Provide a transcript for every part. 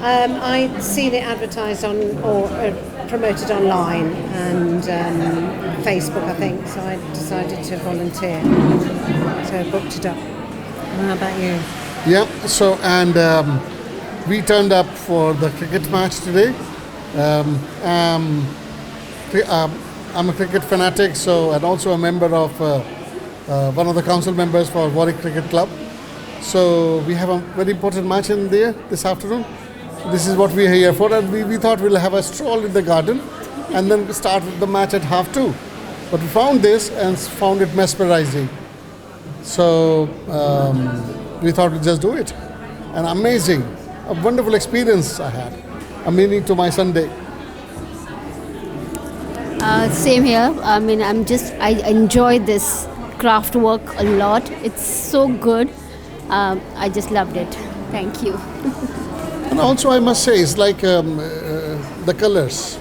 I'd seen it advertised on or promoted online and Facebook, I think. So I decided to volunteer. So I booked it up. How about you? Yeah. So we turned up for the cricket match today. I'm a cricket fanatic, and also a member of one of the council members for Warwick Cricket Club. So we have a very important match in there this afternoon. This is what we are here for, and we thought we'll have a stroll in the garden and then start the match at 2:30. But we found this and found it mesmerizing. So we thought we'd just do it. And amazing, a wonderful experience I had, a meaning to my Sunday. Same here. I mean, I enjoy this craft work a lot. It's so good. I just loved it. Thank you. And also, I must say, it's like the colors.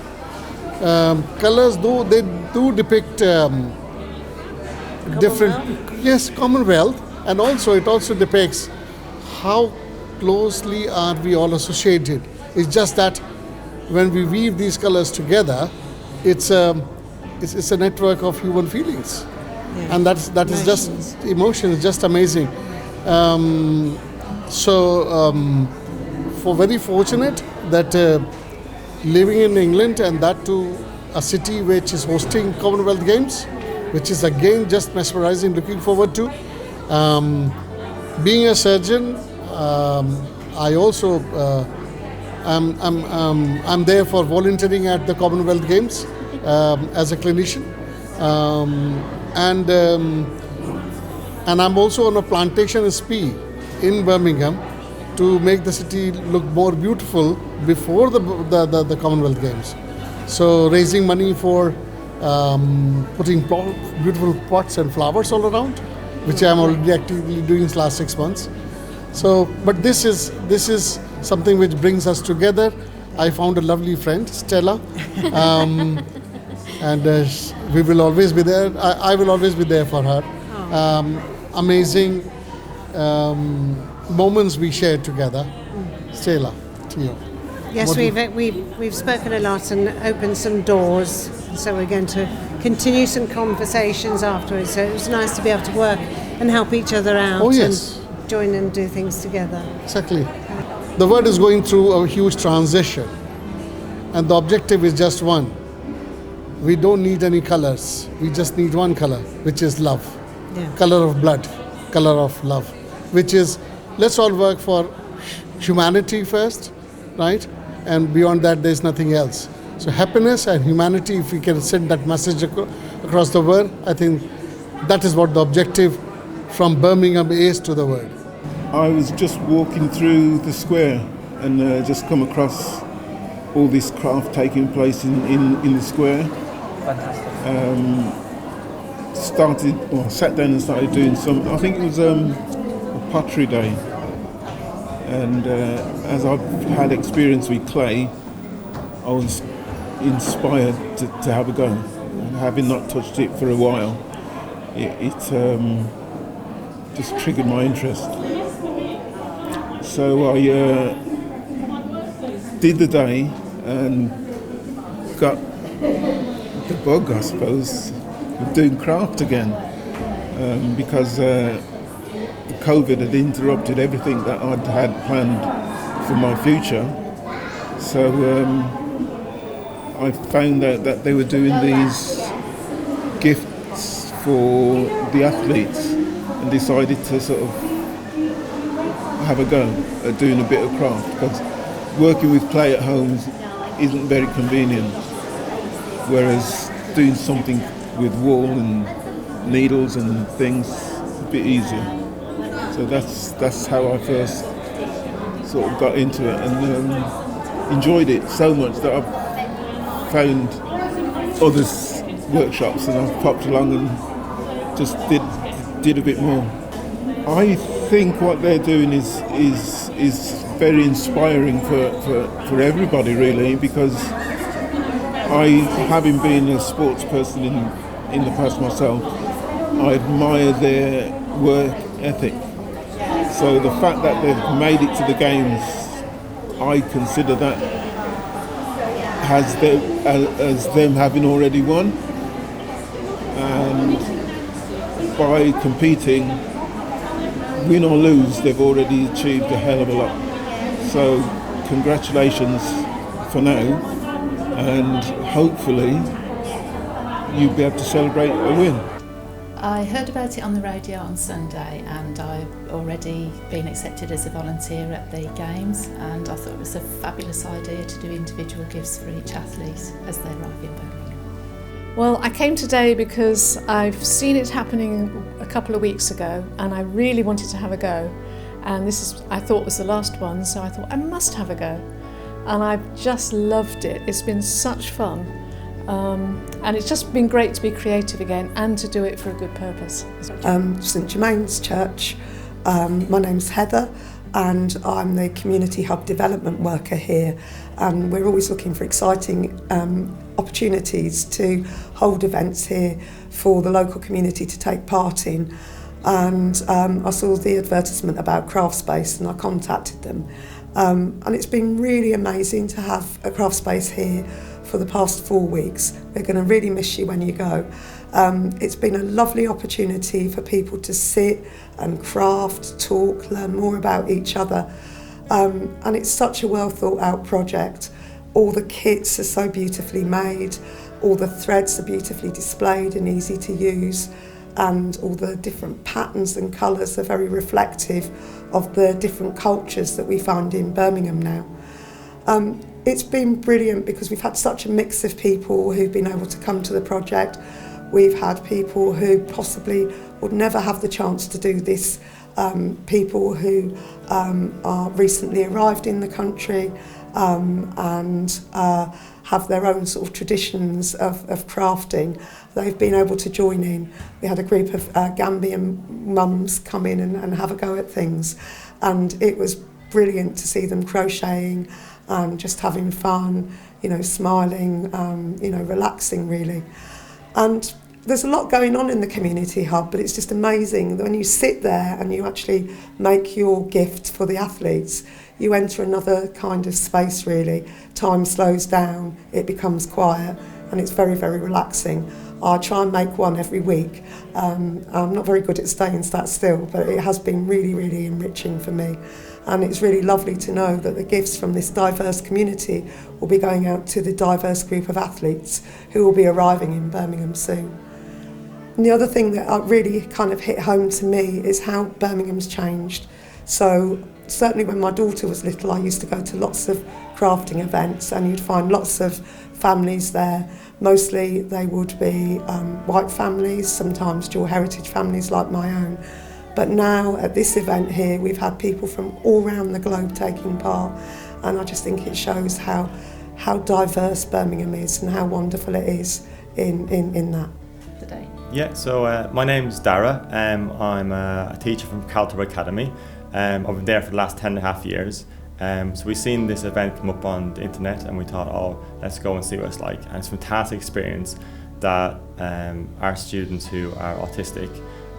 Colors, they do depict different. Yes, Commonwealth, and also it also depicts how closely are we all associated. It's just that when we weave these colors together, it's a network of human feelings, and that is just emotion. Just amazing. For very fortunate that living in England, and that to a city which is hosting Commonwealth Games, which is again just mesmerizing. Looking forward to. Being a surgeon, I also I'm there for volunteering at the Commonwealth Games as a clinician, and I'm also on a plantation SP in Birmingham to make the city look more beautiful before the Commonwealth Games. So raising money for putting beautiful pots and flowers all around, which I'm already actively doing the last 6 months. So, but this is something which brings us together. I found a lovely friend, Stella, and we will always be there. I will always be there for her. Amazing moments we shared together. Stella, to you. Yes, we've spoken a lot and opened some doors. So we're going to continue some conversations afterwards. So it was nice to be able to work and help each other out. Oh, yes. And join and do things together. Exactly. The world is going through a huge transition, and the objective is just one. We don't need any colors. We just need one color, which is love. Yeah. Color of blood, color of love, which is, let's all work for humanity first, right? And beyond that, there's nothing else. So happiness and humanity, if we can send that message across the world, I think that is what the objective from Birmingham is to the world. I was just walking through the square and just come across all this craft taking place in the square. Fantastic. Sat down and started doing some, I think it was a pottery day. And as I've had experience with clay, I was inspired to have a go. And having not touched it for a while, it just triggered my interest. So I did the day and got the bug, I suppose, of doing craft again, because COVID had interrupted everything that I'd had planned for my future. So I found out that they were doing these gifts for the athletes and decided to sort of have a go at doing a bit of craft, because working with clay at home isn't very convenient, whereas doing something with wool and needles and things is a bit easier. So that's how I first sort of got into it, and enjoyed it so much that I've found others' workshops and I've popped along and just did a bit more. I think what they're doing is very inspiring for everybody, really, because having been a sports person in the past myself, I admire their work ethic. So the fact that they've made it to the games I consider that as them having already won. And by competing, win or lose, they've already achieved a hell of a lot. So congratulations for now, and hopefully you'll be able to celebrate a win. I heard about it on the radio on Sunday, and I've already been accepted as a volunteer at the Games, and I thought it was a fabulous idea to do individual gifts for each athlete as they arrive in Birmingham. Well, I came today because I've seen it happening a couple of weeks ago and I really wanted to have a go. And I thought was the last one, so I thought I must have a go. And I've just loved it. It's been such fun. And it's just been great to be creative again and to do it for a good purpose. St Germain's Church. My name's Heather and I'm the Community Hub Development Worker here, and we're always looking for exciting opportunities to hold events here for the local community to take part in. And I saw the advertisement about Craftspace and I contacted them, and it's been really amazing to have a Craftspace here for the past 4 weeks. We're going to really miss you when you go. It's been a lovely opportunity for people to sit and craft, talk, learn more about each other. And it's such a well thought out project. All the kits are so beautifully made, all the threads are beautifully displayed and easy to use, and all the different patterns and colours are very reflective of the different cultures that we find in Birmingham now. It's been brilliant because we've had such a mix of people who've been able to come to the project. We've had people who possibly would never have the chance to do this, people who are recently arrived in the country and have their own sort of traditions of crafting. They've been able to join in. We had a group of Gambian mums come in and have a go at things, and it was brilliant to see them crocheting and just having fun, smiling, relaxing really. And there's a lot going on in the community hub, but it's just amazing that when you sit there and you actually make your gift for the athletes, you enter another kind of space really. Time slows down, it becomes quiet, and it's very, very relaxing. I try and make one every week. I'm not very good at staying sat still, but it has been really, really enriching for me. And it's really lovely to know that the gifts from this diverse community will be going out to the diverse group of athletes who will be arriving in Birmingham soon. And the other thing that really kind of hit home to me is how Birmingham's changed. So certainly when my daughter was little, I used to go to lots of crafting events, and you'd find lots of families there. Mostly they would be white families, sometimes dual heritage families like my own. But now at this event here, we've had people from all around the globe taking part, and I just think it shows how diverse Birmingham is and how wonderful it is in that. Today. Yeah, so my name's Dara. I'm a teacher from Caltech Academy. I've been there for the last 10.5 years. So we've seen this event come up on the internet, and we thought, let's go and see what it's like. And it's a fantastic experience that our students who are autistic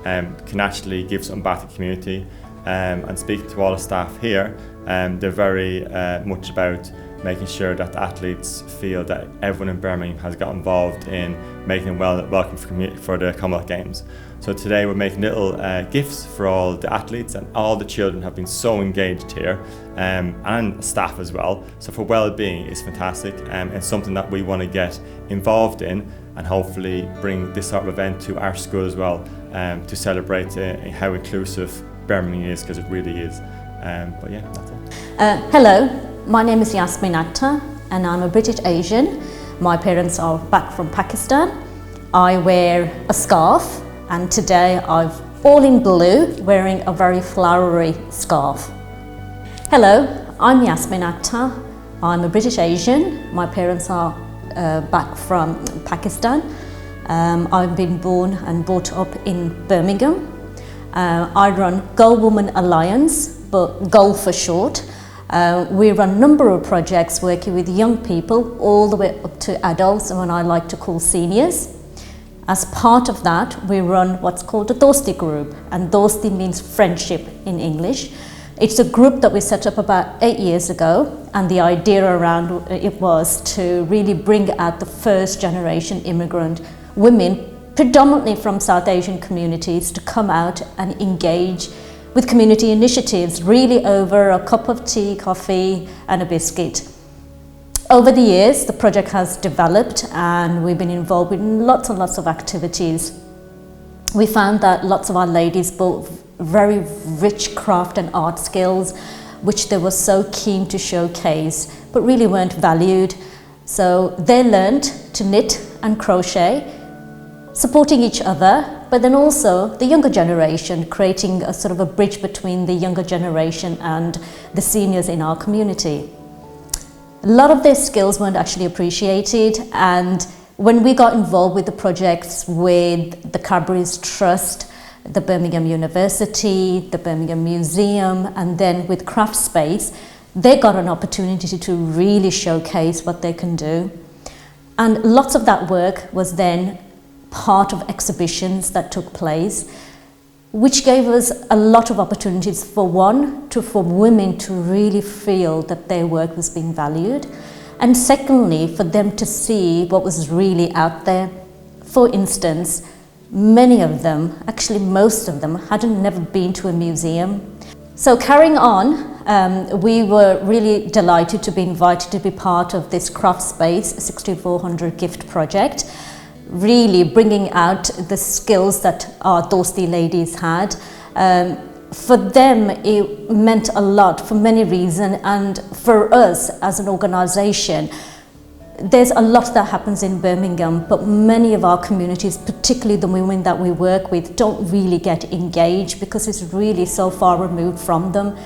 can actually give something back to the community. And speaking to all the staff here, they're very much about making sure that the athletes feel that everyone in Birmingham has got involved in making them welcome for the Commonwealth Games. So today we're making little gifts for all the athletes, and all the children have been so engaged here, and staff as well. So for well-being, it's fantastic, and it's something that we want to get involved in, and hopefully bring this sort of event to our school as well, to celebrate how inclusive Birmingham is, because it really is. But yeah, that's it. Hello, my name is Yasmin Akhtar, and I'm a British Asian. My parents are back from Pakistan. I wear a scarf, and today I'm all in blue, wearing a very flowery scarf. Hello, I'm Yasmin Akhtar. I'm a British Asian. My parents are back from Pakistan. I've been born and brought up in Birmingham. I run Girl Woman Alliance, but GOAL for short. We run a number of projects working with young people all the way up to adults, and what I like to call seniors. As part of that, we run what's called a Dosti group, and Dosti means friendship in English. It's a group that we set up about 8 years ago, and the idea around it was to really bring out the first generation immigrant women, predominantly from South Asian communities, to come out and engage with community initiatives, really over a cup of tea, coffee and a biscuit. Over the years, the project has developed and we've been involved in lots and lots of activities. We found that lots of our ladies brought very rich craft and art skills, which they were so keen to showcase, but really weren't valued. So they learned to knit and crochet, supporting each other, but then also the younger generation, creating a sort of a bridge between the younger generation and the seniors in our community. A lot of their skills weren't actually appreciated, and when we got involved with the projects with the Cadbury's Trust, the Birmingham University, the Birmingham Museum, and then with Craftspace, they got an opportunity to really showcase what they can do. And lots of that work was then part of exhibitions that took place, which gave us a lot of opportunities for women to really feel that their work was being valued, and secondly, for them to see what was really out there. For instance, many of them, actually most of them, hadn't never been to a museum. So carrying on, we were really delighted to be invited to be part of this Craftspace 6400 gift project, really bringing out the skills that our Dosti ladies had. For them, it meant a lot for many reasons, and for us as an organisation, there's a lot that happens in Birmingham, but many of our communities, particularly the women that we work with, don't really get engaged because it's really so far removed from them.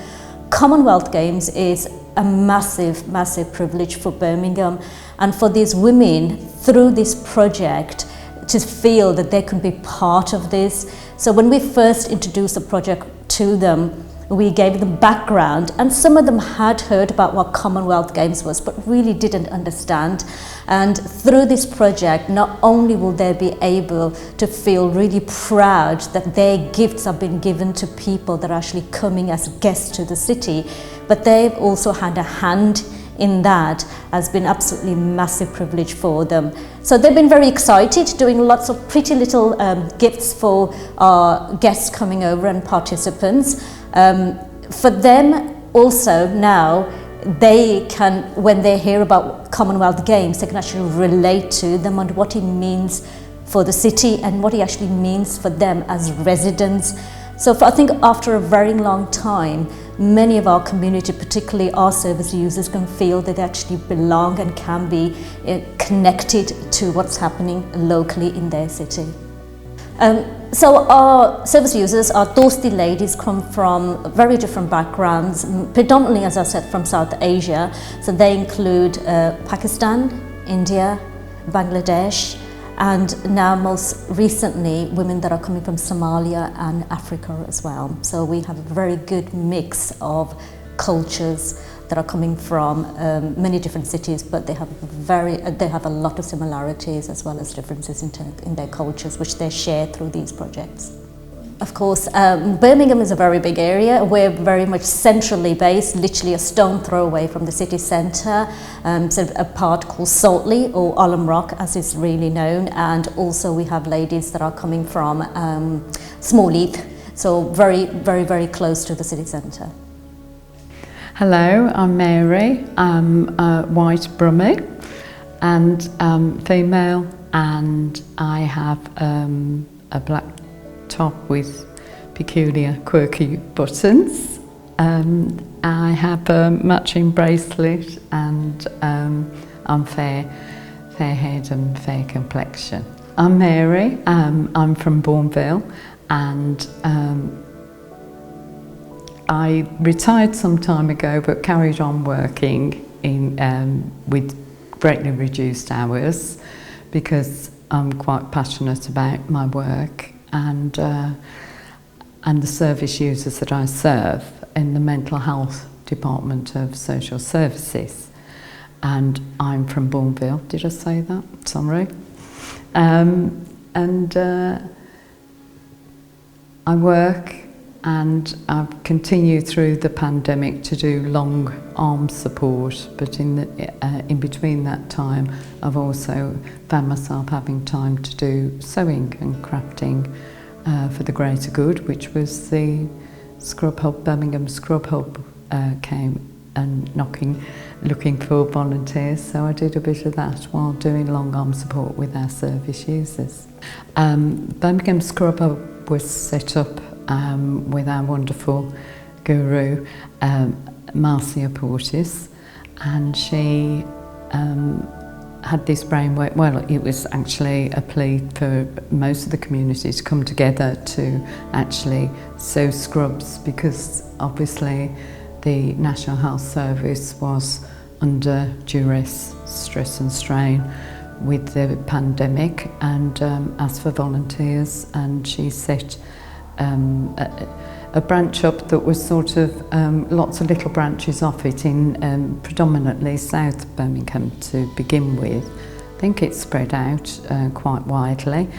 Commonwealth Games is a massive, massive privilege for Birmingham, and for these women, through this project, to feel that they can be part of this. So when we first introduced the project to them, we gave them background, and some of them had heard about what Commonwealth Games was, but really didn't understand. And through this project, not only will they be able to feel really proud that their gifts have been given to people that are actually coming as guests to the city, but they've also had a hand in that. Has been absolutely massive privilege for them. So they've been very excited, doing lots of pretty little gifts for our guests coming over and participants. For them also now, they can, when they hear about Commonwealth Games, they can actually relate to them and what it means for the city and what it actually means for them as residents. So I think after a very long time, many of our community, particularly our service users, can feel that they actually belong and can be connected to what's happening locally in their city. So our service users, our Dosti ladies, come from very different backgrounds, predominantly, as I said, from South Asia. So they include Pakistan, India, Bangladesh, and now most recently women that are coming from Somalia and Africa as well. So we have a very good mix of cultures that are coming from many different cities, but they have a lot of similarities as well as differences in their cultures, which they share through these projects. Of course, Birmingham is a very big area. We're very much centrally based, literally a stone throw away from the city centre. So a part called Saltley, or Olam Rock as it's really known, and also we have ladies that are coming from Smallheath, so very, very, very close to the city centre. Hello, I'm Mary. I'm a white Brummie and female, and I have a black top with peculiar quirky buttons. I have a matching bracelet, and I'm fair-haired and fair complexion. I'm Mary. I'm from Bourneville, and I retired some time ago, but carried on working with greatly reduced hours because I'm quite passionate about my work and the service users that I serve in the mental health department of social services. And I'm from Bourneville. Did I say that? Sorry. I work and I've continued through the pandemic to do long arm support, but in between that time I've also found myself having time to do sewing and crafting for the greater good, which was the Scrub Hub, Birmingham Scrub Hub came and looking for volunteers, so I did a bit of that while doing long arm support with our service users. Birmingham Scrub Hub was set up with our wonderful guru, Marcia Portis, and she had this brainwave. Well, it was actually a plea for most of the community to come together to actually sew scrubs, because obviously the National Health Service was under duress, stress and strain with the pandemic, and asked for volunteers, and she set a branch up that was sort of lots of little branches off it in predominantly South Birmingham to begin with. I think it spread out quite widely,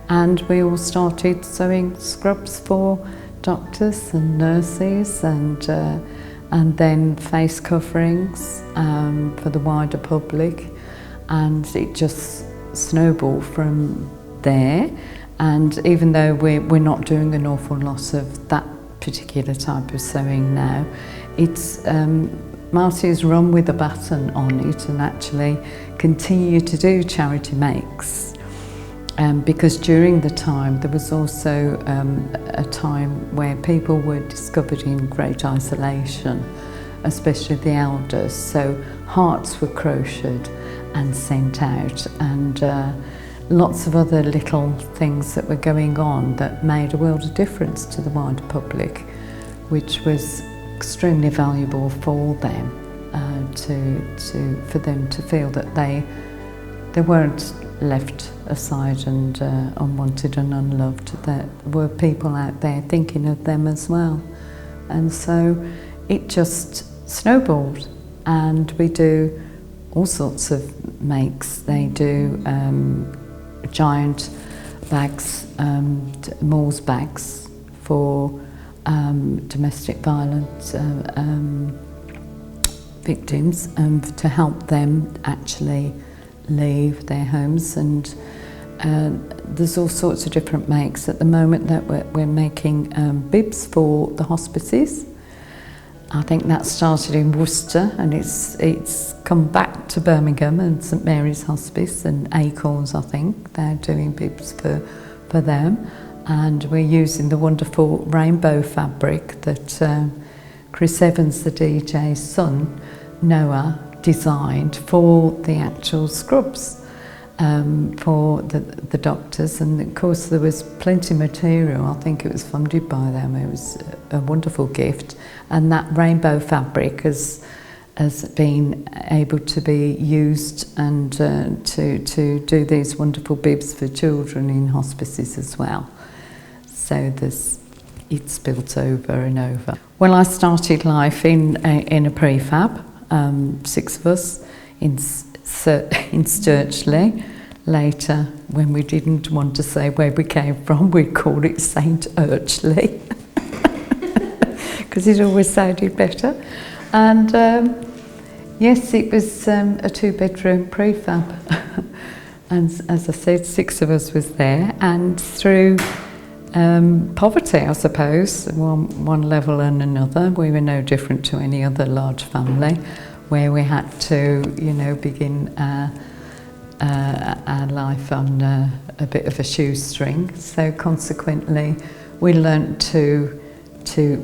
and we all started sewing scrubs for doctors and nurses, and then face coverings for the wider public, and it just snowballed from there. And even though we're not doing an awful lot of that particular type of sewing now, it's Marty's run with a baton on it and actually continue to do charity makes. Because during the time there was also a time where people were discovered in great isolation, especially the elders, so hearts were crocheted and sent out, and lots of other little things that were going on that made a world of difference to the wider public, which was extremely valuable for them, for them to feel that they weren't left aside and unwanted and unloved. There were people out there thinking of them as well, and so it just snowballed, and we do all sorts of makes. They do giant bags, Moore's bags for domestic violence victims, to help them actually leave their homes. And there's all sorts of different makes at the moment that we're making bibs for the hospices. I think that started in Worcester, and it's come back to Birmingham and St Mary's Hospice and Acorns. I think they're doing bibs for them, and we're using the wonderful rainbow fabric that Chris Evans, the DJ's son, Noah, designed for the actual scrubs for the doctors. And of course there was plenty of material. I think it was funded by them. It was a wonderful gift, and that rainbow fabric has been able to be used and to do these wonderful bibs for children in hospices as well. So it's built over and over. Well, I started life in a prefab, 6 of us in Sturchley. Later, when we didn't want to say where we came from, we'd call it St Urchley, because it always sounded better. And yes, it was a 2-bedroom prefab, and as I said, 6 of us was there, and through poverty, I suppose, one level and another, we were no different to any other large family, where we had to, begin our life on a bit of a shoestring. So consequently, we learnt to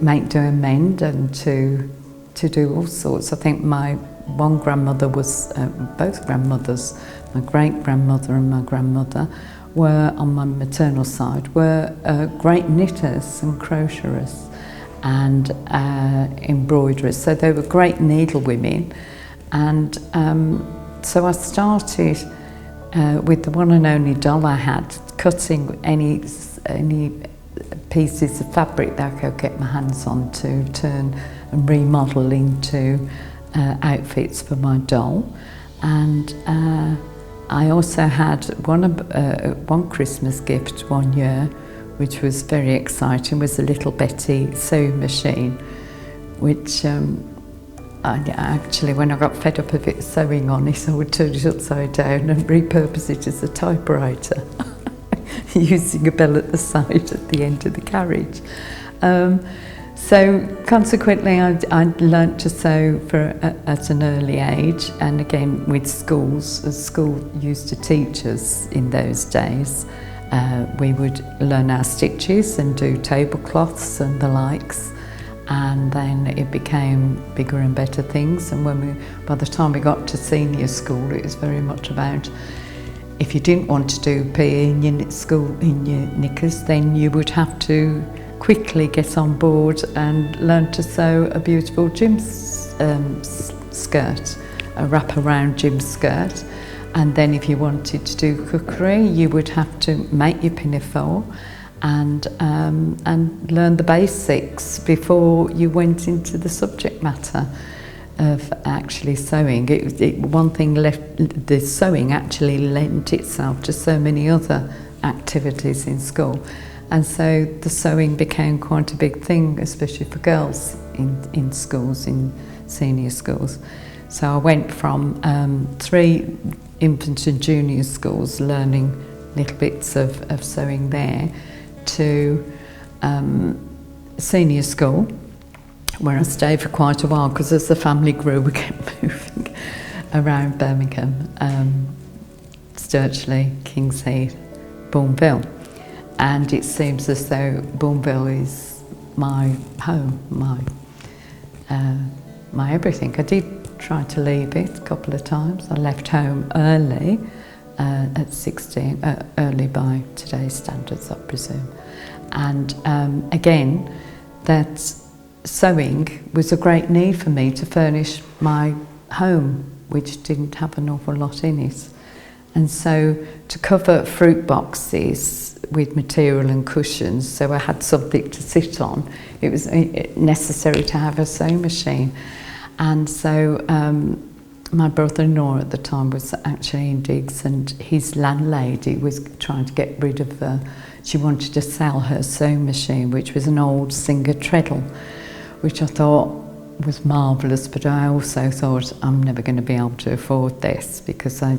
make, do and mend, and to do all sorts. I think my one grandmother was, both grandmothers, my great-grandmother and my grandmother, were, on my maternal side, were great knitters and crocheters and embroiderers. So they were great needlewomen. And so I started with the one and only doll I had, cutting any pieces of fabric that I could get my hands on to turn and remodel into outfits for my doll. And I also had one Christmas gift one year which was very exciting, was the Little Betty sewing machine, which actually, when I got fed up of it sewing on it, I would turn it upside down and repurpose it as a typewriter, using a bell at the side at the end of the carriage. So consequently, I learnt to sew at an early age, and again with schools, as school used to teach us in those days, we would learn our stitches and do tablecloths and the likes, and then it became bigger and better things. And by the time we got to senior school, it was very much about, if you didn't want to do PE in your school in your knickers, then you would have to quickly get on board and learn to sew a beautiful gym skirt, a wrap-around gym skirt. And then if you wanted to do cookery, you would have to make your pinafore and learn the basics before you went into the subject matter of actually sewing. The sewing actually lent itself to so many other activities in school. And so the sewing became quite a big thing, especially for girls in schools, in senior schools. So I went from 3 infant and junior schools, learning little bits of sewing there, to senior school, where I stayed for quite a while, because as the family grew, we kept moving around Birmingham, Sturchley, Kings Heath, Bourneville. And it seems as though Bourneville is my home, my everything. I did try to leave it a couple of times. I left home early, at 16, early by today's standards, I presume. And again, that sewing was a great need for me to furnish my home, which didn't have an awful lot in it. And so to cover fruit boxes with material and cushions, so I had something to sit on, it was necessary to have a sewing machine. And so my brother-in-law at the time was actually in digs, and his landlady was trying to get rid of she wanted to sell her sewing machine, which was an old Singer treadle, which I thought was marvellous, but I also thought I'm never going to be able to afford this, because I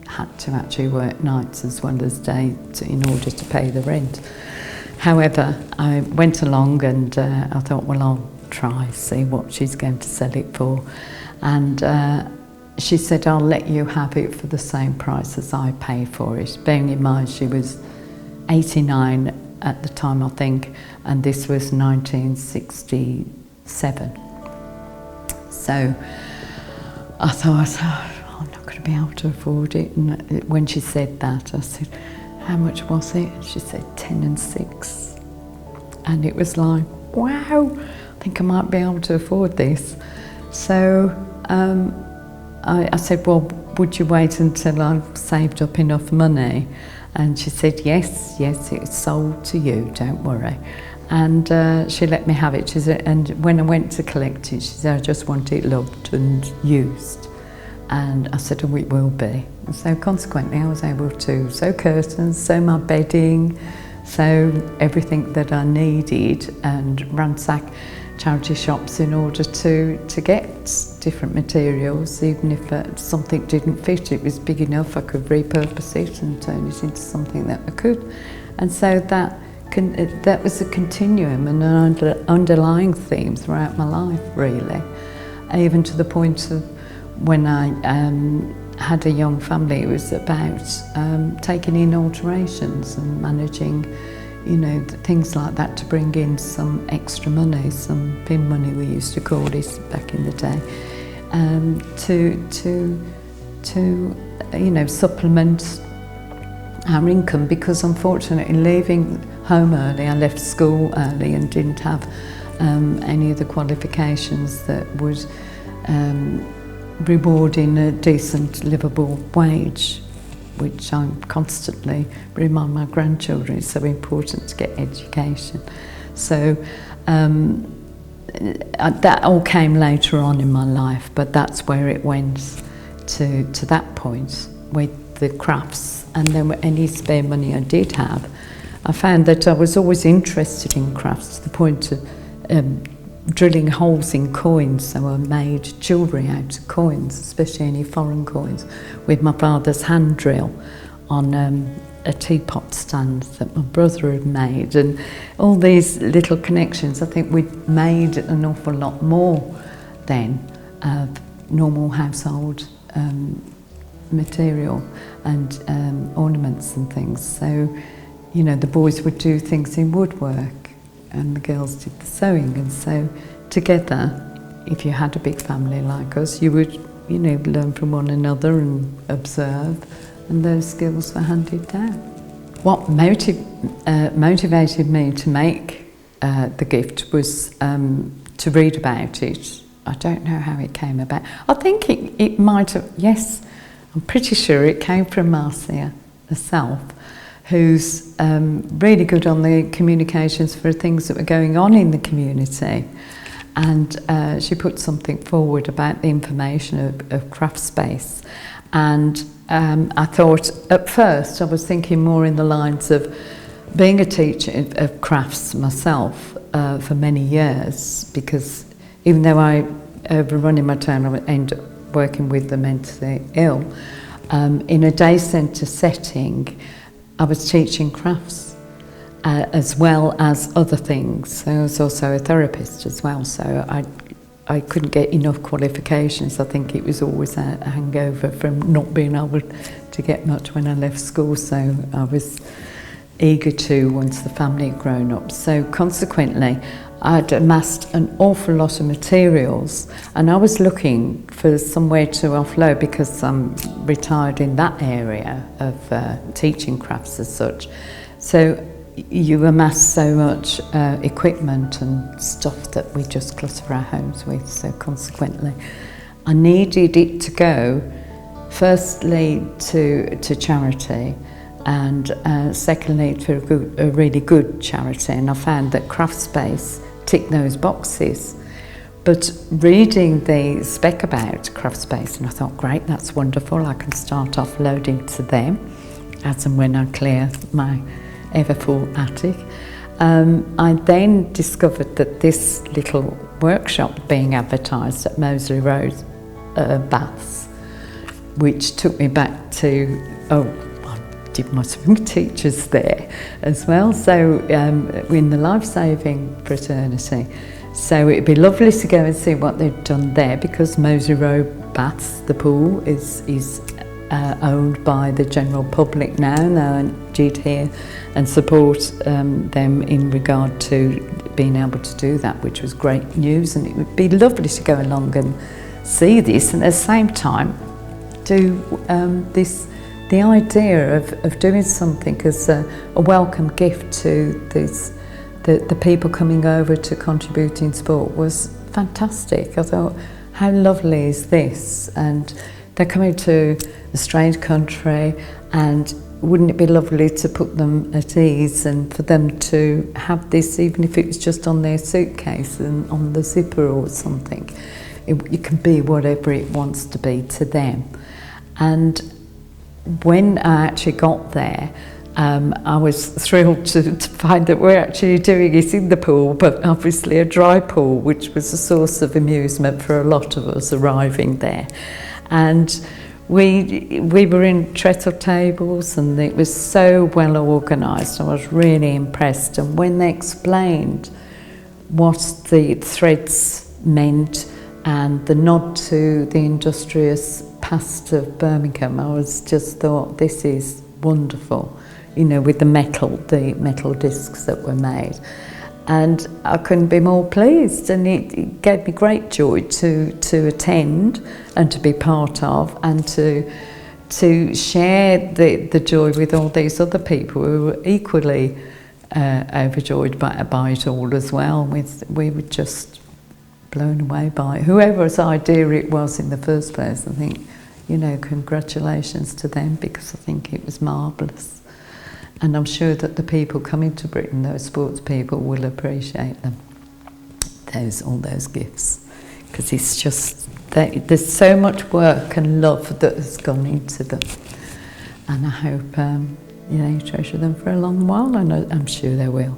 had to actually work nights as well as days in order to pay the rent. However, I went along and I thought, well, I'll try, see what she's going to sell it for. And she said, I'll let you have it for the same price as I pay for it. Bearing in mind, she was 89 at the time, I think, and this was 1967. So I thought, I'm not going to be able to afford it. And when she said that, I said, how much was it? She said 10 and 6. And it was like, wow, I think I might be able to afford this. So I said, well, would you wait until I've saved up enough money? And she said, yes, it's sold to you, don't worry. And she let me have it. She said, and when I went to collect it, she said, I just want it loved and used. And I said, oh, it will be. And so consequently, I was able to sew curtains, sew my bedding, sew everything that I needed, and ransack charity shops in order to get different materials. Even if something didn't fit, it was big enough, I could repurpose it and turn it into something that I could. And so that was a continuum and an underlying theme throughout my life, really. Even to the point of when I had a young family, it was about taking in alterations and managing, you know, things like that to bring in some extra money, some pin money we used to call it back in the day, to you know, supplement our income, because unfortunately leaving home early, I left school early and didn't have any of the qualifications that would reward in a decent livable wage, which I constantly remind my grandchildren it's so important to get education. So that all came later on in my life, but that's where it went to that point with the crafts. And then any spare money I did have, I found that I was always interested in crafts to the point of drilling holes in coins, so I made jewellery out of coins, especially any foreign coins, with my father's hand drill on a teapot stand that my brother had made, and all these little connections. I think we'd made an awful lot more then of normal household material and ornaments and things. So, you know, the boys would do things in woodwork and the girls did the sewing, and so together, if you had a big family like us, you would, you know, learn from one another and observe, and those skills were handed down. What motivated me to make the gift was to read about it. I don't know how it came about. I think it might have, yes, I'm pretty sure it came from Marcia herself, who's really good on the communications for things that were going on in the community. And she put something forward about the information of Craftspace. And I thought, at first, I was thinking more in the lines of being a teacher of crafts myself for many years, because even though I overrunning my term, I ended up working with the mentally ill. In a day centre setting, I was teaching crafts as well as other things. So I was also a therapist as well, so I couldn't get enough qualifications. I think it was always a hangover from not being able to get much when I left school, so I was eager to once the family had grown up. So consequently, I'd amassed an awful lot of materials, and I was looking for somewhere to offload because I'm retired in that area of teaching crafts as such. So you amass so much equipment and stuff that we just clutter our homes with, so consequently I needed it to go firstly to charity, and secondly to a really good charity, and I found that Craftspace ticked those boxes. But reading the spec about Craftspace, and I thought, great, that's wonderful, I can start offloading to them as and when I clear my ever full attic. I then discovered that this little workshop being advertised at Moseley Road, Baths, which took me back to, I did my swim teachers there as well, so in the life-saving fraternity. So it'd be lovely to go and see what they've done there, because Moseley Road Baths, the pool, is owned by the general public now, and they're due here and support them in regard to being able to do that, which was great news. And it would be lovely to go along and see this, and at the same time do the idea of doing something as a welcome gift to the people coming over to contribute in sport was fantastic. I thought, how lovely is this? And they're coming to a strange country, and wouldn't it be lovely to put them at ease and for them to have this, even if it was just on their suitcase and on the zipper or something. It can be whatever it wants to be to them. And when I actually got there, I was thrilled to find that we're actually doing it in the pool, but obviously a dry pool, which was a source of amusement for a lot of us arriving there. And we were in trestle tables, and it was so well organised. I was really impressed. And when they explained what the threads meant and the nod to the industrious past of Birmingham, I was just thought, this is wonderful, you know, with the metal discs that were made. And I couldn't be more pleased, and it gave me great joy to attend and to be part of, and to share the joy with all these other people who were equally overjoyed by it all as well. We were just blown away by it. Whoever's idea it was in the first place, I think, you know, congratulations to them, because I think it was marvellous. And I'm sure that the people coming to Britain, those sports people, will appreciate them, all those gifts, because it's just, there's so much work and love that has gone into them. And I hope treasure them for a long while, and I'm sure they will.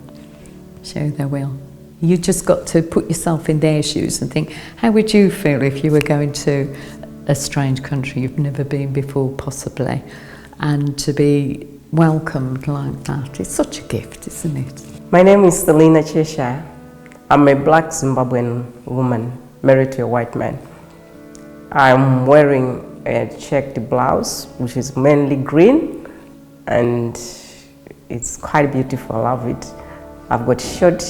Sure they will. You just got to put yourself in their shoes and think, how would you feel if you were going to a strange country you've never been before, possibly, and to be welcomed like that? It's such a gift, isn't it? My name is Selina Cheshire. I'm a black Zimbabwean woman married to a white man. I'm wearing a checked blouse, which is mainly green, and it's quite beautiful. I love it. I've got short,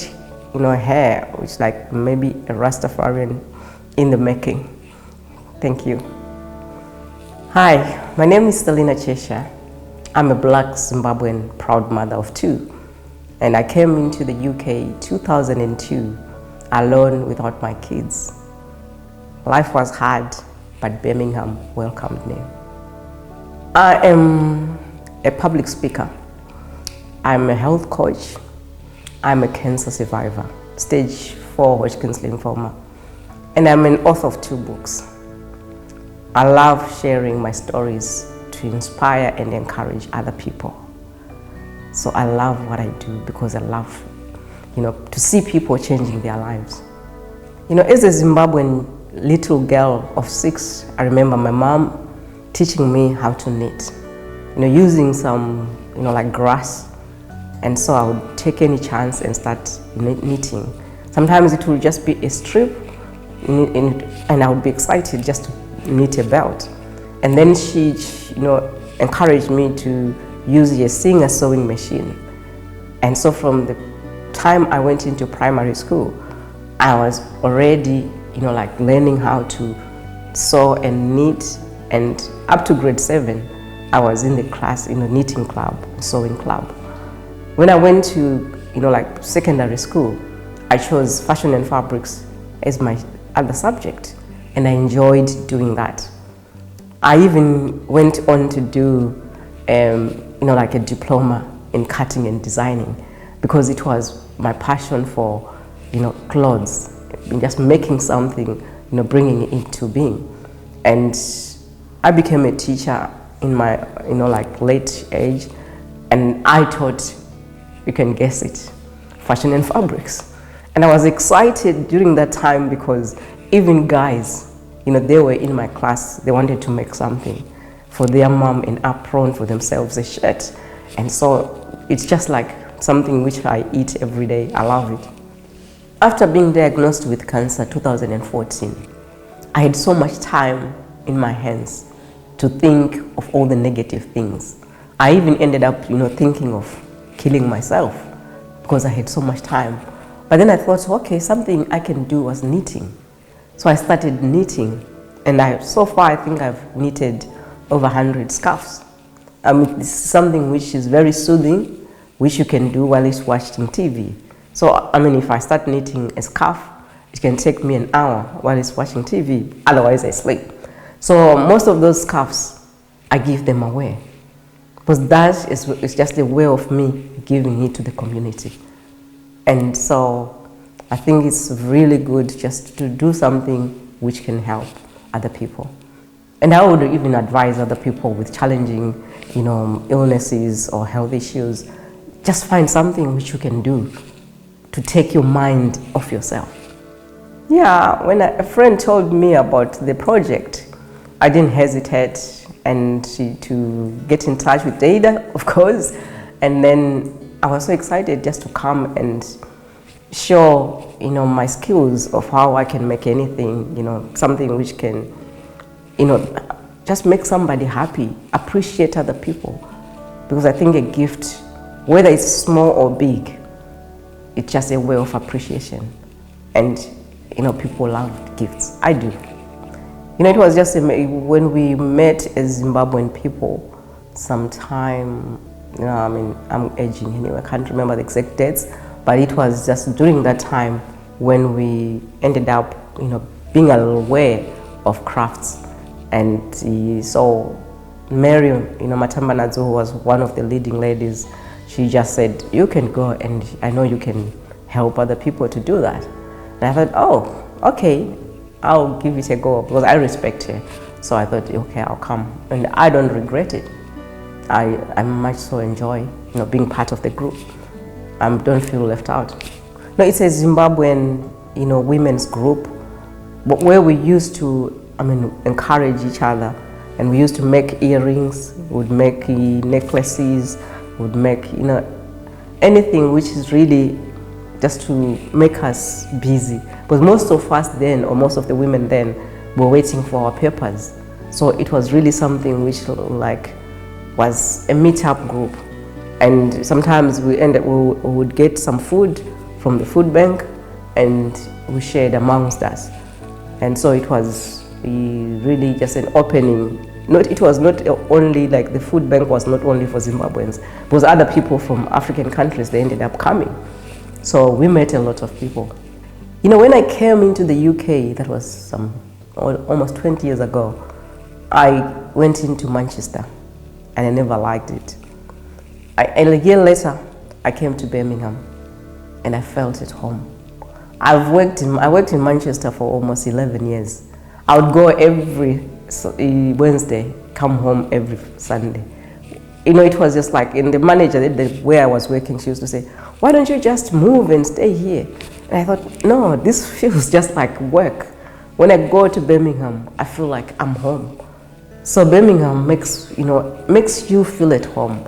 hair, which is like maybe a Rastafarian in the making. Thank you. Hi, my name is Selina Cheshire. I'm a black Zimbabwean proud mother of 2. And I came into the UK 2002, alone without my kids. Life was hard, but Birmingham welcomed me. I am a public speaker. I'm a health coach. I'm a cancer survivor, stage 4 Hodgkin's lymphoma. And I'm an author of 2 books. I love sharing my stories to inspire and encourage other people. So I love what I do because I love, to see people changing their lives. As a Zimbabwean little girl of 6, I remember my mom teaching me how to knit, using some, like grass. And so I would take any chance and start knitting. Sometimes it would just be a strip, and I would be excited just to knit a belt. And then she, encouraged me to use a Singer sewing machine. And so from the time I went into primary school, I was already, like learning how to sew and knit. And up to grade 7, I was in the class, knitting club, sewing club. When I went to, like secondary school, I chose fashion and fabrics as my other subject, and I enjoyed doing that. I even went on to do, like a diploma in cutting and designing, because it was my passion for, clothes, just making something, bringing it into being. And I became a teacher in my, like late age, and I taught, you can guess it, fashion and fabrics. And I was excited during that time because even guys, they were in my class, they wanted to make something for their mom, an apron, for themselves, a shirt. And so it's just like something which I eat every day. I love it. After being diagnosed with cancer 2014, I had so much time in my hands to think of all the negative things. I even ended up, thinking of killing myself because I had so much time. But then I thought, okay, something I can do was knitting. So I started knitting, and so far I think I've knitted over 100 scarves. This is something which is very soothing, which you can do while you're watching TV. So, if I start knitting a scarf, it can take me an hour while it's watching TV, otherwise I sleep. So most of those scarves, I give them away, because that is just a way of me giving it to the community. And so I think it's really good just to do something which can help other people. And I would even advise other people with challenging, illnesses or health issues, just find something which you can do to take your mind off yourself. Yeah, when a friend told me about the project, I didn't hesitate and to get in touch with Dada, of course. And then I was so excited just to come and show, my skills of how I can make anything, something which can, just make somebody happy, appreciate other people. Because I think a gift, whether it's small or big, it's just a way of appreciation. And, people love gifts. I do. It was just when we met as Zimbabwean people sometime, I'm aging anyway, I can't remember the exact dates, but it was just during that time when we ended up, being aware of crafts. And so Mary, Matambanadzo, who was one of the leading ladies, she just said, you can go and I know you can help other people to do that. And I thought, oh, okay, I'll give it a go because I respect her. So I thought, okay, I'll come. And I don't regret it. I much so enjoy being part of the group. I don't feel left out. No, it's a Zimbabwean women's group, but where we used to encourage each other, and we used to make earrings, would make necklaces, would make anything which is really just to make us busy. Because most of us then, or most of the women then, were waiting for our papers. So it was really something which was a meet-up group. And sometimes we would get some food from the food bank and we shared amongst us. And so it was really just an opening. It was not only the food bank was not only for Zimbabweans, because other people from African countries, they ended up coming. So we met a lot of people. When I came into the UK, that was almost 20 years ago, I went into Manchester and I never liked it. And a year later, I came to Birmingham and I felt at home. I worked in Manchester for almost 11 years. I would go every Wednesday, come home every Sunday. It was just and the manager where I was working, she used to say, "Why don't you just move and stay here?" And I thought, no, this feels just like work. When I go to Birmingham, I feel like I'm home. So Birmingham makes you feel at home.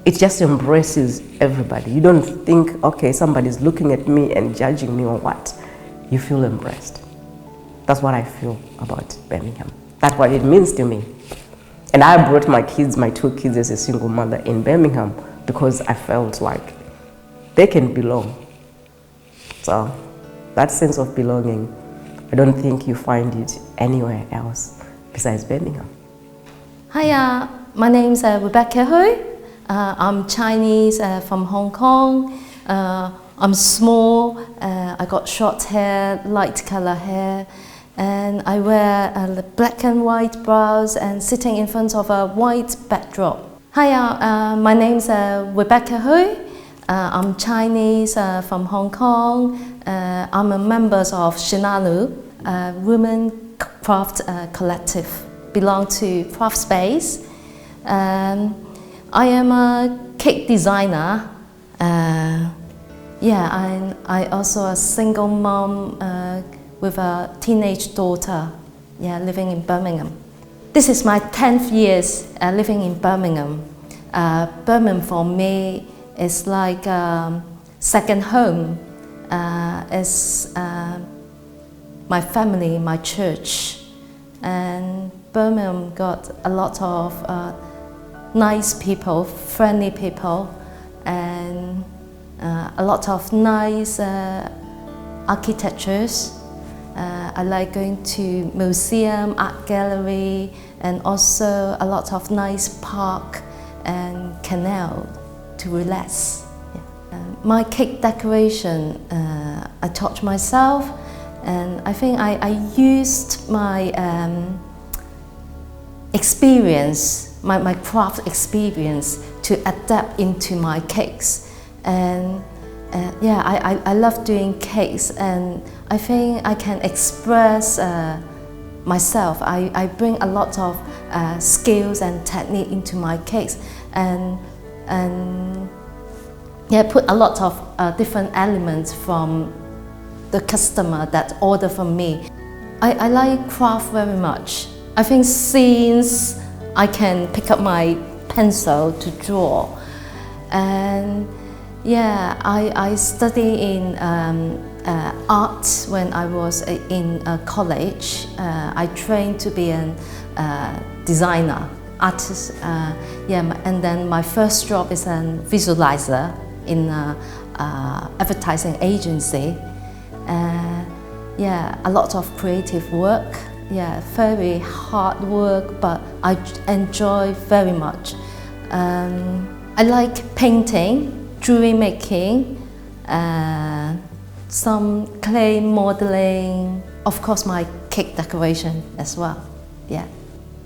It just embraces everybody. You don't think, okay, somebody's looking at me and judging me or what. You feel embraced. That's what I feel about Birmingham. That's what it means to me. And I brought my 2 kids as a single mother in Birmingham because I felt like they can belong. So that sense of belonging, I don't think you find it anywhere else besides Birmingham. Hi, my name's Rebecca Hui. I'm Chinese from Hong Kong. I'm small. I got short hair, light color hair, and I wear black and white blouse and sitting in front of a white backdrop. Hi, my name's Rebecca Hui. I'm Chinese from Hong Kong. I'm a member of Shinalu, women craft collective, belong to Craftspace. I am a cake designer. And I also a single mom with a teenage daughter, living in Birmingham. This is my 10th year living in Birmingham. Birmingham for me is like second home. It's my family, my church. And Birmingham got a lot of nice people, friendly people, and a lot of nice architectures. I like going to museum, art gallery, and also a lot of nice park and canal to relax. My cake decoration, I taught myself, and I think I used my experience, my craft experience to adapt into my cakes. And I love doing cakes, and I think I can express myself. I bring a lot of skills and technique into my cakes, and put a lot of different elements from the customer that order from me. I like craft very much. I think since I can pick up my pencil to draw, and I studied in art when I was in college. I trained to be a designer, artist. And then my first job is a visualizer in an advertising agency. A lot of creative work. Very hard work, but I enjoy very much. I like painting, jewelry making, some clay modeling, of course my cake decoration as well.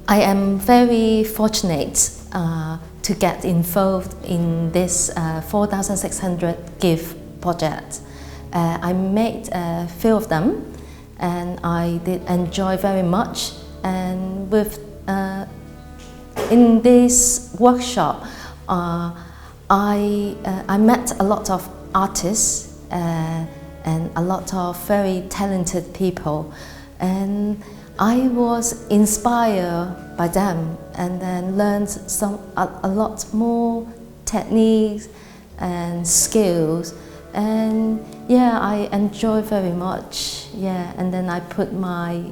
I am very fortunate to get involved in this 4,600 gift project. I made a few of them, and I did enjoy very much. And with in this workshop, I met a lot of artists and a lot of very talented people, and I was inspired by them, and then learned a lot more techniques and skills, and yeah, I enjoy very much. Yeah, and then I put my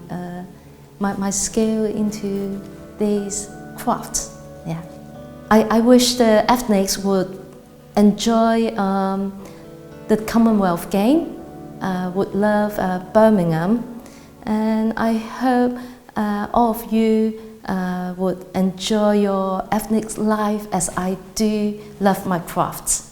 my skill into these crafts. Yeah, I wish the ethnics would enjoy the Commonwealth Games, would love Birmingham, and I hope all of you would enjoy your ethnic life as I do love my crafts.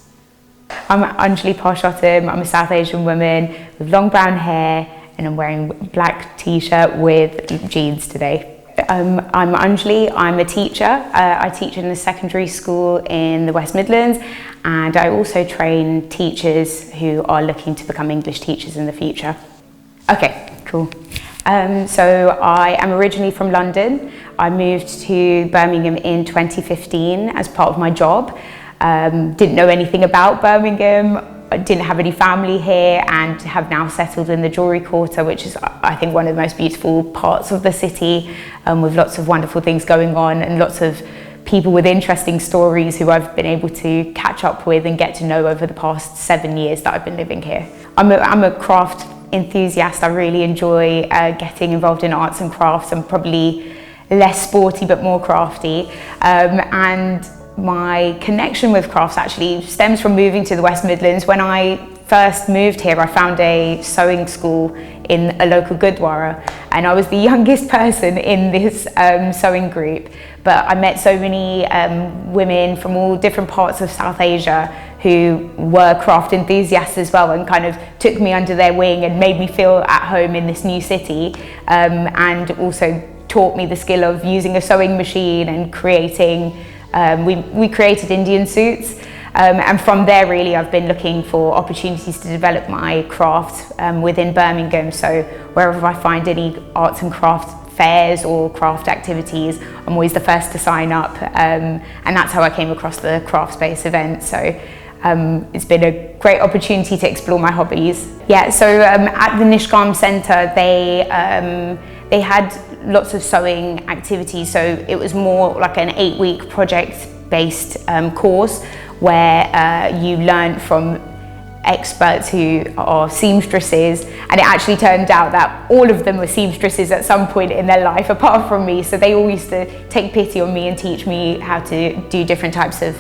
I'm Anjali Parshotam. I'm a South Asian woman with long brown hair, and I'm wearing a black t-shirt with jeans today. I'm Anjali, I'm a teacher. I teach in a secondary school in the West Midlands, and I also train teachers who are looking to become English teachers in the future. Okay, cool. So I am originally from London. I moved to Birmingham in 2015 as part of my job. Didn't know anything about Birmingham, didn't have any family here, and have now settled in the Jewellery Quarter, which is, I think, one of the most beautiful parts of the city, with lots of wonderful things going on and lots of people with interesting stories who I've been able to catch up with and get to know over the past 7 years that I've been living here. I'm a craft enthusiast. I really enjoy getting involved in arts and crafts. I'm probably less sporty but more crafty, and my connection with crafts actually stems from moving to the West Midlands. When I first moved here, I found a sewing school in a local Gurdwara, and I was the youngest person in this sewing group, but I met so many women from all different parts of South Asia who were craft enthusiasts as well, and kind of took me under their wing and made me feel at home in this new city, and also taught me the skill of using a sewing machine and creating. We created Indian suits, and from there really I've been looking for opportunities to develop my craft within Birmingham. So wherever I find any arts and craft fairs or craft activities, I'm always the first to sign up, and that's how I came across the Craftspace event. So it's been a great opportunity to explore my hobbies. Yeah, so at the Nishkam Centre they had lots of sewing activities, so it was more like an 8-week project-based course where you learn from experts who are seamstresses, and it actually turned out that all of them were seamstresses at some point in their life apart from me, so they all used to take pity on me and teach me how to do different types of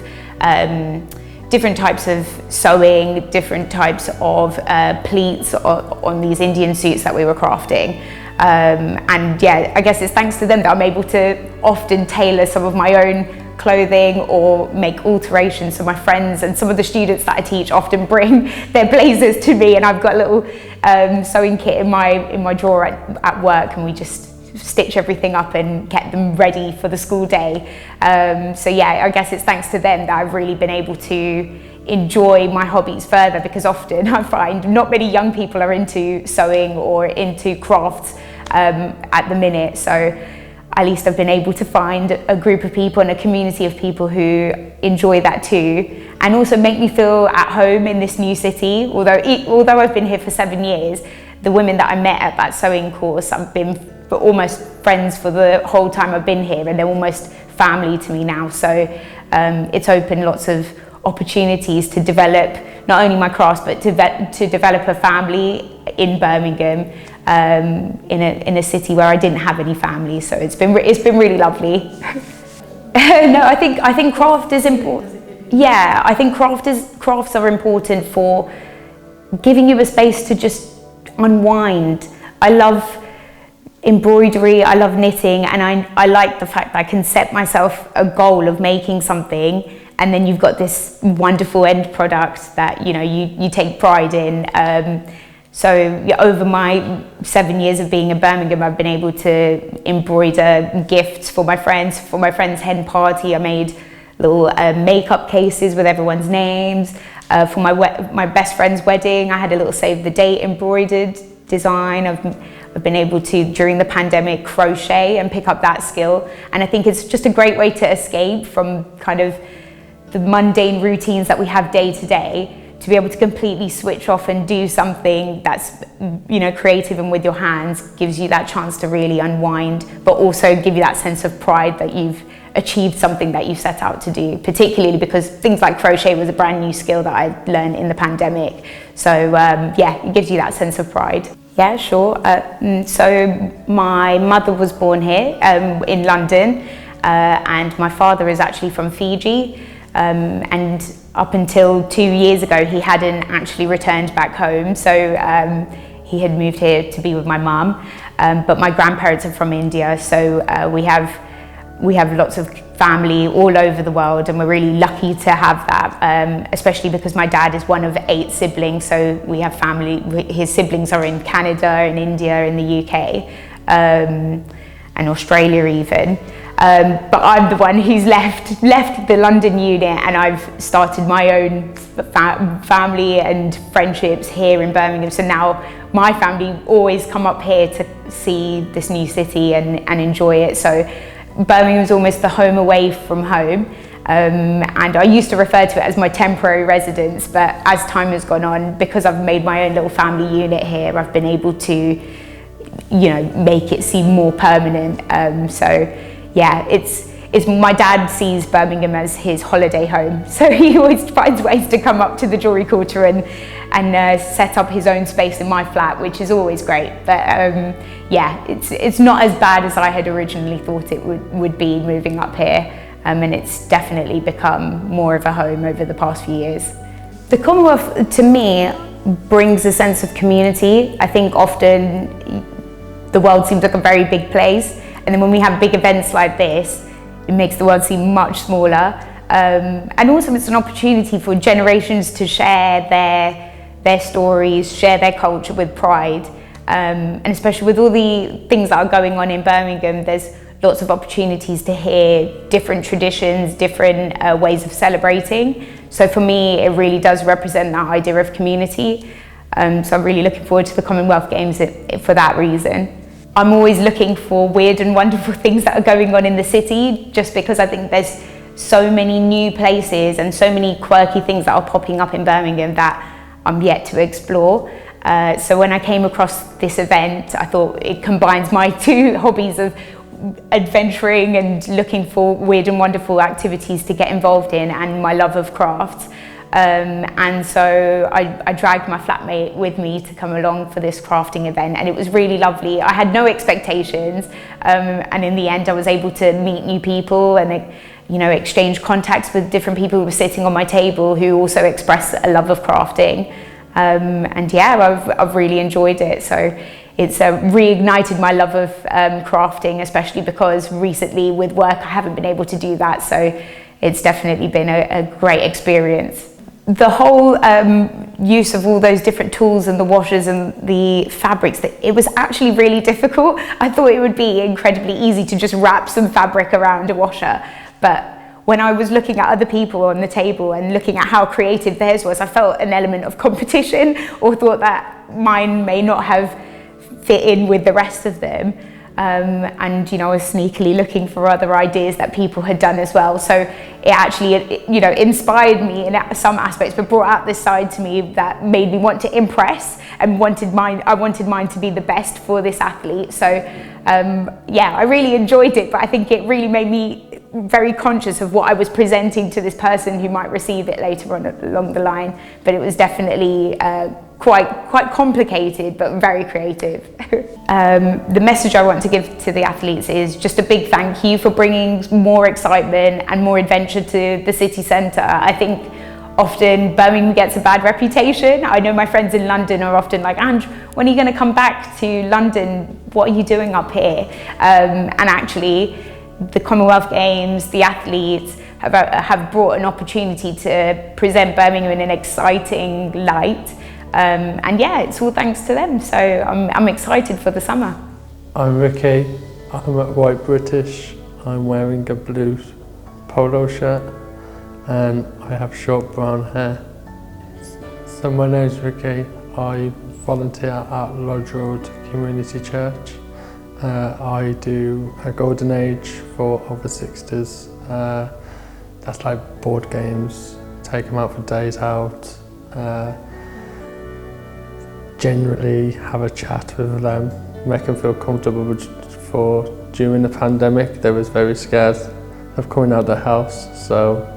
sewing, different types of pleats on these Indian suits that we were crafting. And yeah, I guess it's thanks to them that I'm able to often tailor some of my own clothing or make alterations. So my friends and some of the students that I teach often bring their blazers to me, and I've got a little sewing kit in my drawer at work, and we just stitch everything up and get them ready for the school day. So yeah, I guess it's thanks to them that I've really been able to enjoy my hobbies further, because often I find not many young people are into sewing or into crafts at the minute. So at least I've been able to find a group of people and a community of people who enjoy that too, and also make me feel at home in this new city. Although I've been here for 7 years, the women that I met at that sewing course, I've been almost friends for the whole time I've been here, and they're almost family to me now. So it's opened lots of opportunities to develop not only my crafts, but to develop a family in Birmingham, in a city where I didn't have any family. So it's been really lovely. No, I think craft is important. Yeah, I think crafts are important for giving you a space to just unwind. I love embroidery, I love knitting, and I like the fact that I can set myself a goal of making something, and then you've got this wonderful end product that you take pride in. So yeah, over my 7 years of being in Birmingham, I've been able to embroider gifts for my friends. For my friend's hen party, I made little makeup cases with everyone's names. For my best friend's wedding, I had a little save the date embroidered design of I've been able to, during the pandemic, crochet and pick up that skill. And I think it's just a great way to escape from kind of the mundane routines that we have day to day, to be able to completely switch off and do something that's, you know, creative and with your hands, gives you that chance to really unwind, but also give you that sense of pride that you've achieved something that you set out to do, particularly because things like crochet was a brand new skill that I learned in the pandemic. So yeah, it gives you that sense of pride. Yeah, sure. So my mother was born here in London, and my father is actually from Fiji. And up until 2 years ago, he hadn't actually returned back home. So he had moved here to be with my mum. But my grandparents are from India, so we have lots of family all over the world, and we're really lucky to have that, especially because my dad is one of 8 siblings, so we have family. His siblings are in Canada, in India, in the UK, and Australia even. But I'm the one who's left the London unit, and I've started my own family and friendships here in Birmingham. So now my family always come up here to see this new city and enjoy it. So Birmingham is almost the home away from home. And I used to refer to it as my temporary residence, but as time has gone on, because I've made my own little family unit here, I've been able to, you know, make it seem more permanent. So yeah, it's my dad sees Birmingham as his holiday home, so he always finds ways to come up to the Jewellery Quarter and set up his own space in my flat, which is always great. But yeah, it's not as bad as I had originally thought it would be moving up here, and it's definitely become more of a home over the past few years. The Commonwealth, to me, brings a sense of community. I think often the world seems like a very big place, and then when we have big events like this, it makes the world seem much smaller. And also it's an opportunity for generations to share their stories, share their culture with pride. And especially with all the things that are going on in Birmingham, there's lots of opportunities to hear different traditions, different ways of celebrating. So for me, it really does represent that idea of community. So I'm really looking forward to the Commonwealth Games for that reason. I'm always looking for weird and wonderful things that are going on in the city, just because I think there's so many new places and so many quirky things that are popping up in Birmingham that I'm yet to explore. So when I came across this event, I thought it combines my 2 hobbies of adventuring and looking for weird and wonderful activities to get involved in, and my love of crafts. And so I dragged my flatmate with me to come along for this crafting event, and it was really lovely. I had no expectations, and in the end I was able to meet new people and, you know, exchange contacts with different people who were sitting on my table who also expressed a love of crafting. And yeah, I've really enjoyed it. So it's reignited my love of crafting, especially because recently with work I haven't been able to do that. So it's definitely been a great experience. The whole use of all those different tools and the washers and the fabrics, it was actually really difficult. I thought it would be incredibly easy to just wrap some fabric around a washer, but when I was looking at other people on the table and looking at how creative theirs was, I felt an element of competition, or thought that mine may not have fit in with the rest of them. And you know, I was sneakily looking for other ideas that people had done as well. So it actually, you know, inspired me in some aspects, but brought out this side to me that made me want to impress, and I wanted mine to be the best for this athlete. So yeah, I really enjoyed it, but I think it really made me very conscious of what I was presenting to this person who might receive it later on along the line. But it was definitely quite complicated, but very creative. The message I want to give to the athletes is just a big thank you for bringing more excitement and more adventure to the city centre. I think often Birmingham gets a bad reputation. I know my friends in London are often like, Ange, when are you going to come back to London? What are you doing up here? And actually, the Commonwealth Games, the athletes have brought an opportunity to present Birmingham in an exciting light. And yeah, it's all thanks to them. So I'm excited for the summer. I'm Ricky. I'm at White British. I'm wearing a blue polo shirt and I have short brown hair. So my name's Ricky. I volunteer at Lodge Road Community Church. I do a golden age for over 60s. That's like board games, take them out for days out, generally have a chat with them, make them feel comfortable. For during the pandemic, they was very scared of coming out of the house, so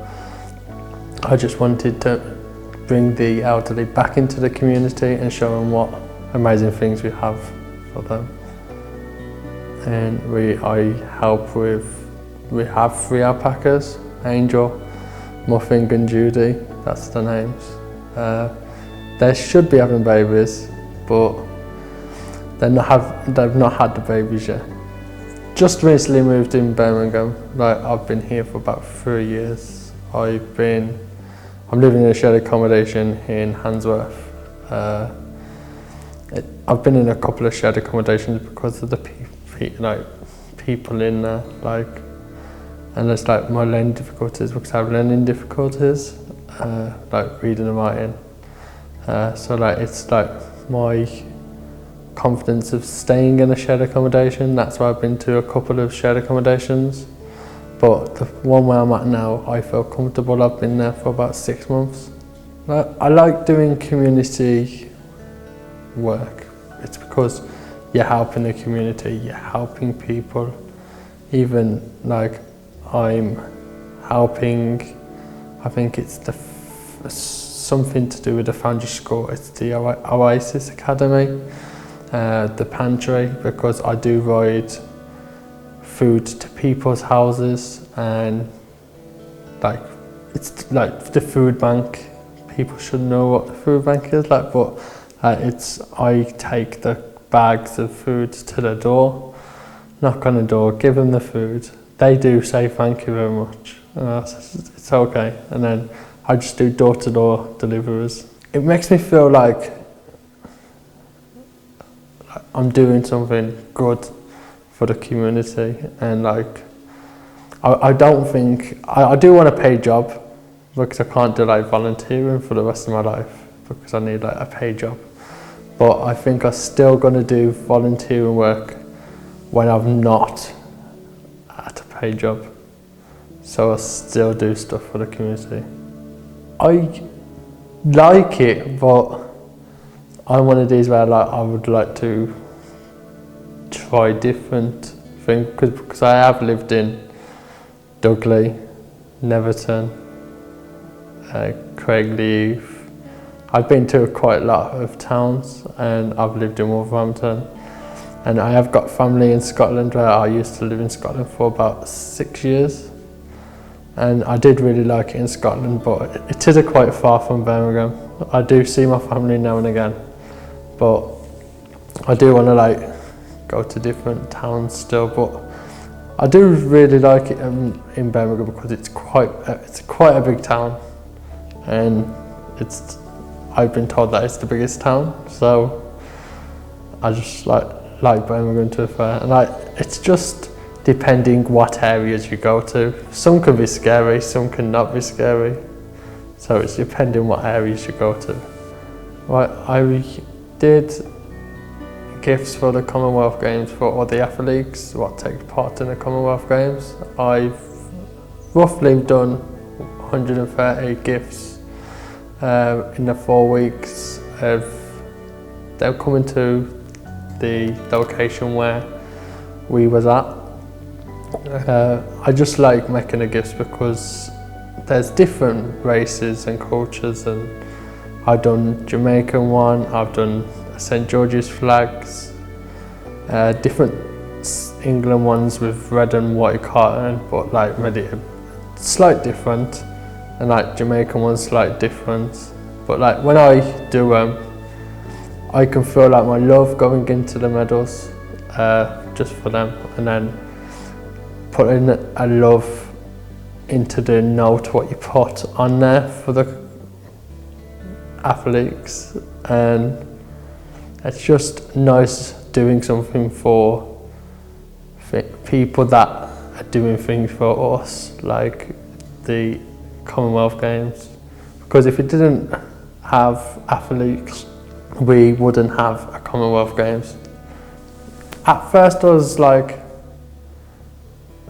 I just wanted to bring the elderly back into the community and show them what amazing things we have for them. And we have 3 alpacas, Angel, Muffin and Judy, that's the names. They should be having babies, but they've not had the babies yet. Just recently moved in Birmingham. Like, I've been here for about 3 years. I'm living in a shared accommodation in Handsworth. I've been in a couple of shared accommodations because of the people in there, and it's like my learning difficulties, because I have learning difficulties, like reading and writing. So like it's like my confidence of staying in a shared accommodation. That's why I've been to a couple of shared accommodations. But the one where I'm at now, I feel comfortable. I've been there for about 6 months. I like doing community work. It's because you're helping the community, you're helping people. Even like I'm helping, I think it's something to do with the foundry school. It's the Oasis Academy, the pantry, because I do ride food to people's houses, and like it's like the food bank. People should know what the food bank is like, but I take the bags of food to the door, knock on the door, give them the food. They do say thank you very much. It's okay, and then I just do door-to-door deliveries. It makes me feel like I'm doing something good for the community, and like I don't think I do want a paid job, because I can't do like volunteering for the rest of my life, because I need like a paid job. But I think I'm still going to do volunteering work when I'm not at a paid job, so I still do stuff for the community. I like it, but I'm one of these where like I would like to try different things, because I have lived in Dudley, Neverton, Craigleith. I've been to quite a lot of towns, and I've lived in Wolverhampton, and I have got family in Scotland, where I used to live in Scotland for about 6 years, and I did really like it in Scotland, but it is quite far from Birmingham. I do see my family now and again, but I do want to like go to different towns still. But I do really like it in Birmingham, because it's quite a big town, and I've been told that it's the biggest town, so I just like Birmingham to a fair. And like it's just depending what areas you go to. Some can be scary, some can not be scary. So it's depending what areas you go to. Right, I did gifts for the Commonwealth Games for all the athletes what take part in the Commonwealth Games. I've roughly done 130 gifts in the 4 weeks of them coming to the location where we was at. I just like making the gifts because there's different races and cultures, and I've done Jamaican one, I've done St George's flags, different England ones with red and white cotton, but like maybe slight different, and like Jamaican ones slight different. But like when I do them, I can feel like my love going into the medals just for them, and then putting a love into the note what you put on there for the athletes, and it's just nice doing something for people that are doing things for us, like the Commonwealth Games. Because if it didn't have athletes we wouldn't have a Commonwealth Games. At first I was like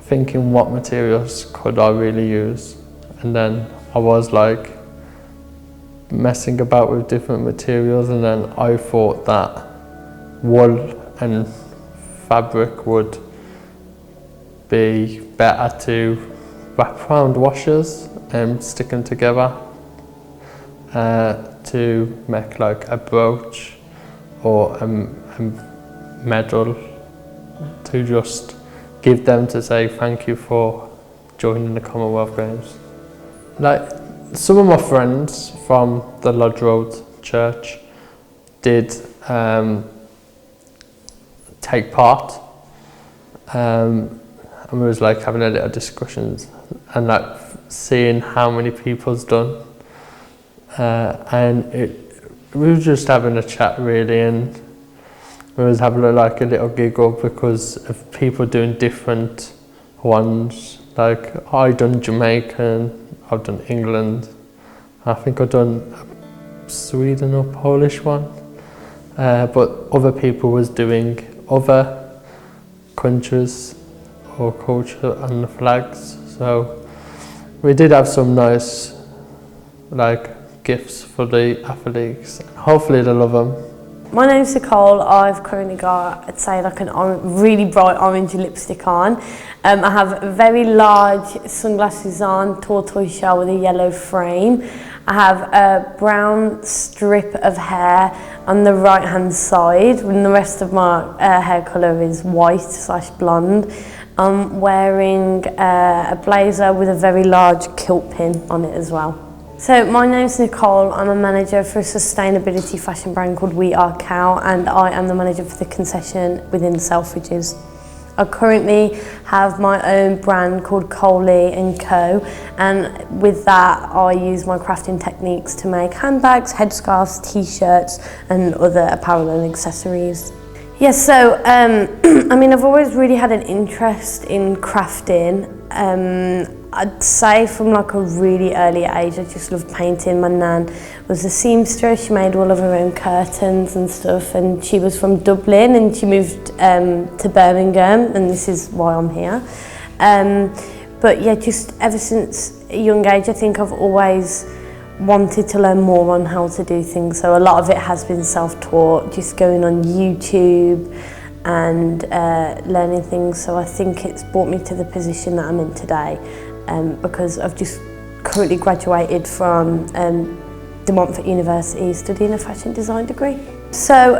thinking, what materials could I really use? And then I was like messing about with different materials, and then I thought that wool and fabric would be better to wrap around washers and stick them together to make like a brooch or a medal to just give them to say thank you for joining the Commonwealth Games. Like some of my friends from the Lodge Road Church did take part, and we was like having a little discussions and like seeing how many people's done, and we were just having a chat really, and we was having like a little giggle because of people doing different ones. Like I done Jamaican, I've done England, I think I've done a Sweden or Polish one, but other people was doing other countries or culture and the flags. So we did have some nice like gifts for the athletes. Hopefully they'll love them. My name's Nicole. I've currently got, I'd say, like really bright orange lipstick on. I have very large sunglasses on, tortoise shell with a yellow frame. I have a brown strip of hair on the right hand side, and the rest of my hair colour is white/blonde. I'm wearing a blazer with a very large kilt pin on it as well. So my name's Nicole, I'm a manager for a sustainability fashion brand called We Are Cow, and I am the manager for the concession within Selfridges. I currently have my own brand called Coley & Co, and with that I use my crafting techniques to make handbags, headscarves, t-shirts and other apparel and accessories. Yeah, so I mean, I've always really had an interest in crafting. I'd say from like a really early age, I just loved painting. My nan was a seamstress. She made all of her own curtains and stuff, and she was from Dublin and she moved to Birmingham, and this is why I'm here. But yeah, just ever since a young age, I think I've always wanted to learn more on how to do things. So a lot of it has been self-taught, just going on YouTube and learning things. So I think it's brought me to the position that I'm in today, because I've just currently graduated from De Montfort University studying a fashion design degree. So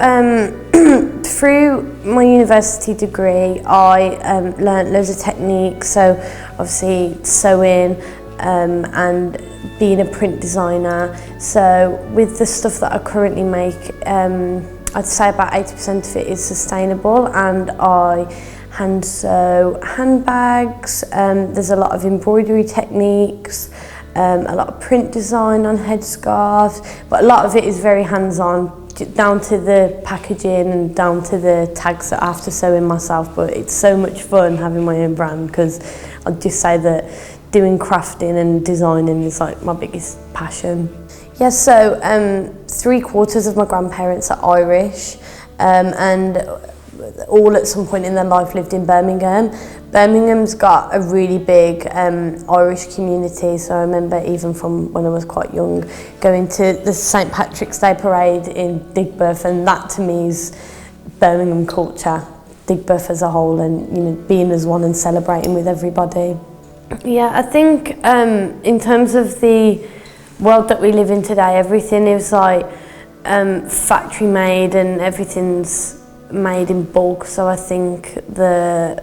through my university degree I learnt loads of techniques, so obviously sewing and being a print designer. So with the stuff that I currently make, I'd say about 80% of it is sustainable, and I hand sew handbags. There's a lot of embroidery techniques, a lot of print design on headscarves, but a lot of it is very hands-on, down to the packaging and down to the tags that I have to sew in myself. But it's so much fun having my own brand, because I'd just say that doing crafting and designing is like my biggest passion. Yeah, so 3/4 of my grandparents are Irish, and all at some point in their life lived in Birmingham. Birmingham's got a really big Irish community, so I remember even from when I was quite young going to the St Patrick's Day parade in Digbeth, and that to me is Birmingham culture, Digbeth as a whole, and you know, being as one and celebrating with everybody. Yeah, I think in terms of the world that we live in today, everything is like factory made and everything's made in bulk. So I think the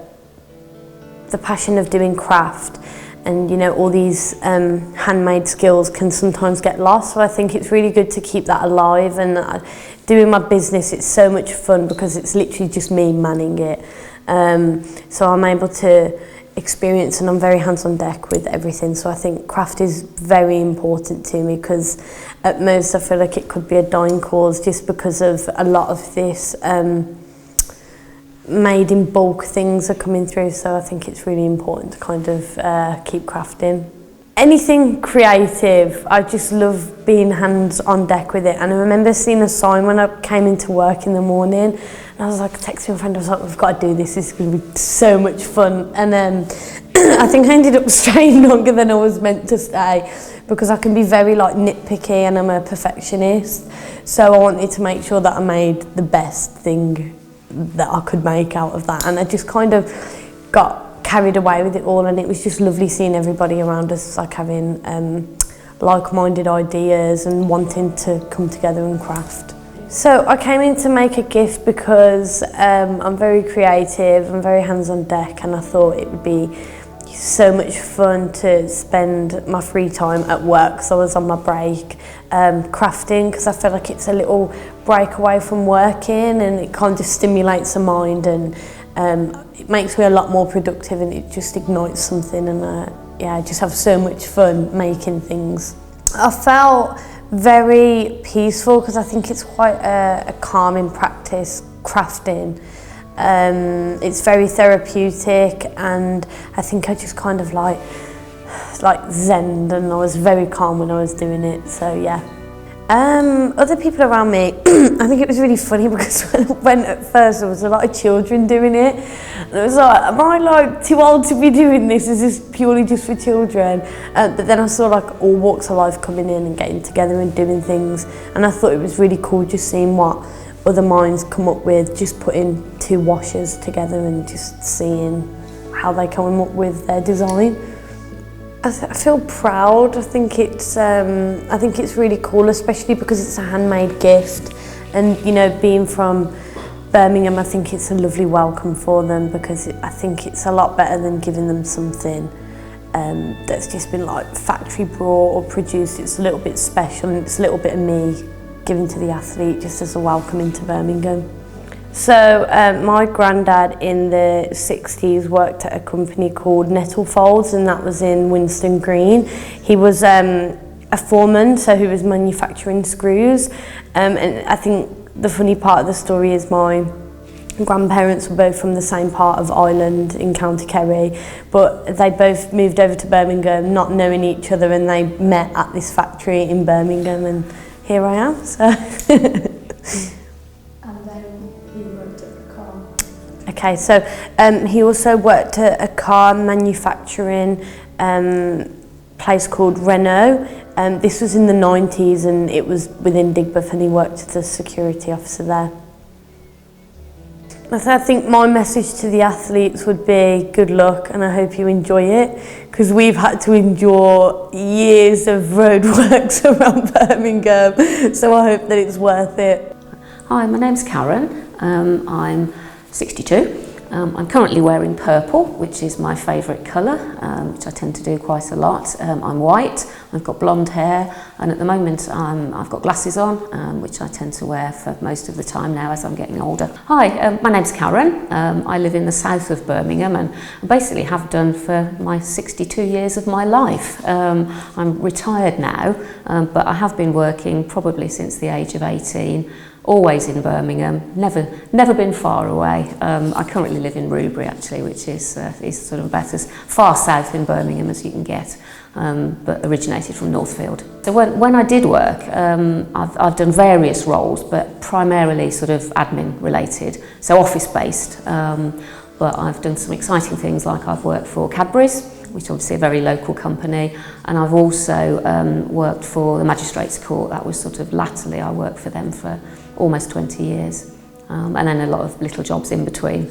passion of doing craft and you know all these handmade skills can sometimes get lost. So I think it's really good to keep that alive. And doing my business, it's so much fun because it's literally just me manning it. So I'm able to experience, and I'm very hands on deck with everything. So I think craft is very important to me, because at most I feel like it could be a dying cause just because of a lot of this made in bulk things are coming through. So I think it's really important to kind of keep crafting. anything creative. I just love being hands on deck with it. And I remember seeing a sign when I came into work in the morning, and I was like texting my friend, I was like, we've got to do this, this is going to be so much fun. And I think I ended up staying longer than I was meant to stay, because I can be very like nitpicky and I'm a perfectionist. So I wanted to make sure that I made the best thing that I could make out of that. And I just kind of got carried away with it all, and it was just lovely seeing everybody around us like having like-minded ideas and wanting to come together and craft. So I came in to make a gift because I'm very creative, I'm very hands on deck, and I thought it would be so much fun to spend my free time at work. So I was on my break crafting, because I feel like it's a little break away from working, and it kind of stimulates the mind, and it makes me a lot more productive, and it just ignites something, and I just have so much fun making things. I felt very peaceful, because I think it's quite a calming practice, crafting. It's very therapeutic, and I think I just kind of like zen, and I was very calm when I was doing it, so yeah. Other people around me, I think it was really funny, because when at first there was a lot of children doing it, and it was like, am I like too old to be doing this? Is this purely just for children? But then I saw like all walks of life coming in and getting together and doing things, and I thought it was really cool just seeing what other minds come up with, just putting two washers together and just seeing how they come up with their design. I feel proud. I think it's really cool, especially because it's a handmade gift, and you know, being from Birmingham, I think it's a lovely welcome for them, because I think it's a lot better than giving them something that's just been like factory brought or produced. It's a little bit special, and it's a little bit of me given to the athlete just as a welcome into Birmingham. So my granddad in the 60s worked at a company called Nettlefolds, and that was in Winston Green. He was a foreman, so he was manufacturing screws. And I think the funny part of the story is my grandparents were both from the same part of Ireland in County Kerry, but they both moved over to Birmingham not knowing each other, and they met at this factory in Birmingham, and here I am. So. Okay, so he also worked at a car manufacturing place called Renault. This was in the 90s, and it was within Digbeth, and he worked as a security officer there. I think my message to the athletes would be good luck, and I hope you enjoy it, because we've had to endure years of roadworks around Birmingham, so I hope that it's worth it. Hi, my name's Karen. I'm 62. I'm currently wearing purple, which is my favourite colour, which I tend to do quite a lot. I'm white, I've got blonde hair, and at the moment I've got glasses on, which I tend to wear for most of the time now as I'm getting older. Hi, my name's Karen. I live in the south of Birmingham, and I basically have done for my 62 years of my life. I'm retired now, but I have been working probably since the age of 18. Always in Birmingham, never been far away. I currently live in Rubery actually, which is sort of about as far south in Birmingham as you can get, but originated from Northfield. So when I did work, I've done various roles, but primarily sort of admin related, so office based. But I've done some exciting things, like I've worked for Cadbury's, which is obviously a very local company, and I've also worked for the Magistrates Court. That was sort of latterly, I worked for them for almost 20 years, and then a lot of little jobs in between.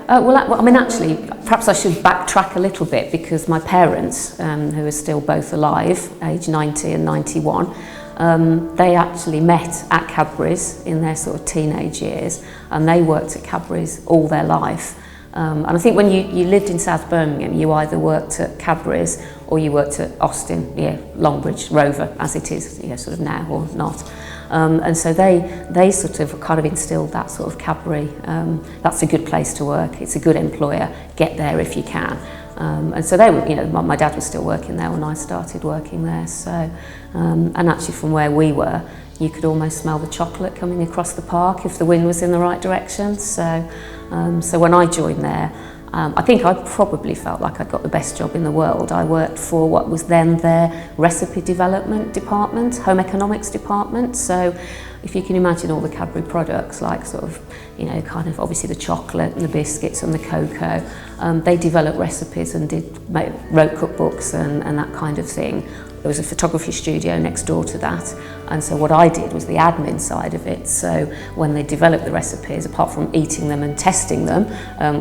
I mean, actually, perhaps I should backtrack a little bit, because my parents, who are still both alive, age 90 and 91, they actually met at Cadbury's in their sort of teenage years, and they worked at Cadbury's all their life. And I think when you lived in South Birmingham, you either worked at Cadbury's or you worked at Austin, Longbridge Rover, as it is, sort of now or not. And so they sort of kind of instilled that sort of Cadbury. That's a good place to work. It's a good employer. Get there if you can. And so they were, my dad was still working there when I started working there. So, and actually from where we were, you could almost smell the chocolate coming across the park if the wind was in the right direction. So when I joined there, I think I probably felt like I'd got the best job in the world. I worked for what was then their recipe development department, home economics department. So if you can imagine all the Cadbury products, like sort of, you know, kind of obviously the chocolate and the biscuits and the cocoa, they developed recipes and wrote cookbooks and that kind of thing. There was a photography studio next door to that, and so what I did was the admin side of it. So when they developed the recipes, apart from eating them and testing them,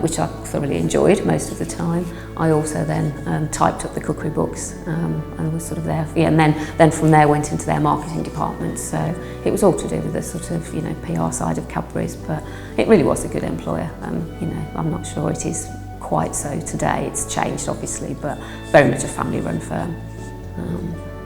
which I thoroughly enjoyed most of the time, I also then typed up the cookery books and was sort of there. Yeah, and then from there went into their marketing department. So it was all to do with the sort of, you know, PR side of Cadbury's, but it really was a good employer. You know, I'm not sure it is quite so today. It's changed obviously, but very much a family-run firm.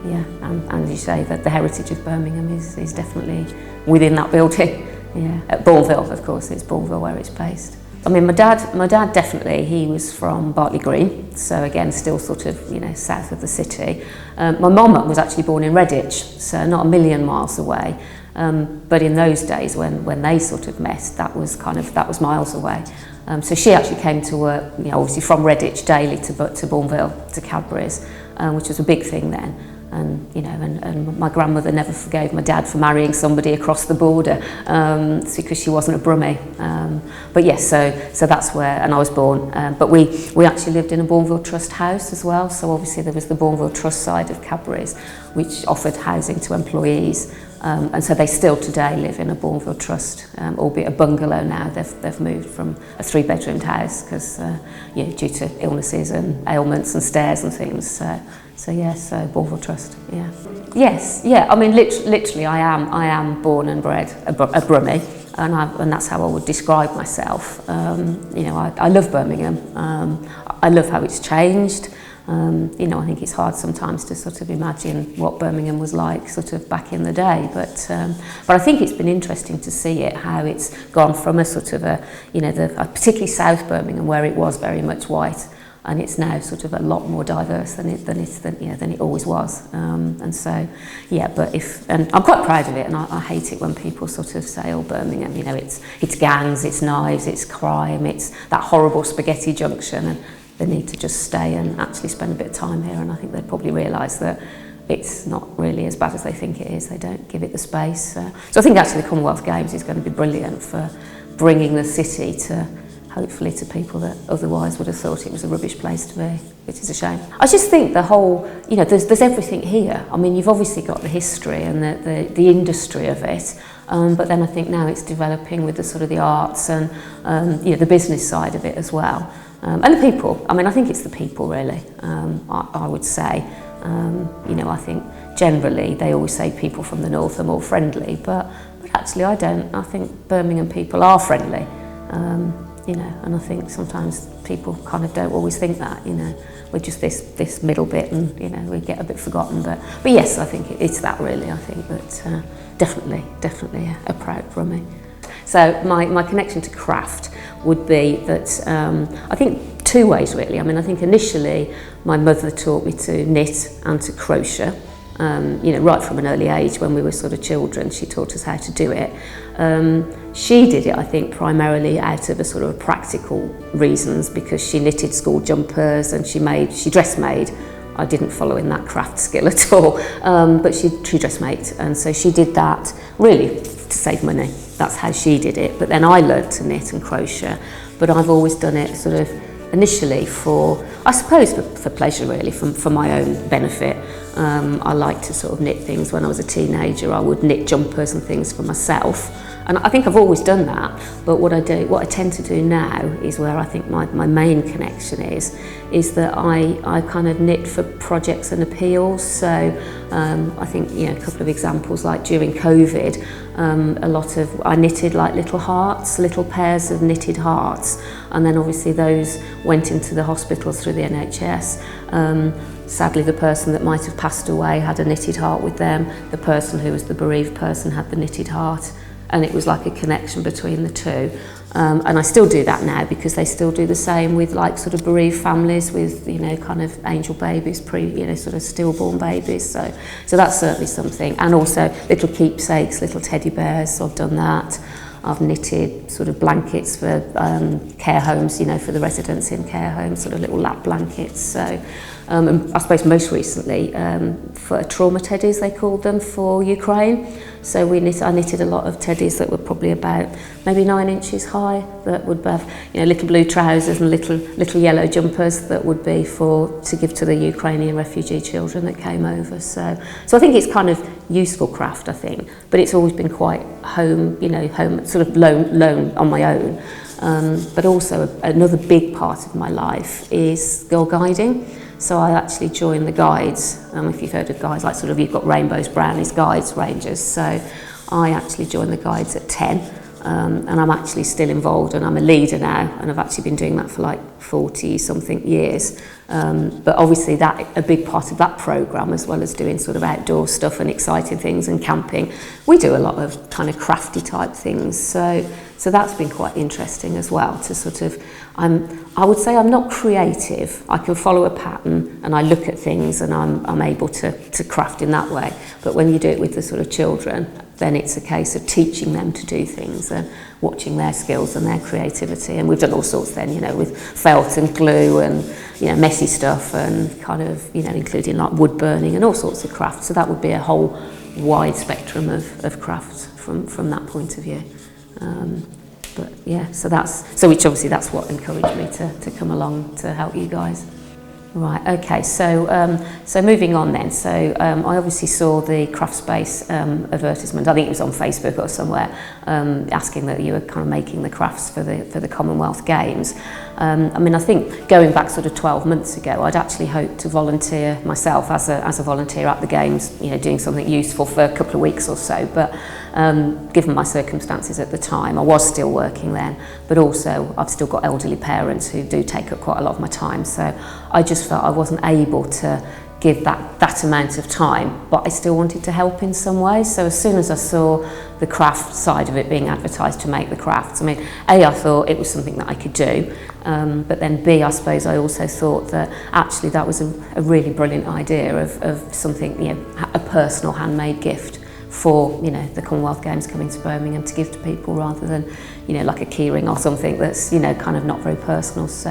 Yeah, and you say that the heritage of Birmingham is definitely within that building. Yeah, at Bourneville, of course, it's Bourneville where it's based. I mean, my dad definitely, he was from Bartley Green, so again, still sort of, you know, south of the city. My mum was actually born in Redditch, so not a million miles away. But in those days, when they sort of met, that was miles away. So she actually came to work, you know, obviously from Redditch daily to Bourneville, to Cadbury's, which was a big thing then. And, you know, and my grandmother never forgave my dad for marrying somebody across the border because she wasn't a Brummie. But yes, so that's where, and I was born. But we actually lived in a Bourneville Trust house as well. So obviously there was the Bourneville Trust side of Cadbury's, which offered housing to employees. And so they still today live in a Bourneville Trust, albeit a bungalow now. They've moved from a 3-bedroomed house because, you know, due to illnesses and ailments and stairs and things. So yes, Bourneville Trust, yeah. Yes, yeah, I mean, literally I am born and bred a Brummie, and that's how I would describe myself. You know, I love Birmingham. I love how it's changed. You know, I think it's hard sometimes to sort of imagine what Birmingham was like sort of back in the day, but I think it's been interesting to see it, how it's gone from a sort of a, you know, particularly South Birmingham, where it was very much white, and it's now sort of a lot more diverse than it always was. And so, yeah, and I'm quite proud of it, and I hate it when people sort of say, oh, Birmingham, you know, it's gangs, it's knives, it's crime, it's that horrible spaghetti junction, and they need to just stay and actually spend a bit of time here, and I think they'd probably realise that it's not really as bad as they think it is. They don't give it the space. So I think actually the Commonwealth Games is going to be brilliant for bringing the city to, hopefully, to people that otherwise would have thought it was a rubbish place to be, which is a shame. I just think the whole, you know, there's everything here. I mean, you've obviously got the history and the industry of it, but then I think now it's developing with the sort of the arts and, you know, the business side of it as well. And the people. I mean, I think it's the people, really, I would say. You know, I think generally they always say people from the north are more friendly, but actually I don't. I think Birmingham people are friendly, you know, and I think sometimes people kind of don't always think that, you know. We're just this middle bit, and, you know, we get a bit forgotten. But yes, I think it's that, really, I think. But definitely a proud Brummie. So my connection to craft would be that I think 2 ways, really. I mean, I think initially my mother taught me to knit and to crochet, you know, right from an early age. When we were sort of children, she taught us how to do it. She did it, I think, primarily out of a sort of practical reasons, because she knitted school jumpers and she dress made. I didn't follow in that craft skill at all, but she dress made, and so she did that really to save money. That's how she did it. But then I learned to knit and crochet, but I've always done it sort of initially for, I suppose, for pleasure, really, for my own benefit. I liked to sort of knit things. When I was a teenager, I would knit jumpers and things for myself, and I think I've always done that. But what I tend to do now is where I think my main connection is that I kind of knit for projects and appeals. So I think, you know, a couple of examples, like during COVID, I knitted like little hearts, little pairs of knitted hearts, and then obviously those went into the hospitals through the NHS. Sadly, the person that might have passed away had a knitted heart with them. The person who was the bereaved person had the knitted heart, and it was like a connection between the two. And I still do that now, because they still do the same with like sort of bereaved families with, you know, kind of angel babies, you know, sort of stillborn babies. So that's certainly something. And also little keepsakes, little teddy bears, so I've done that. I've knitted sort of blankets for care homes, you know, for the residents in care homes, sort of little lap blankets. So and I suppose most recently for trauma teddies, they called them, for Ukraine. So I knitted a lot of teddies that were probably about maybe 9 inches high, that would have, you know, little blue trousers and little yellow jumpers that would be to give to the Ukrainian refugee children that came over. So I think it's kind of useful craft, I think, but it's always been quite home sort of lone on my own. But also another big part of my life is girl guiding. So I actually joined the guides. If you've heard of guides, like sort of you've got rainbows, brownies, guides, rangers. So I actually joined the guides at 10, and I'm actually still involved, and I'm a leader now, and I've actually been doing that for like 40 something years. But obviously a big part of that programme, as well as doing sort of outdoor stuff and exciting things and camping, we do a lot of kind of crafty type things. So that's been quite interesting as well, to sort of, I would say I'm not creative. I can follow a pattern and I look at things and I'm able to craft in that way. But when you do it with the sort of children, then it's a case of teaching them to do things and watching their skills and their creativity. And we've done all sorts then, you know, with felt and glue and, you know, messy stuff and kind of, you know, including like wood burning and all sorts of crafts. So that would be a whole wide spectrum of crafts from that point of view. But yeah, so which obviously that's what encouraged me to come along to help you guys. Right, okay, so moving on then. So I obviously saw the Craftspace advertisement, I think it was on Facebook or somewhere, asking that you were kind of making the crafts for the Commonwealth Games. I mean, I think going back sort of 12 months ago, I'd actually hoped to volunteer myself as a volunteer at the Games, you know, doing something useful for a couple of weeks or so. But given my circumstances at the time, I was still working then, but also I've still got elderly parents who do take up quite a lot of my time. So I just felt I wasn't able to give that amount of time, but I still wanted to help in some way. So as soon as I saw the craft side of it being advertised to make the crafts, I mean, A, I thought it was something that I could do, but then B, I suppose I also thought that actually that was a really brilliant idea of something, you know, a personal handmade gift for, you know, the Commonwealth Games coming to Birmingham, to give to people rather than, you know, like a keyring or something that's, you know, kind of not very personal. So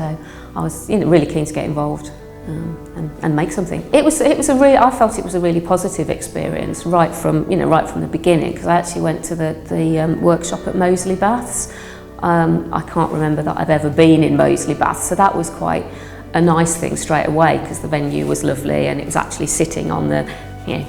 I was, you know, really keen to get involved and make something. I felt it was a really positive experience right from the beginning, because I actually went to the workshop at Moseley Baths. I can't remember that I've ever been in Moseley Baths, so that was quite a nice thing straight away, because the venue was lovely and it was actually sitting on the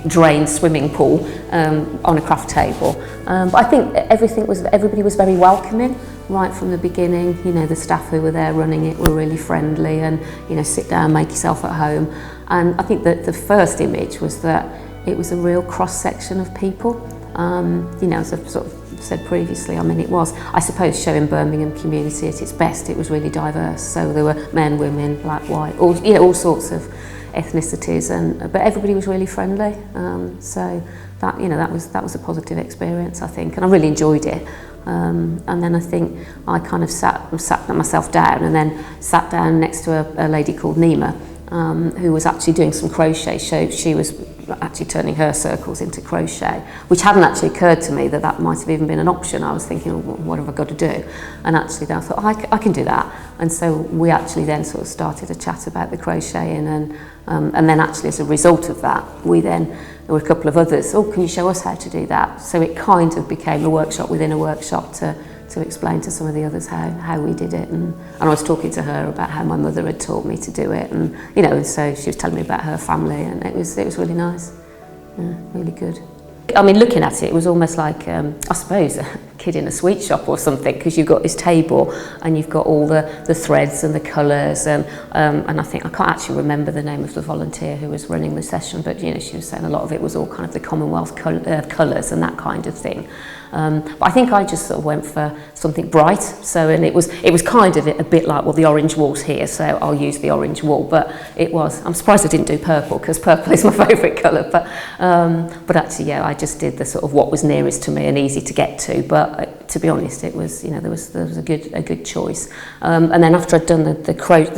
drained swimming pool on a craft table. But I think everybody was very welcoming right from the beginning. You know, the staff who were there running it were really friendly and, you know, sit down, make yourself at home. And I think that the first image was that it was a real cross-section of people. You know, as I've sort of said previously, I mean, it was, I suppose, showing Birmingham community at its best. It was really diverse. So there were men, women, black, white, all sorts of ethnicities, but everybody was really friendly. So that, you know, that was a positive experience, I think, and I really enjoyed it. And then I think I kind of sat myself down and then sat down next to a lady called Nima, who was actually doing some crochet. So she was actually turning her circles into crochet, which hadn't actually occurred to me that might have even been an option. I was thinking, oh, what have I got to do? And actually then I thought, I can do that. And so we actually then sort of started a chat about the crocheting, and then actually as a result of that, there were a couple of others, oh, can you show us how to do that? So it kind of became a workshop within a workshop to explain to some of the others how we did it. And I was talking to her about how my mother had taught me to do it, and, you know, and so she was telling me about her family, and it was really nice, really good. I mean, looking at it, it was almost like, I suppose, a kid in a sweet shop or something, because you've got this table and you've got all the threads and the colours, and I think, I can't actually remember the name of the volunteer who was running the session, but, you know, she was saying a lot of it was all kind of the Commonwealth colours and that kind of thing. But I think I just sort of went for something bright. So, and it was kind of a bit like, well, the orange wall's here, so I'll use the orange wall. But I'm surprised I didn't do purple, because purple is my favourite colour. But actually, yeah, I just did the sort of what was nearest to me and easy to get to. But to be honest, it was, you know, there was a good choice. And then after I'd done the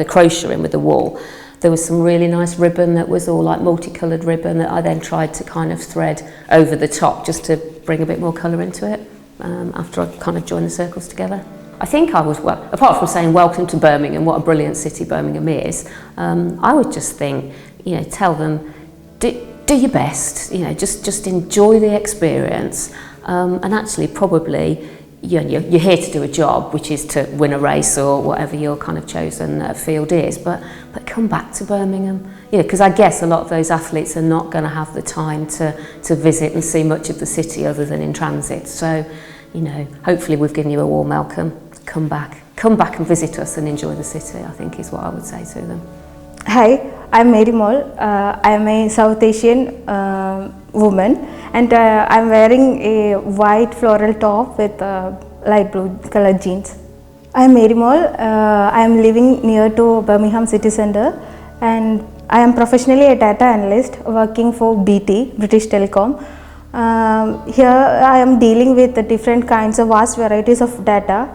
crocheting with the wool, there was some really nice ribbon that was all like multicoloured ribbon that I then tried to kind of thread over the top just to bring a bit more colour into it. after I kind of joined the circles together. I think I was, well, apart from saying welcome to Birmingham, what a brilliant city Birmingham is, I would just think, you know, tell them, do your best, you know, just enjoy the experience, and actually probably you're here to do a job, which is to win a race or whatever your kind of chosen field is, but come back to Birmingham, you know, because I guess a lot of those athletes are not going to have the time to visit and see much of the city other than in transit. So, you know, hopefully we've given you a warm welcome. Come back and visit us and enjoy the city, I think is what I would say to them. Hi, I'm Mary Moll. I am a South Asian woman, and I'm wearing a white floral top with light blue colored jeans. I'm Mary Moll. I am living near to Birmingham City Centre, and I am professionally a data analyst working for BT, British Telecom. Here I am dealing with the different kinds of vast varieties of data,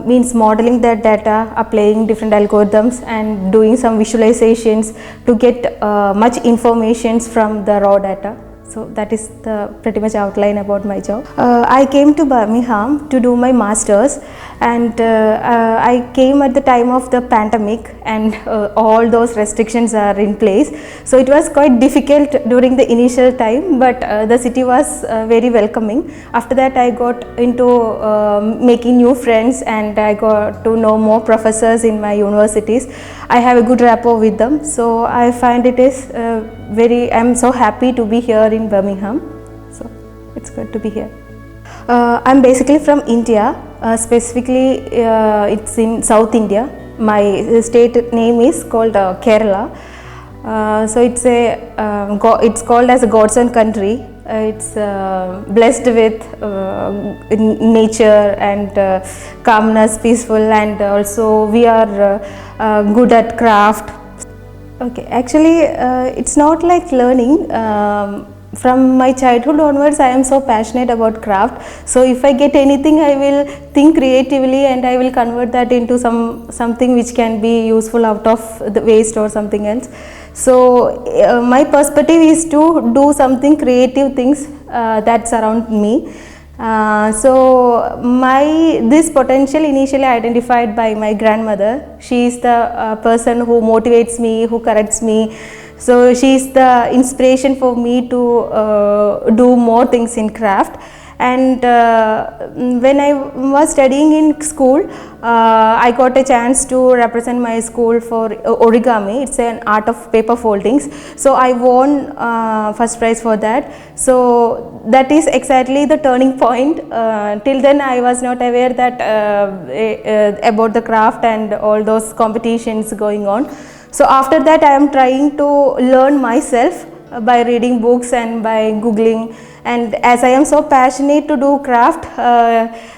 means modeling that data, applying different algorithms and doing some visualizations to get much information from the raw data. So that is the pretty much outline about my job. I came to Birmingham to do my masters, and I came at the time of the pandemic, and all those restrictions are in place. So it was quite difficult during the initial time, but the city was very welcoming. After that I got into making new friends, and I got to know more professors in my universities. I have a good rapport with them, so I find it is I'm so happy to be here in Birmingham, so it's good to be here. I'm basically from India, specifically it's in South India. My state name is called Kerala. So it's called as a God's own country. It's blessed with nature and calmness, peaceful, and also we are good at craft. Okay, actually it's not like learning. From my childhood onwards, I am so passionate about craft. So if I get anything, I will think creatively and I will convert that into something which can be useful out of the waste or something else. So my perspective is to do something creative things that surround me. So this potential initially identified by my grandmother. She is the person who motivates me, who corrects me. So she is the inspiration for me to do more things in craft. And when I was studying in school, I got a chance to represent my school for origami. It's an art of paper foldings. So I won first prize for that. So that is exactly the turning point. Till then I was not aware that about the craft and all those competitions going on. So after that I am trying to learn myself by reading books and by googling, and as I am so passionate to do craft,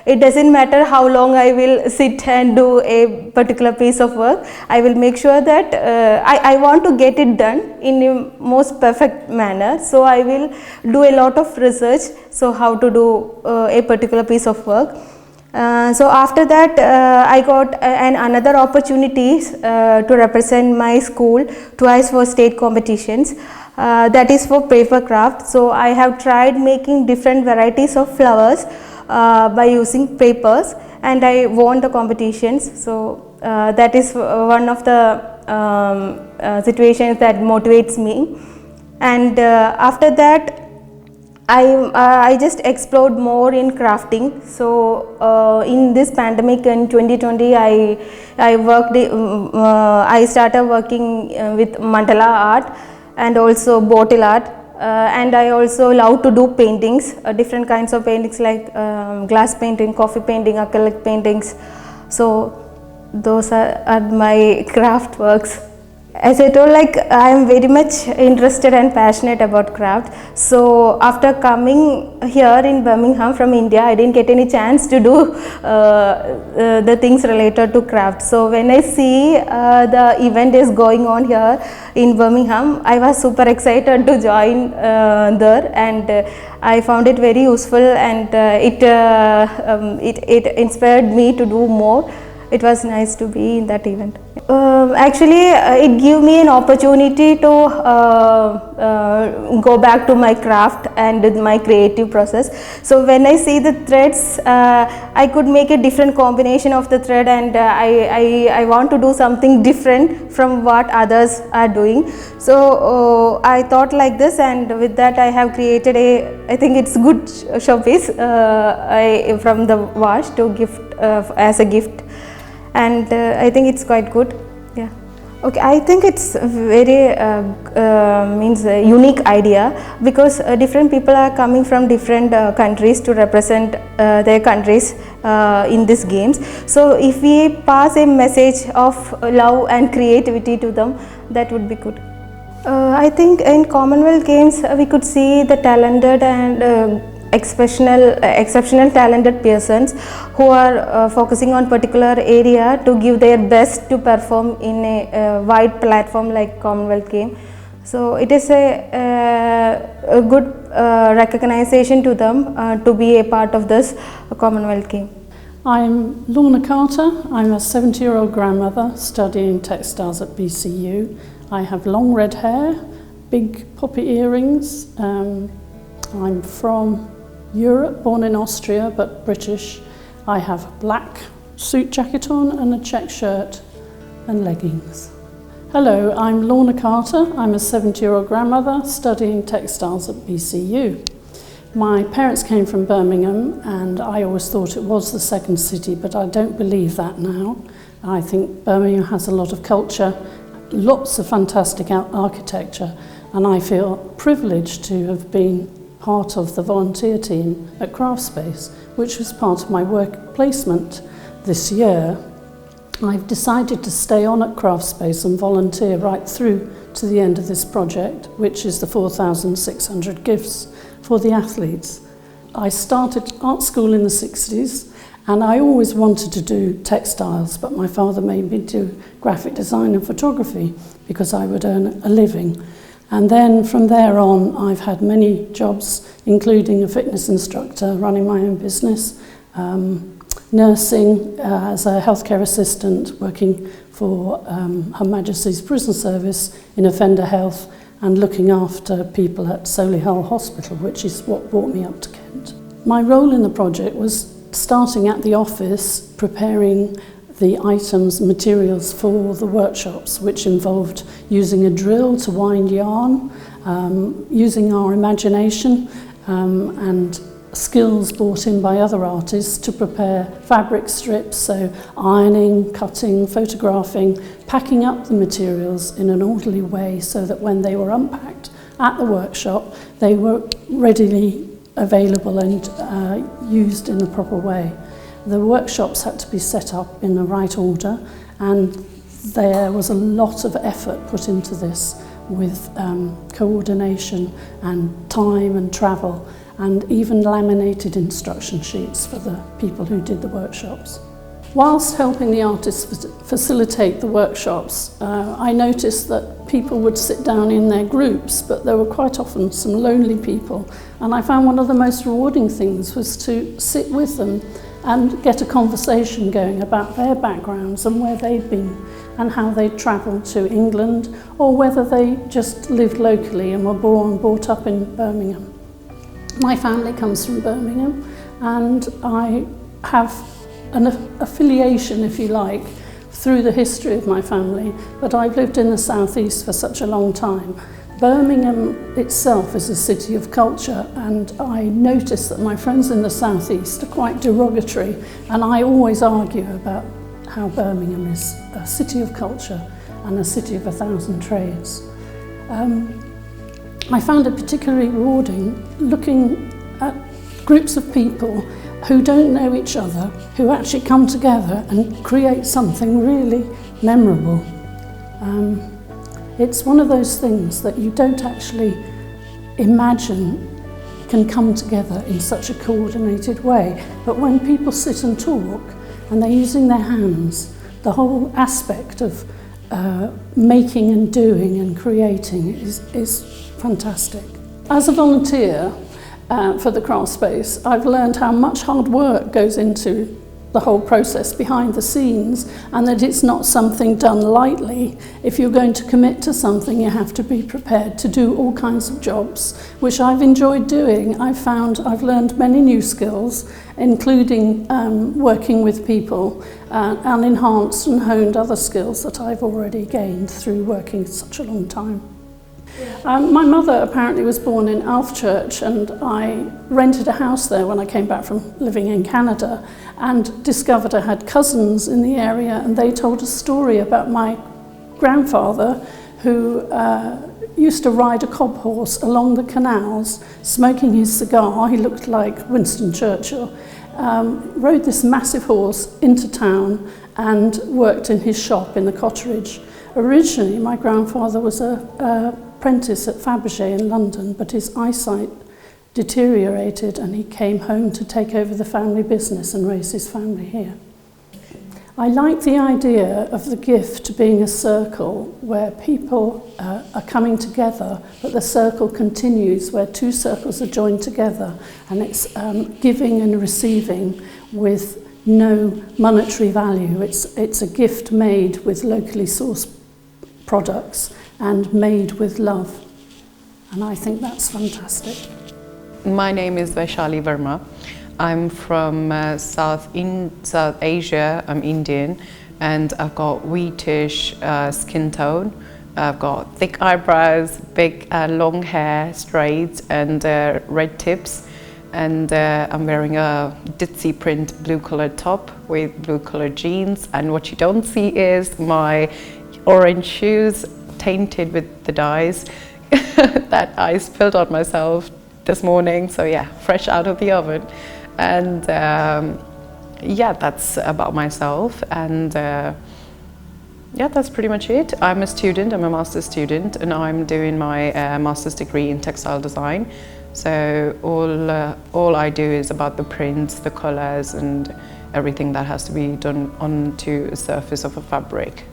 it doesn't matter how long I will sit and do a particular piece of work. I will make sure that I want to get it done in a most perfect manner, so I will do a lot of research, so how to do a particular piece of work. So after that I got another opportunities to represent my school twice for state competitions. That is for paper craft. So I have tried making different varieties of flowers by using papers, and I won the competitions. So that is one of the situations that motivates me. And after that I just explored more in crafting. So in this pandemic in 2020, I started working with mandala art and also bottle art, and I also love to do paintings, different kinds of paintings like glass painting, coffee painting, acrylic paintings. So those are my craft works. As I told, like, I am very much interested and passionate about craft. So after coming here in Birmingham from India, I didn't get any chance to do the things related to craft. So when I see the event is going on here in Birmingham, I was super excited to join there, and I found it very useful, and it inspired me to do more. It was nice to be in that event. Actually, it gave me an opportunity to go back to my craft and my creative process. So when I see the threads, I could make a different combination of the thread, and I want to do something different from what others are doing. So I thought like this, and with that I have created I think it's good showpiece from the wash to gift as a gift. And I think it's quite good. Yeah. Okay, I think it's very unique idea, because different people are coming from different countries to represent their countries in these games. So if we pass a message of love and creativity to them, that would be good. I think in Commonwealth Games we could see the talented and exceptional talented persons who are focusing on particular area to give their best to perform in a wide platform like Commonwealth Game. So it is a good recognition to them to be a part of this Commonwealth Game. I'm Lorna Carter. I'm a 70-year-old grandmother studying textiles at BCU. I have long red hair, big poppy earrings. I'm from Europe, born in Austria but British. I have a black suit jacket on and a check shirt and leggings. Hello, I'm Lorna Carter. I'm a 70-year-old grandmother studying textiles at BCU. My parents came from Birmingham, and I always thought it was the second city, but I don't believe that now. I think Birmingham has a lot of culture, lots of fantastic architecture, and I feel privileged to have been part of the volunteer team at Craftspace, which was part of my work placement this year. I've decided to stay on at Craftspace and volunteer right through to the end of this project, which is the 4,600 gifts for the athletes. I started art school in the 60s, and I always wanted to do textiles, but my father made me do graphic design and photography because I would earn a living. And then from there on, I've had many jobs, including a fitness instructor, running my own business, nursing as a healthcare assistant, working for Her Majesty's Prison Service in offender health, and looking after people at Solihull Hospital, which is what brought me up to Kent. My role in the project was starting at the office, preparing the items, materials for the workshops, which involved using a drill to wind yarn, using our imagination and skills brought in by other artists to prepare fabric strips, so ironing, cutting, photographing, packing up the materials in an orderly way so that when they were unpacked at the workshop, they were readily available and used in the proper way. The workshops had to be set up in the right order, and there was a lot of effort put into this with coordination and time and travel, and even laminated instruction sheets for the people who did the workshops. Whilst helping the artists facilitate the workshops, I noticed that people would sit down in their groups, but there were quite often some lonely people, and I found one of the most rewarding things was to sit with them and get a conversation going about their backgrounds and where they'd been and how they'd travelled to England, or whether they just lived locally and were brought up in Birmingham. My family comes from Birmingham, and I have an affiliation, if you like, through the history of my family, but I've lived in the southeast for such a long time. Birmingham itself is a city of culture, and I notice that my friends in the southeast are quite derogatory, and I always argue about how Birmingham is a city of culture and a city of 1,000 trades. I found it particularly rewarding looking at groups of people who don't know each other, who actually come together and create something really memorable. It's one of those things that you don't actually imagine can come together in such a coordinated way. But when people sit and talk and they're using their hands, the whole aspect of making and doing and creating is fantastic. As a volunteer for the Craftspace, I've learned how much hard work goes into the whole process behind the scenes, and that it's not something done lightly. If you're going to commit to something, you have to be prepared to do all kinds of jobs, which I've enjoyed doing. I've learned many new skills, including working with people, and enhanced and honed other skills that I've already gained through working such a long time. My mother apparently was born in Alfchurch, and I rented a house there when I came back from living in Canada, and discovered I had cousins in the area, and they told a story about my grandfather who used to ride a cob horse along the canals, smoking his cigar. He looked like Winston Churchill. Rode this massive horse into town and worked in his shop in the Cotteridge. Originally, my grandfather was a apprentice at Fabergé in London, but his eyesight deteriorated and he came home to take over the family business and raise his family here. I like the idea of the gift being a circle where people are coming together, but the circle continues where two circles are joined together, and it's giving and receiving with no monetary value. It's a gift made with locally sourced products and made with love, and I think that's fantastic. My name is Vaishali Verma. I'm from South Asia. I'm Indian, and I've got wheatish skin tone. I've got thick eyebrows, big long hair, straight, and red tips. And I'm wearing a ditzy print blue coloured top with blue coloured jeans. And what you don't see is my orange shoes tainted with the dyes that I spilled on myself this morning. So yeah, fresh out of the oven. And yeah, that's about myself. And yeah, that's pretty much it. I'm a student, I'm a master's student, and I'm doing my master's degree in textile design. So all I do is about the prints, the colours, and everything that has to be done onto a surface of a fabric.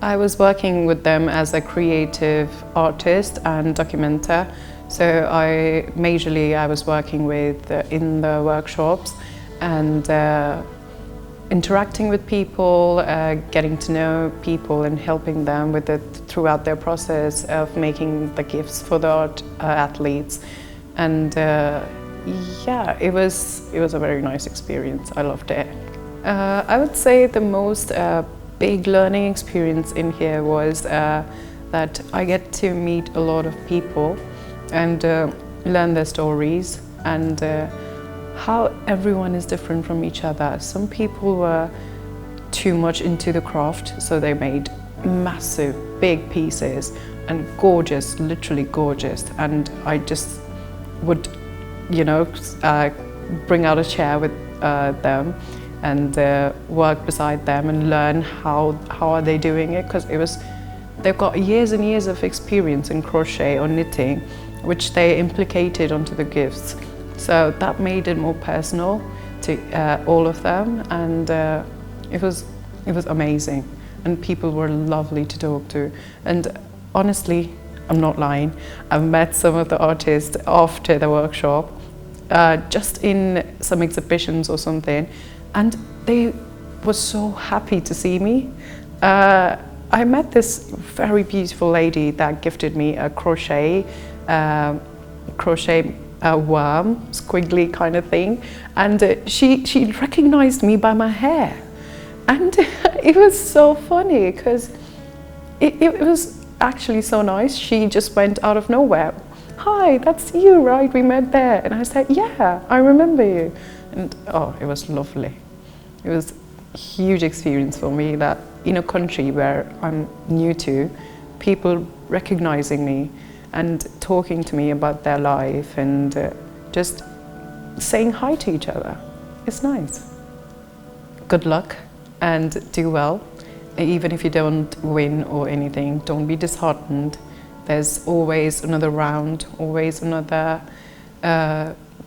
I was working with them as a creative artist and documenter. So I was working with in the workshops and interacting with people, getting to know people and helping them with it throughout their process of making the gifts for the art athletes. And yeah, it was a very nice experience. I loved it. I would say the most big learning experience in here was that I get to meet a lot of people and learn their stories and how everyone is different from each other. Some people were too much into the craft, so they made massive, big pieces and gorgeous, literally gorgeous. And I just would, you know, bring out a chair with them and work beside them and learn how are they doing it, because they've got years and years of experience in crochet or knitting, which they implicated onto the gifts. So that made it more personal to all of them, and it was amazing, and people were lovely to talk to. And honestly, I'm not lying, I've met some of the artists after the workshop, just in some exhibitions or something, and they were so happy to see me. I met this very beautiful lady that gifted me a crochet worm, squiggly kind of thing, and she recognized me by my hair, and it was so funny because it was actually so nice. She just went out of nowhere, "Hi, that's you, right? We met there." And I said, "Yeah, I remember you." And oh, it was lovely. It was a huge experience for me that in a country where I'm new to, people recognizing me and talking to me about their life and just saying hi to each other. It's nice. Good luck and do well. Even if you don't win or anything, don't be disheartened. There's always another round, always another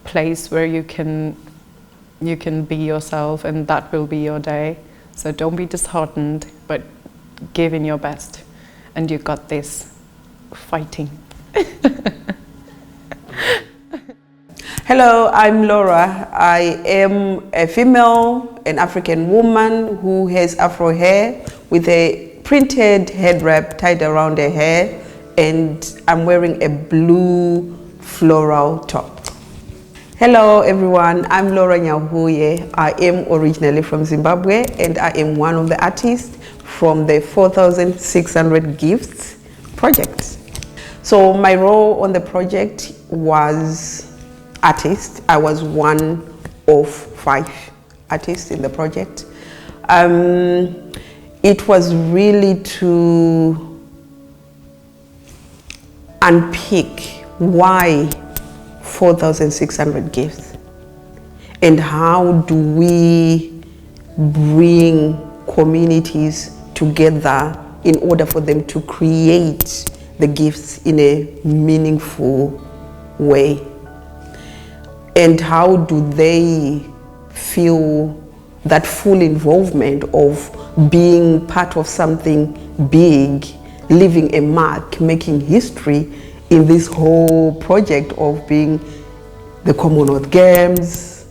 place where you can be yourself, and that will be your day. So don't be disheartened, but give in your best. And you got this. Fighting. Hello, I'm Laura. I am a female, an African woman who has afro hair with a printed head wrap tied around her hair, and I'm wearing a blue floral top. Hello everyone, I'm Laura Nyahuye. I am originally from Zimbabwe and I am one of the artists from the 4,600 Gifts project. So my role on the project was artist. I was one of 5 artists in the project. It was really to unpick why 4,600 gifts and how do we bring communities together in order for them to create the gifts in a meaningful way, and how do they feel that full involvement of being part of something big, leaving a mark, making history in this whole project of being the Commonwealth Games,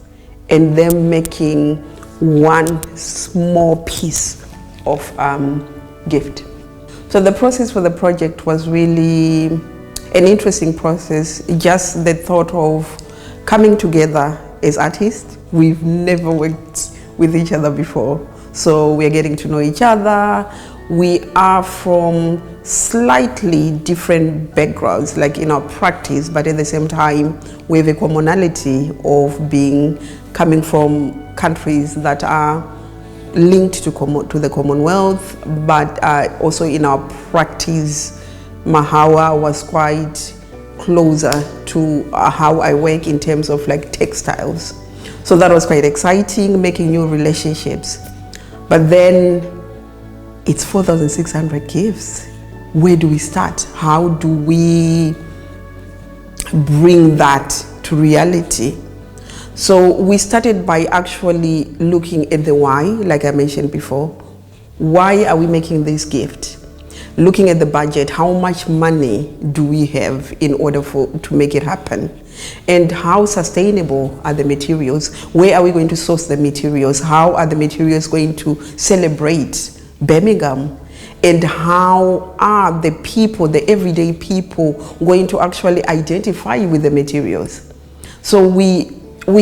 and them making one small piece of gift. So the process for the project was really an interesting process, just the thought of coming together as artists. We've never worked with each other before, so we're getting to know each other. We are from slightly different backgrounds, like in our practice, but at the same time, we have a commonality of coming from countries that are linked to the Commonwealth, but also in our practice, Mahawa was quite closer to how I work in terms of like textiles. So that was quite exciting, making new relationships. But then it's 4,600 gifts. Where do we start? How do we bring that to reality? So we started by actually looking at the why, like I mentioned before. Why are we making this gift? Looking at the budget, how much money do we have in order to make it happen? And how sustainable are the materials? Where are we going to source the materials? How are the materials going to celebrate Birmingham? And how are the people, the everyday people, going to actually identify with the materials? So we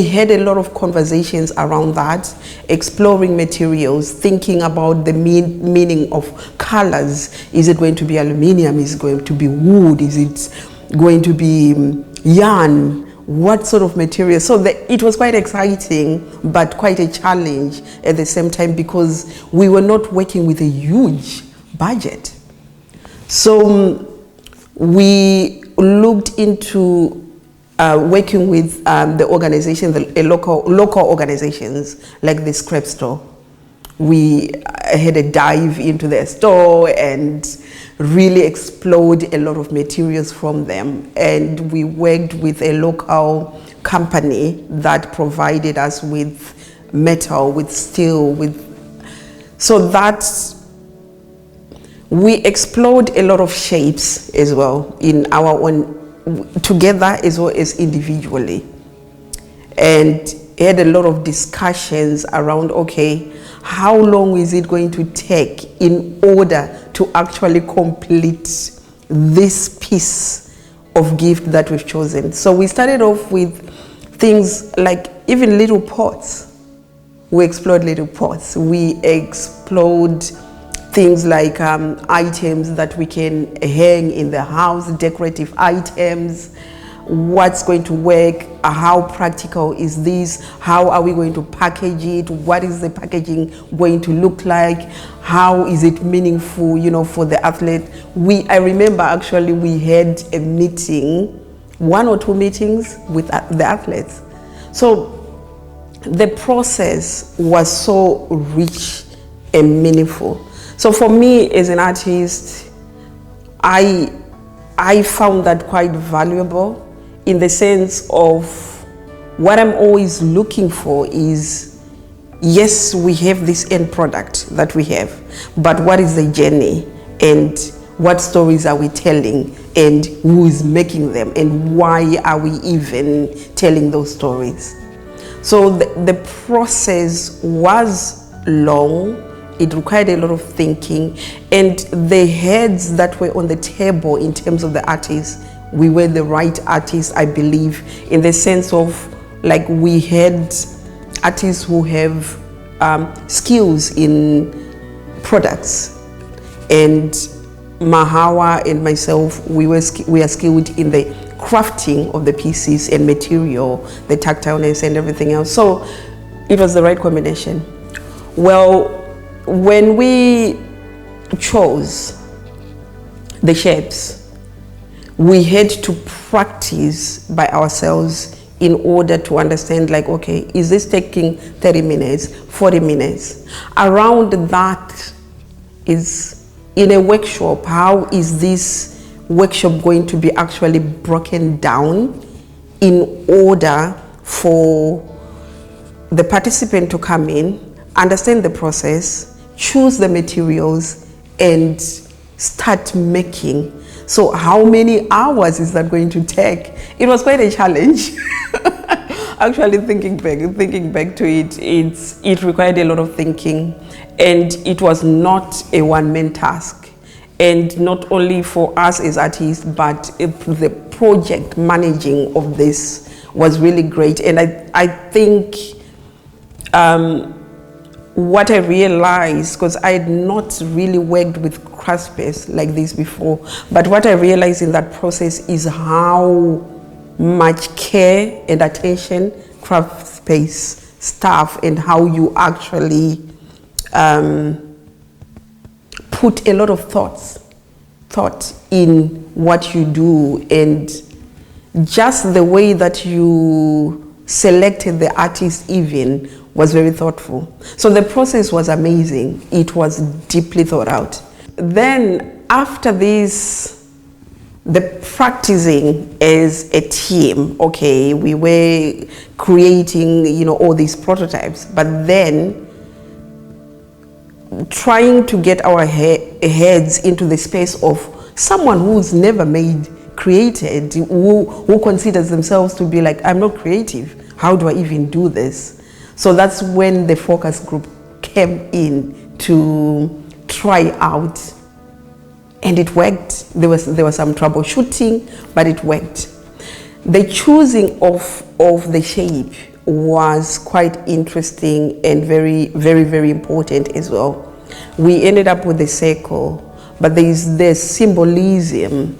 had a lot of conversations around that, exploring materials, thinking about the meaning of colors. Is it going to be aluminium? Is it going to be wood? Is it going to be yarn? What sort of material? So it was quite exciting, but quite a challenge at the same time, because we were not working with a huge budget. So we looked into working with the organization, local organizations like the Scrap Store. We had a dive into their store and really explored a lot of materials from them. And we worked with a local company that provided us with metal, with steel, so that we explored a lot of shapes as well in our own, together as well as individually, and had a lot of discussions around, okay, how long is it going to take in order to actually complete this piece of gift that we've chosen? So we started off with things like even little pots. We explored little pots. We explored things like items that we can hang in the house, decorative items. What's going to work? How practical is this? How are we going to package it? What is the packaging going to look like? How is it meaningful, for the athlete? I remember actually we had a meeting, 1 or 2 meetings with the athletes. So the process was so rich and meaningful. So for me as an artist, I found that quite valuable, in the sense of what I'm always looking for is, yes, we have this end product that we have, but what is the journey and what stories are we telling and who is making them, and why are we even telling those stories. So the process was long. It required a lot of thinking, and the heads that were on the table in terms of the artists, we were the right artists, I believe, in the sense of, like, we had artists who have skills in products, and Mahawa and myself, we are skilled in the crafting of the pieces and material, the tactileness and everything else. So it was the right combination. Well, when we chose the shapes, we had to practice by ourselves in order to understand, like, okay, is this taking 30 minutes, 40 minutes? Around that is, in a workshop, how is this workshop going to be actually broken down in order for the participant to come in, understand the process, choose the materials, and start making. So how many hours is that going to take? It was quite a challenge. Actually, thinking back to it, it required a lot of thinking, and it was not a one-man task. And not only for us as artists, but the project managing of this was really great. And I think what I realized, because I had not really worked with Craftspace like this before, but what I realized in that process is how much care and attention Craftspace staff, and how you actually put a lot of thought in what you do, and just the way that you selected the artist even was very thoughtful. So the process was amazing. It was deeply thought out. Then after this, the practicing as a team, okay, we were creating, you know, all these prototypes, but then trying to get our heads into the space of someone who's never created, who considers themselves to be like, I'm not creative. How do I even do this? So that's when the focus group came in to try out, and it worked. There was some troubleshooting, but it worked. The choosing of the shape was quite interesting and very, very, very important as well. We ended up with the circle, but there is this symbolism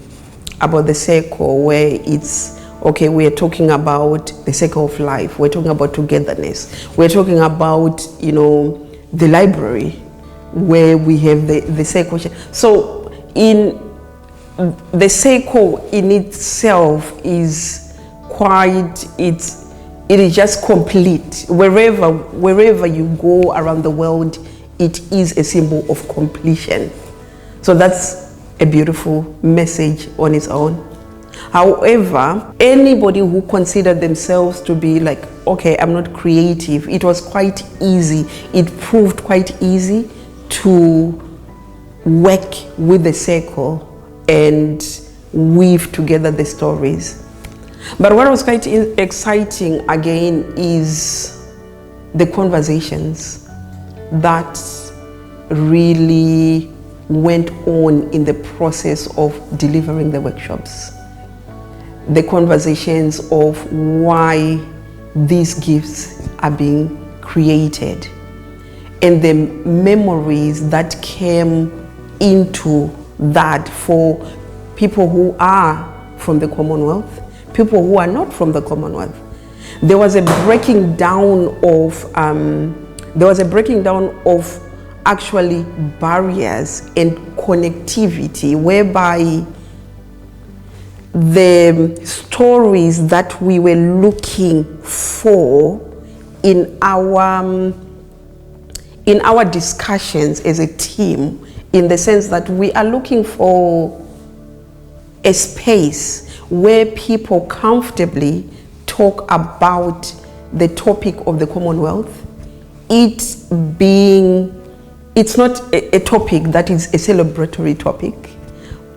about the circle where it's, okay, we're talking about the circle of life, we're talking about togetherness, we're talking about, you know, the library where we have the circle. So in the circle in itself is quite, it is just complete. Wherever you go around the world, it is a symbol of completion. So that's a beautiful message on its own. However, anybody who considered themselves to be like, okay, I'm not creative, it was quite easy. It proved quite easy to work with the circle and weave together the stories. But what was quite exciting again is the conversations that really went on in the process of delivering the workshops. The conversations of why these gifts are being created, and the memories that came into that for people who are from the Commonwealth, people who are not from the Commonwealth. There was a breaking down of actually barriers and connectivity, whereby the stories that we were looking for in our discussions as a team, in the sense that we are looking for a space where people comfortably talk about the topic of the Commonwealth, it's not a topic that is a celebratory topic,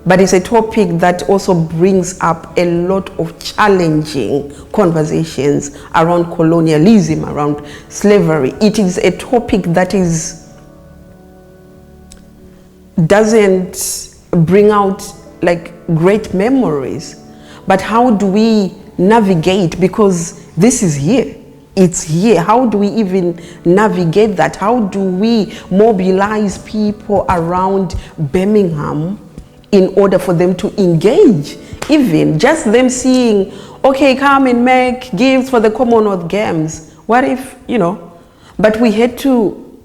but it's a topic that also brings up a lot of challenging conversations around colonialism, around slavery. It is a topic that doesn't bring out like great memories, but how do we navigate, because this is here, it's here. How do we even navigate that? How do we mobilize people around Birmingham in order for them to engage? Even just them seeing, okay, come and make gifts for the Commonwealth Games. What if, you know? But we had to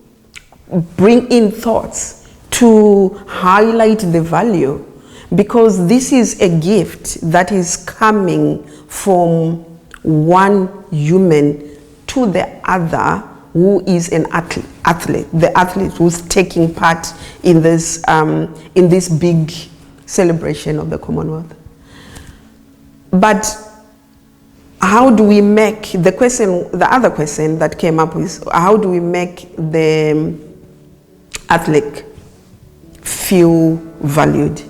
bring in thoughts to highlight the value, because this is a gift that is coming from one human to the other who is an athlete, the athlete who's taking part in this big celebration of the Commonwealth. But how do we make the other question that came up is, how do we make the athlete feel valued?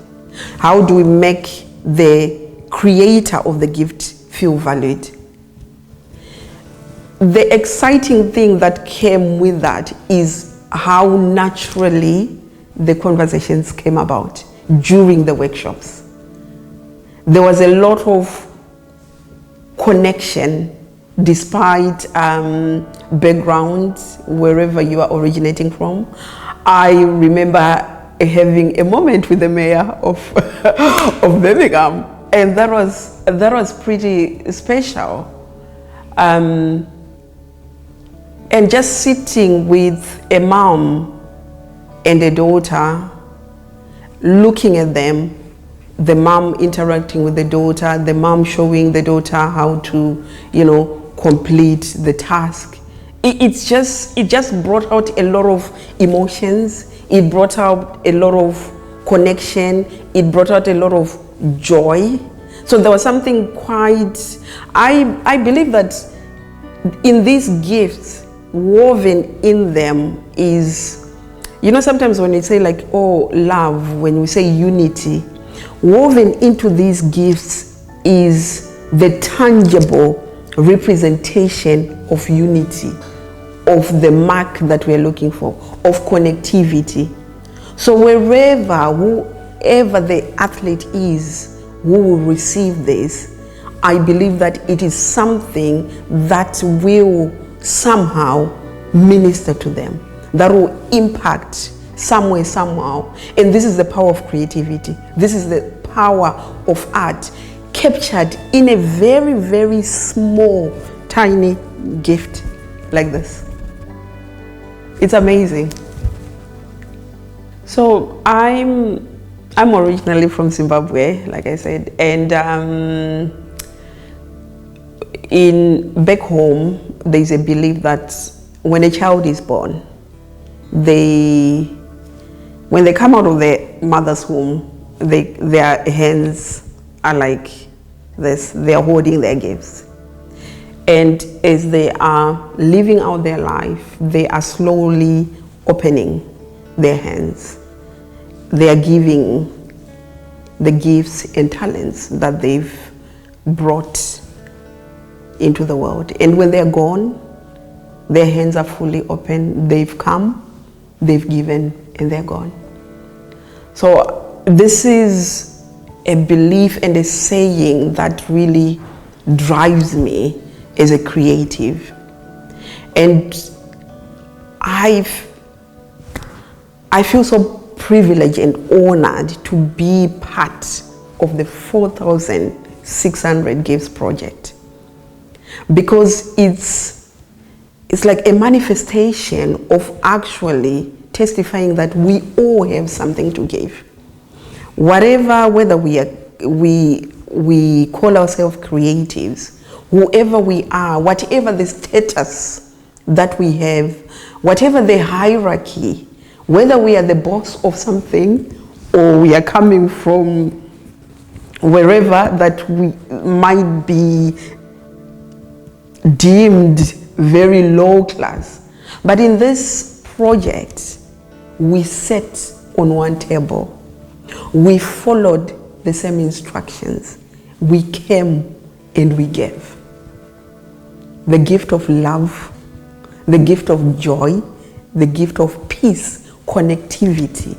How do we make the creator of the gift feel valued? The exciting thing that came with that is how naturally the conversations came about during the workshops. There was a lot of connection despite background, wherever you are originating from. I remember having a moment with the mayor of Birmingham, and that was pretty special. And just sitting with a mom and a daughter, looking at them, the mom interacting with the daughter, the mom showing the daughter how to, you know, complete the task. It just brought out a lot of emotions. It brought out a lot of connection. It brought out a lot of joy. So there was something quite, I believe that in these gifts, woven in them is, you know, sometimes when we say like, oh, love, when we say unity, woven into these gifts is the tangible representation of unity, of the mark that we're looking for, of connectivity. So whoever the athlete is who will receive this, I believe that it is something that will somehow minister to them, that will impact some way, somehow. And this is the power of creativity. This is the power of art captured in a very, very small, tiny gift like this. It's amazing. So I'm originally from Zimbabwe, like I said, and back home, there's a belief that when a child is born, when they come out of their mother's womb, their hands are like this, they are holding their gifts. And as they are living out their life, they are slowly opening their hands. They are giving the gifts and talents that they've brought into the world. And when they're gone, their hands are fully open. They've come, they've given, and they're gone. So this is a belief and a saying that really drives me as a creative. And I feel so privileged and honored to be part of the 4,600 Gifts project, because it's like a manifestation of actually testifying that we all have something to give. Whether we call ourselves creatives, whoever we are, whatever the status that we have, whatever the hierarchy, whether we are the boss of something or we are coming from wherever that we might be deemed very low class. But in this project, we sat on one table. We followed the same instructions. We came and we gave. The gift of love, the gift of joy, the gift of peace, connectivity.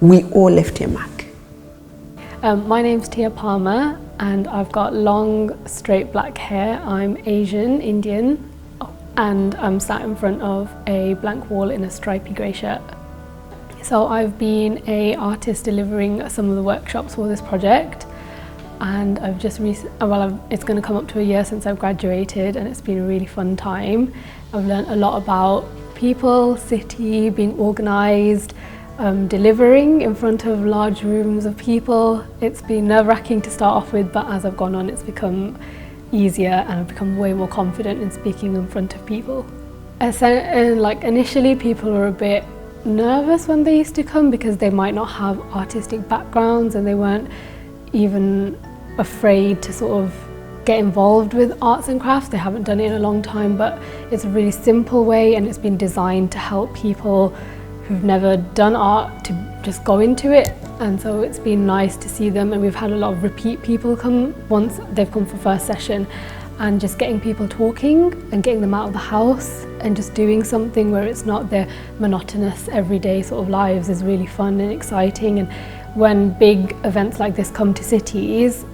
We all left a mark. My name's Tia Palmer and I've got long, straight black hair. I'm Asian, Indian, and I'm sat in front of a blank wall in a stripy grey shirt. So I've been an artist delivering some of the workshops for this project, and I've just it's going to come up to a year since I've graduated, and it's been a really fun time. I've learned a lot about people, city, being organised, delivering in front of large rooms of people. It's been nerve-wracking to start off with, but as I've gone on, it's become easier and I've become way more confident in speaking in front of people. Like initially, people were a bit nervous when they used to come because they might not have artistic backgrounds and they weren't even afraid to sort of get involved with arts and crafts. They haven't done it in a long time, but it's a really simple way and it's been designed to help people who've never done art to just go into it. And so it's been nice to see them, and we've had a lot of repeat people come once they've come for first session, and just getting people talking and getting them out of the house and just doing something where it's not their monotonous everyday sort of lives is really fun and exciting. And when big events like this come to cities,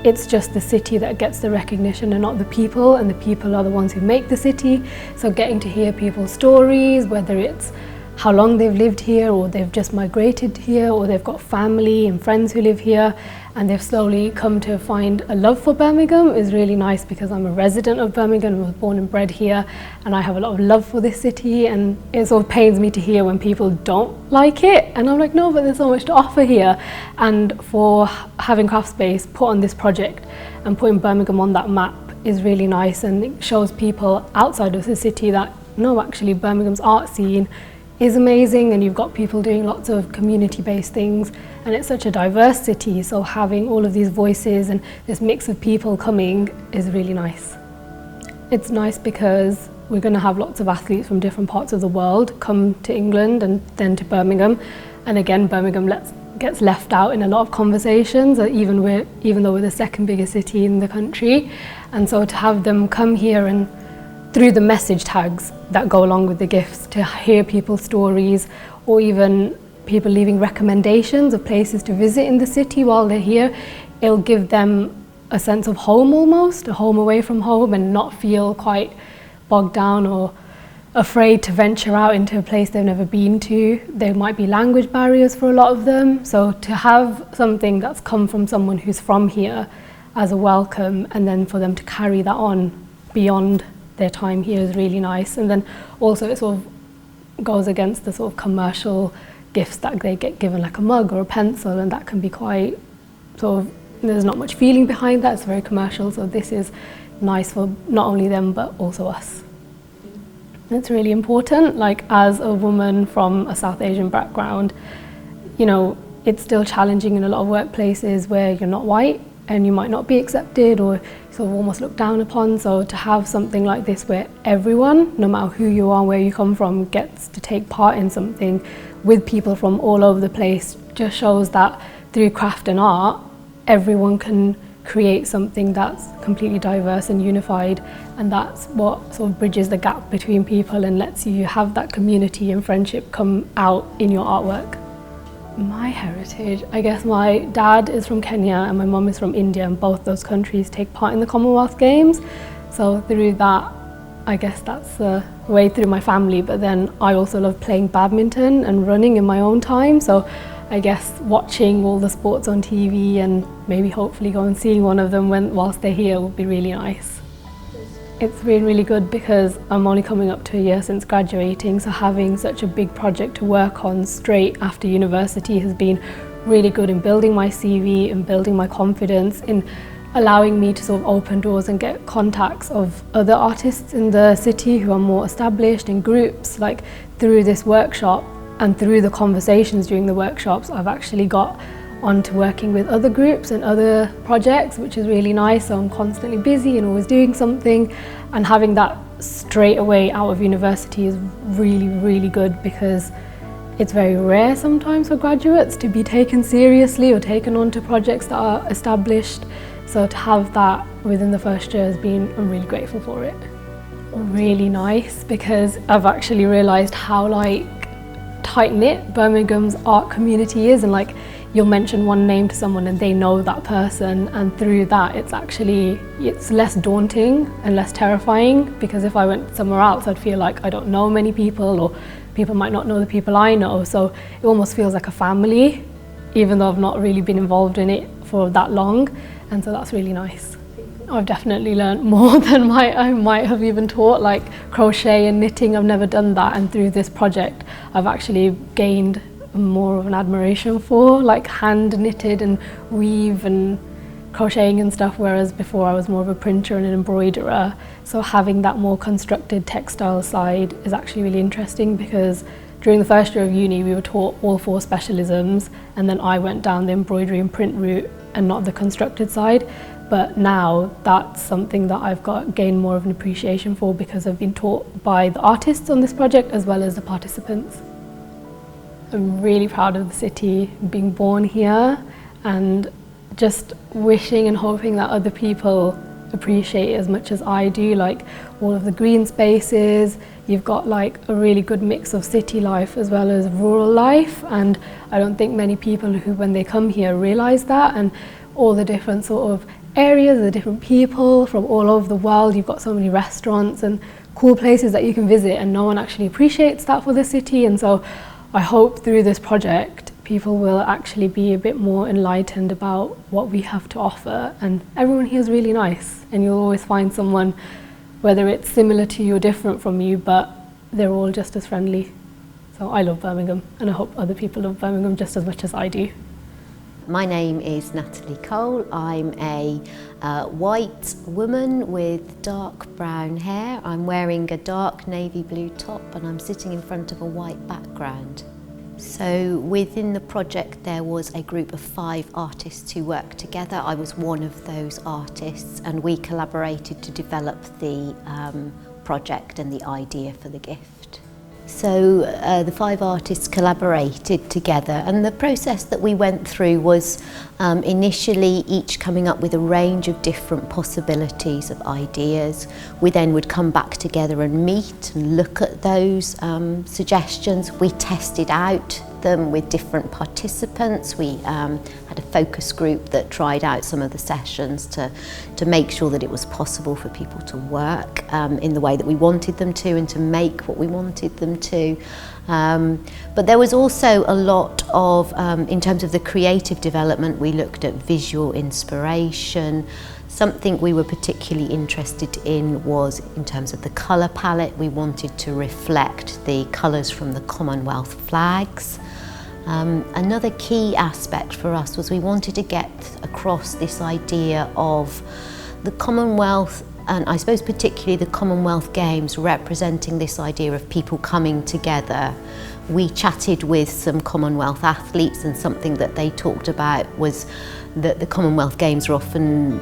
it's just the city that gets the recognition and not the people, and the people are the ones who make the city. So getting to hear people's stories, whether it's how long they've lived here, or they've just migrated here, or they've got family and friends who live here and they've slowly come to find a love for Birmingham, is really nice, because I'm a resident of Birmingham, I was born and bred here, and I have a lot of love for this city, and it sort of pains me to hear when people don't like it, and I'm like, no, but there's so much to offer here. And for having Craftspace put on this project and putting Birmingham on that map is really nice, and it shows people outside of the city that no, actually Birmingham's art scene is amazing, and you've got people doing lots of community-based things, and it's such a diverse city, so having all of these voices and this mix of people coming is really nice. It's nice because we're going to have lots of athletes from different parts of the world come to England and then to Birmingham, and again Birmingham gets left out in a lot of conversations, even though we're the second biggest city in the country. And so to have them come here, and through the message tags that go along with the gifts, to hear people's stories, or even people leaving recommendations of places to visit in the city while they're here, it'll give them a sense of home almost, a home away from home, and not feel quite bogged down or afraid to venture out into a place they've never been to. There might be language barriers for a lot of them, so to have something that's come from someone who's from here as a welcome, and then for them to carry that on beyond their time here is really nice. And then also it sort of goes against the sort of commercial gifts that they get given, like a mug or a pencil, and that can be quite sort of, there's not much feeling behind that, it's very commercial. So this is nice for not only them but also us. It's really important, like as a woman from a South Asian background, you know, it's still challenging in a lot of workplaces where you're not white and you might not be accepted or sort of almost looked down upon. So to have something like this where everyone, no matter who you are, where you come from, gets to take part in something with people from all over the place, just shows that through craft and art, everyone can create something that's completely diverse and unified, and that's what sort of bridges the gap between people and lets you have that community and friendship come out in your artwork. My heritage, I guess my dad is from Kenya and my mum is from India, and both those countries take part in the Commonwealth Games. So through that, I guess that's the way through my family. But then I also love playing badminton and running in my own time. So I guess watching all the sports on TV and maybe hopefully go and seeing one of them whilst they're here would be really nice. It's been really good because I'm only coming up to a year since graduating, so having such a big project to work on straight after university has been really good in building my CV and building my confidence, in allowing me to sort of open doors and get contacts of other artists in the city who are more established in groups. Like through this workshop and through the conversations during the workshops, I've actually got onto working with other groups and other projects, which is really nice. So I'm constantly busy and always doing something, and having that straight away out of university is really, really good, because it's very rare sometimes for graduates to be taken seriously or taken on to projects that are established. So to have that within the first year has been, I'm really grateful for it. Really nice, because I've actually realised how like tight-knit Birmingham's art community is, and like you'll mention one name to someone and they know that person, and through that it's less daunting and less terrifying, because if I went somewhere else I'd feel like I don't know many people, or people might not know the people I know, so it almost feels like a family, even though I've not really been involved in it for that long, and so that's really nice. I've definitely learned more than I might have even taught, like crochet and knitting. I've never done that, and through this project I've actually gained more of an admiration for like hand knitted and weave and crocheting and stuff, whereas before I was more of a printer and an embroiderer. So having that more constructed textile side is actually really interesting, because during the first year of uni we were taught all 4 specialisms, and then I went down the embroidery and print route and not the constructed side. But now that's something that I've gained more of an appreciation for, because I've been taught by the artists on this project as well as the participants. I'm really proud of the city, being born here, and just wishing and hoping that other people appreciate it as much as I do, like all of the green spaces. You've got like a really good mix of city life as well as rural life, and I don't think many people who, when they come here, realise that, and all the different sort of areas, the different people from all over the world. You've got so many restaurants and cool places that you can visit, and no one actually appreciates that for the city. And so I hope through this project people will actually be a bit more enlightened about what we have to offer. And everyone here is really nice, and you'll always find someone, whether it's similar to you or different from you, but they're all just as friendly. So I love Birmingham, and I hope other people love Birmingham just as much as I do. My name is Natalie Cole. I'm a white woman with dark brown hair. I'm wearing a dark navy blue top, and I'm sitting in front of a white background. So within the project there was a group of 5 artists who worked together. I was one of those artists, and we collaborated to develop the project and the idea for the gift. So the 5 artists collaborated together, and the process that we went through was initially each coming up with a range of different possibilities of ideas. We then would come back together and meet and look at those suggestions. We tested out them with different participants. We had a focus group that tried out some of the sessions to make sure that it was possible for people to work in the way that we wanted them to, and to make what we wanted them to. But there was also a lot of, in terms of the creative development, we looked at visual inspiration. Something we were particularly interested in was in terms of the colour palette. We wanted to reflect the colours from the Commonwealth flags. Another key aspect for us was we wanted to get across this idea of the Commonwealth, and I suppose particularly the Commonwealth Games, representing this idea of people coming together. We chatted with some Commonwealth athletes, and something that they talked about was that the Commonwealth Games are often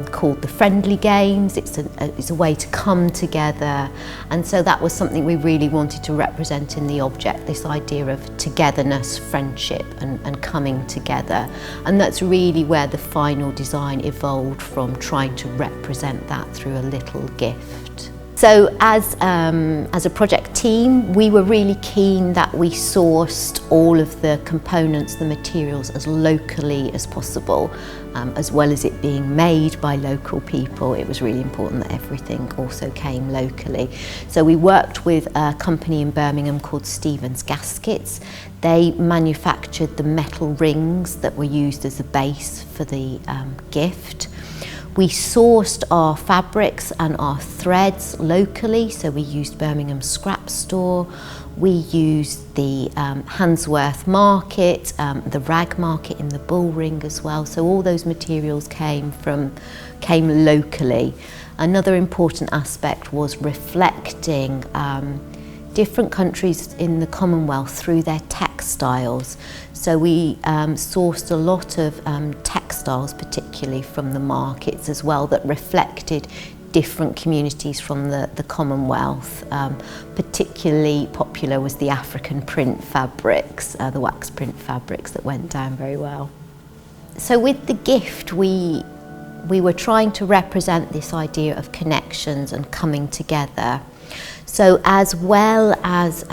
called the friendly games. It's a way to come together, and so that was something we really wanted to represent in the object, this idea of togetherness, friendship and coming together. And that's really where the final design evolved from, trying to represent that through a little gift. So as a project team, we were really keen that we sourced all of the components, the materials, as locally as possible, as well as it being made by local people. It was really important that everything also came locally. So we worked with a company in Birmingham called Stevens Gaskets. They manufactured the metal rings that were used as a base for the gift. We sourced our fabrics and our threads locally, so we used Birmingham Scrap Store, we used the Handsworth Market, the rag market in the Bullring as well, so all those materials came locally. Another important aspect was reflecting different countries in the Commonwealth through their textiles. So we sourced a lot of textiles, particularly from the markets as well, that reflected different communities from the Commonwealth. Particularly popular was the African print fabrics, the wax print fabrics that went down very well. So with the gift, we were trying to represent this idea of connections and coming together. So as well as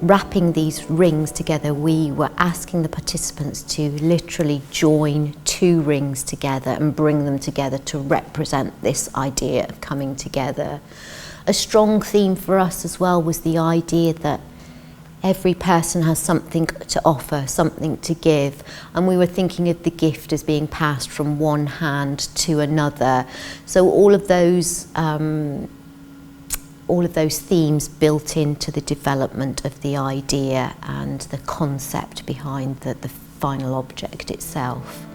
wrapping these rings together, we were asking the participants to literally join 2 rings together and bring them together to represent this idea of coming together. A strong theme for us as well was the idea that every person has something to offer, something to give, and we were thinking of the gift as being passed from one hand to another. So all of those themes built into the development of the idea and the concept behind the final object itself.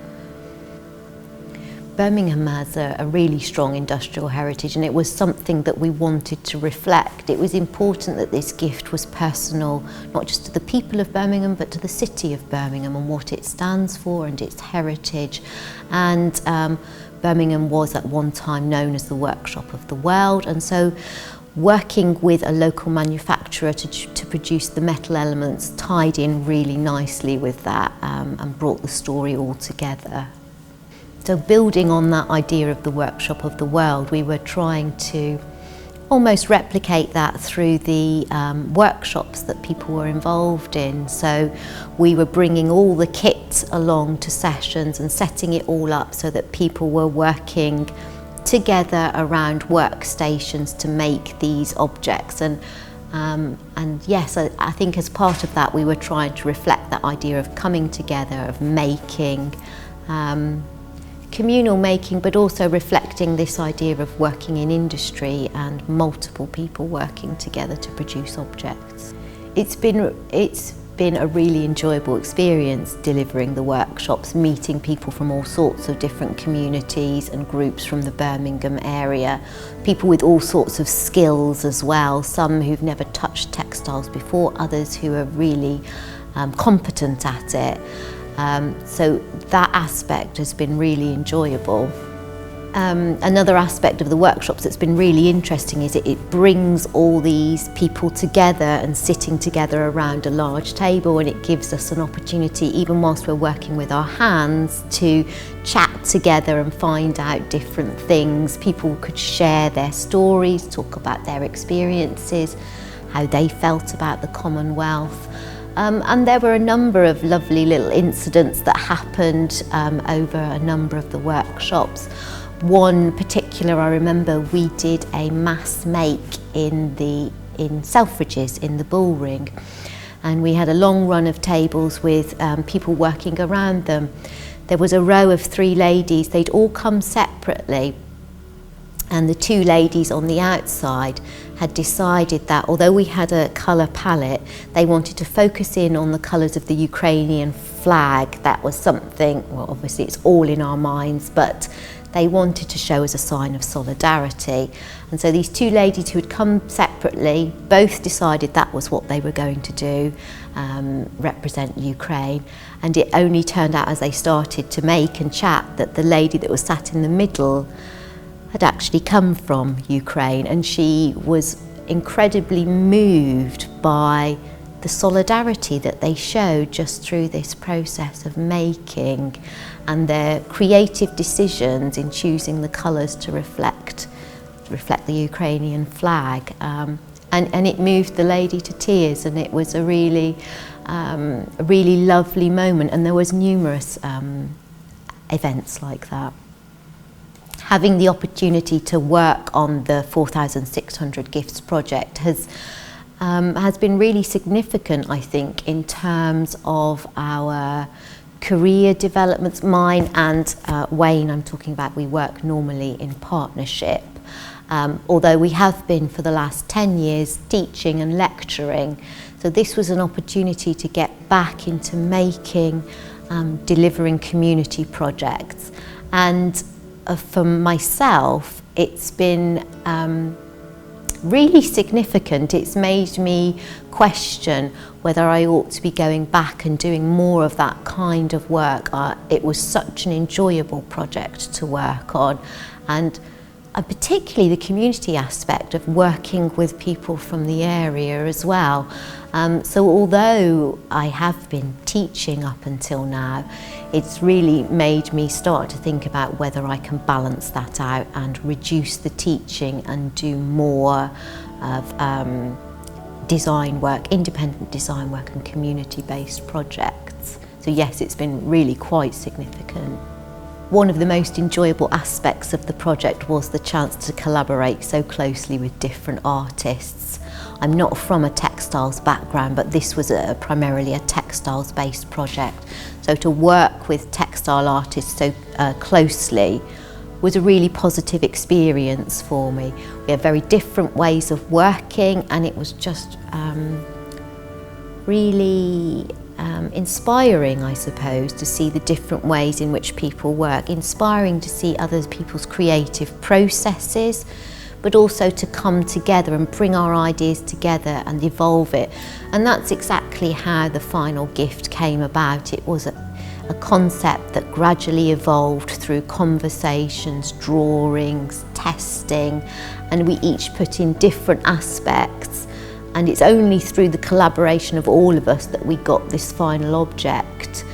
Birmingham has a really strong industrial heritage, and it was something that we wanted to reflect. It was important that this gift was personal, not just to the people of Birmingham, but to the city of Birmingham and what it stands for and its heritage. And Birmingham was at one time known as the workshop of the world, and so working with a local manufacturer to produce the metal elements tied in really nicely with that and brought the story all together. So building on that idea of the workshop of the world, we were trying to almost replicate that through the workshops that people were involved in. So we were bringing all the kit along to sessions and setting it all up so that people were working together around workstations to make these objects. And yes, I think as part of that we were trying to reflect that idea of coming together, of making, communal making, but also reflecting this idea of working in industry and multiple people working together to produce objects. It's been a really enjoyable experience delivering the workshops, meeting people from all sorts of different communities and groups from the Birmingham area, people with all sorts of skills as well, some who've never touched textiles before, others who are really competent at it. So that aspect has been really enjoyable. Another aspect of the workshops that's been really interesting is it brings all these people together and sitting together around a large table, and it gives us an opportunity, even whilst we're working with our hands, to chat together and find out different things. People could share their stories, talk about their experiences, how they felt about the Commonwealth. And there were a number of lovely little incidents that happened over a number of the workshops. One particular, I remember, we did a mass make in Selfridges in the Bullring, and we had a long run of tables with people working around them. There was a row of 3 ladies. They'd all come separately, and the 2 ladies on the outside had decided that although we had a colour palette, they wanted to focus in on the colours of the Ukrainian flag. That was something, well, obviously it's all in our minds, but they wanted to show as a sign of solidarity. And so these 2 ladies who had come separately both decided that was what they were going to do, represent Ukraine. And it only turned out as they started to make and chat that the lady that was sat in the middle had actually come from Ukraine, and she was incredibly moved by the solidarity that they showed just through this process of making and their creative decisions in choosing the colours to reflect the Ukrainian flag. And it moved the lady to tears, and it was a really lovely moment, and there was numerous events like that. Having the opportunity to work on the 4,600 Gifts project has been really significant, I think, in terms of our career developments. Mine and Wayne, I'm talking about, we work normally in partnership, although we have been for the last 10 years teaching and lecturing. So this was an opportunity to get back into making, delivering community projects. And for myself, it's been really significant. It's made me question whether I ought to be going back and doing more of that kind of work. It was such an enjoyable project to work on, and and particularly the community aspect of working with people from the area as well. So although I have been teaching up until now, it's really made me start to think about whether I can balance that out and reduce the teaching and do more of design work, independent design work and community-based projects. So yes, it's been really quite significant. One of the most enjoyable aspects of the project was the chance to collaborate so closely with different artists. I'm not from a textiles background, but this was primarily a textiles-based project. So to work with textile artists so closely was a really positive experience for me. We have very different ways of working, and it was just really inspiring, I suppose, to see the different ways in which people work, inspiring to see other people's creative processes, but also to come together and bring our ideas together and evolve it. And that's exactly how the final gift came about. It was a concept that gradually evolved through conversations, drawings, testing, and we each put in different aspects. And it's only through the collaboration of all of us that we got this final object.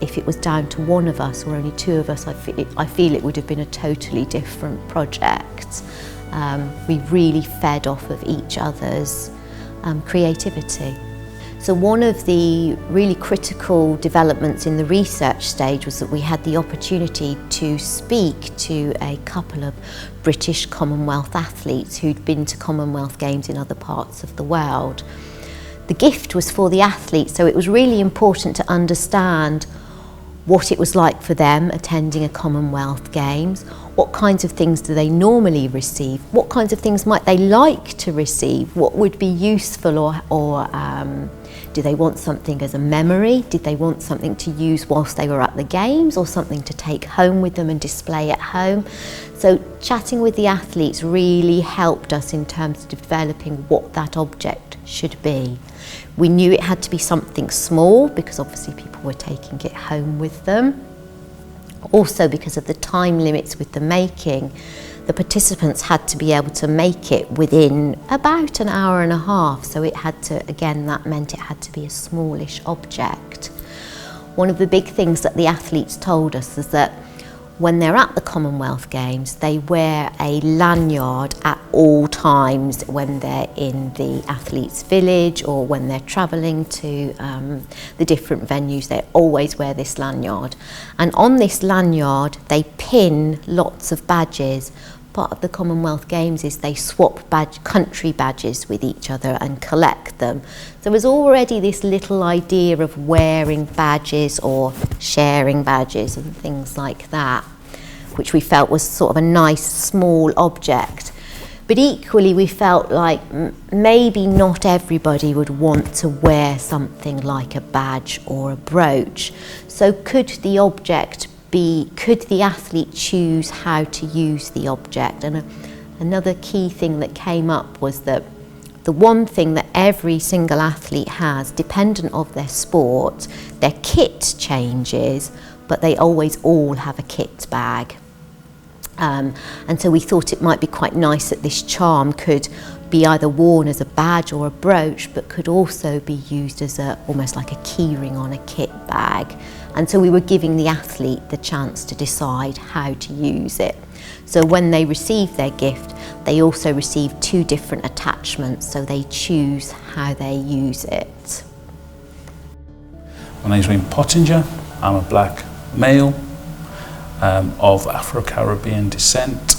If it was down to one of us or only two of us, I feel it would have been a totally different project. We really fed off of each other's creativity. So one of the really critical developments in the research stage was that we had the opportunity to speak to a couple of British Commonwealth athletes who'd been to Commonwealth Games in other parts of the world. The gift was for the athletes, so it was really important to understand what it was like for them attending a Commonwealth Games, what kinds of things do they normally receive, what kinds of things might they like to receive, what would be useful or do they want something as a memory, did they want something to use whilst they were at the Games or something to take home with them and display at home. So chatting with the athletes really helped us in terms of developing what that object should be. We knew it had to be something small because obviously people were taking it home with them. Also because of the time limits with the making, the participants had to be able to make it within about an hour and a half. So it had to, again, that meant it had to be a smallish object. One of the big things that the athletes told us is that when they're at the Commonwealth Games, they wear a lanyard at all times when they're in the athletes' village or when they're travelling to the different venues. They always wear this lanyard. And on this lanyard, they pin lots of badges. Part of the Commonwealth Games is they swap country badges with each other and collect them. So there's already this little idea of wearing badges or sharing badges and things like that, which we felt was sort of a nice small object. But equally we felt like maybe not everybody would want to wear something like a badge or a brooch. So could the athlete choose how to use the object? And another key thing that came up was that the one thing that every single athlete has, dependent of their sport, their kit changes, but they always all have a kit bag. And so we thought it might be quite nice that this charm could be either worn as a badge or a brooch, but could also be used as almost like a key ring on a kit bag. And so we were giving the athlete the chance to decide how to use it. So when they receive their gift, they also receive 2 different attachments, so they choose how they use it. My name's Wayne Pottinger. I'm a black male of Afro-Caribbean descent.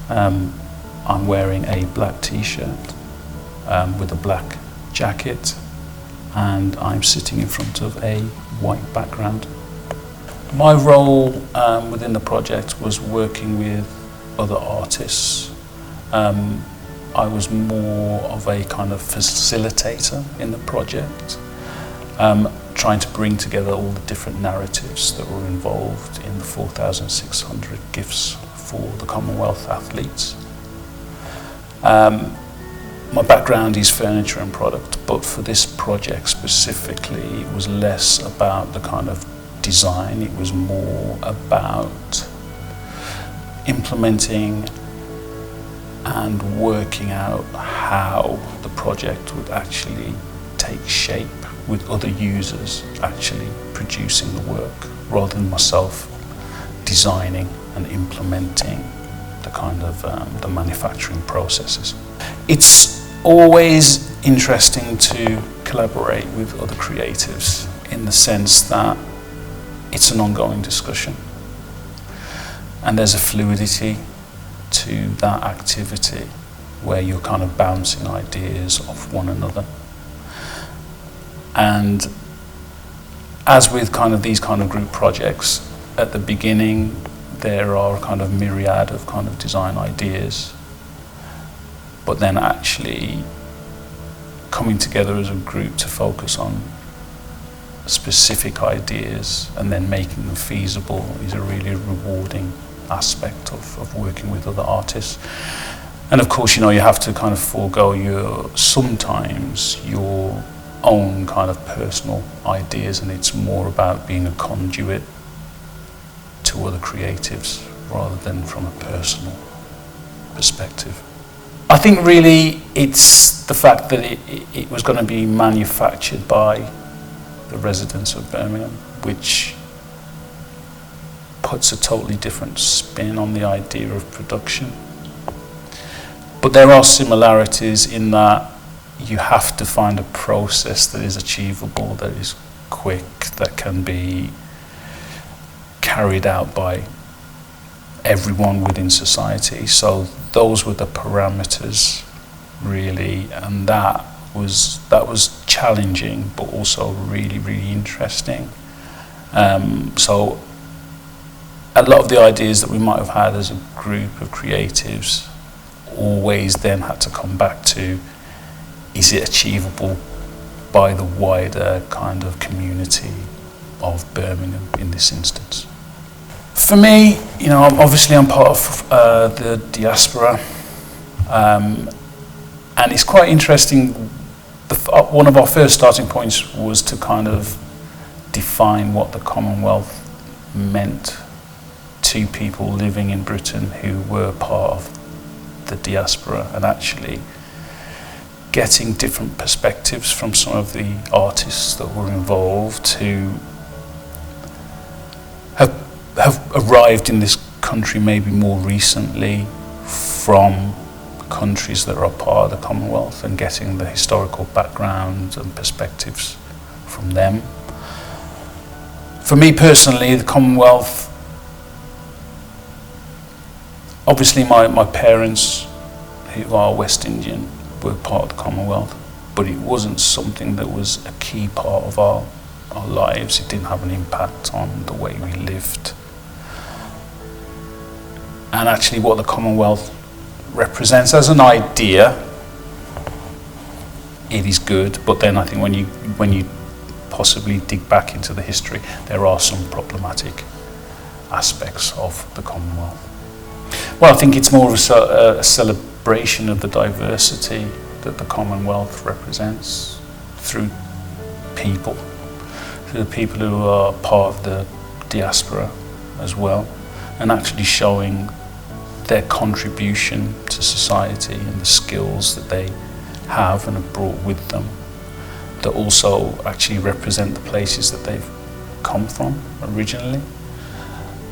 I'm wearing a black t-shirt with a black jacket, and I'm sitting in front of a white background. My role within the project was working with other artists. I was more of a kind of facilitator in the project, trying to bring together all the different narratives that were involved in the 4,600 gifts for the Commonwealth athletes. My background is furniture and product, but for this project specifically, it was less about the kind of design, it was more about implementing and working out how the project would actually take shape with other users actually producing the work, rather than myself designing and implementing the kind of the manufacturing processes. It's always interesting to collaborate with other creatives in the sense that it's an ongoing discussion and there's a fluidity to that activity where you're kind of bouncing ideas off one another. And as with kind of these kind of group projects, at the beginning there are a kind of myriad of kind of design ideas, but then actually coming together as a group to focus on specific ideas and then making them feasible is a really rewarding aspect of working with other artists. And of course, you know, you have to kind of forego sometimes your own kind of personal ideas, and it's more about being a conduit to other creatives rather than from a personal perspective. I think really it's the fact that it was going to be manufactured by the residents of Birmingham, which puts a totally different spin on the idea of production. But there are similarities in that you have to find a process that is achievable, that is quick, that can be carried out by everyone within society. So those were the parameters really, and that was challenging but also really, really interesting. So a lot of the ideas that we might have had as a group of creatives always then had to come back to, is it achievable by the wider kind of community of Birmingham in this instance? For me, you know, obviously I'm part of the diaspora, and it's quite interesting. One of our first starting points was to kind of define what the Commonwealth meant to people living in Britain who were part of the diaspora, and actually getting different perspectives from some of the artists that were involved who have arrived in this country maybe more recently from countries that are part of the Commonwealth, and getting the historical background and perspectives from them. For me personally, the Commonwealth, obviously my parents, who are West Indian, were part of the Commonwealth, but it wasn't something that was a key part of our lives. It didn't have an impact on the way we lived. And actually what the Commonwealth represents as an idea, it is good, but then I think when you possibly dig back into the history, there are some problematic aspects of the Commonwealth. Well, I think it's more of a celebration of the diversity that the Commonwealth represents through people who are part of the diaspora as well, and actually showing their contribution to society and the skills that they have and have brought with them, that also actually represent the places that they've come from originally.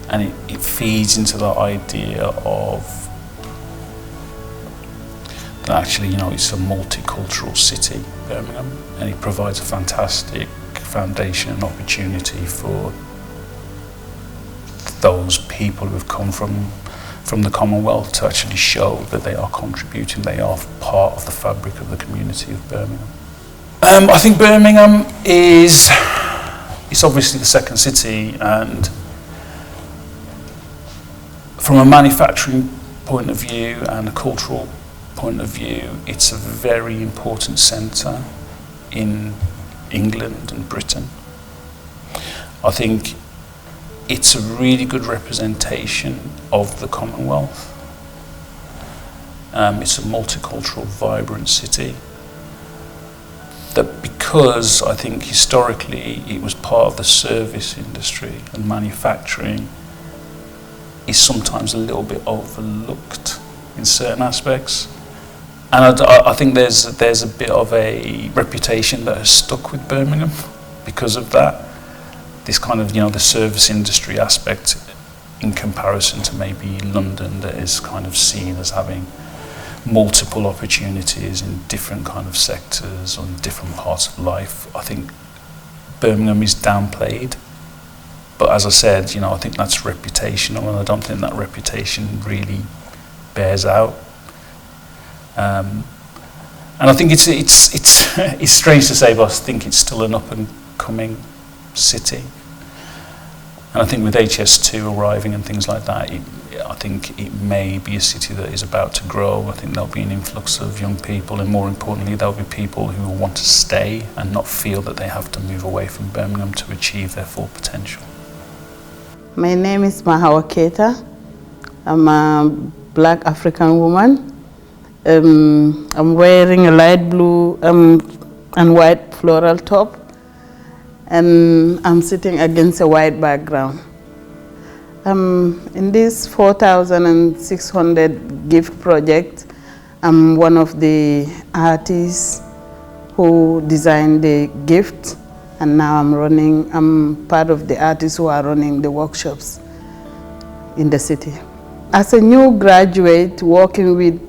And it feeds into the idea of that actually, you know, it's a multicultural city, Birmingham, and it provides a fantastic foundation and opportunity for those people who have come from the Commonwealth to actually show that they are contributing, they are part of the fabric of the community of Birmingham. I think Birmingham is obviously the second city, and from a manufacturing point of view and a cultural point of view, it's a very important centre in England and Britain. I think it's a really good representation of the Commonwealth. It's a multicultural, vibrant city that, because I think historically it was part of the service industry and manufacturing, is sometimes a little bit overlooked in certain aspects. And I think there's a bit of a reputation that has stuck with Birmingham because of that. This kind of, the service industry aspect in comparison to maybe London, that is kind of seen as having multiple opportunities in different kind of sectors or in different parts of life. I think Birmingham is downplayed. But as I said, I think that's reputational, and I don't think that reputation really bears out. And I think it's it's strange to say, but I think it's still an up and coming city. And I think with HS2 arriving and things like that, I think it may be a city that is about to grow. I think there'll be an influx of young people, and more importantly, there'll be people who will want to stay and not feel that they have to move away from Birmingham to achieve their full potential. My name is Mahawa Keita. I'm a black African woman. I'm wearing a light blue and white floral top, and I'm sitting against a white background. In this 4,600 gift project, I'm one of the artists who designed the gift, and now I'm part of the artists who are running the workshops in the city. As a new graduate working with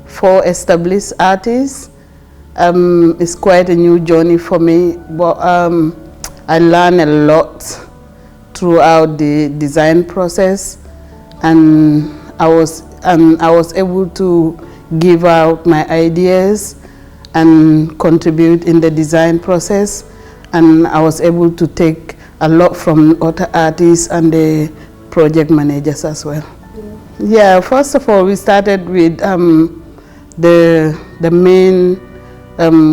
4 established artists, it's quite a new journey for me, but I learned a lot throughout the design process, and I was able to give out my ideas and contribute in the design process, and I was able to take a lot from other artists and the project managers as well. Yeah, first of all, we started with the main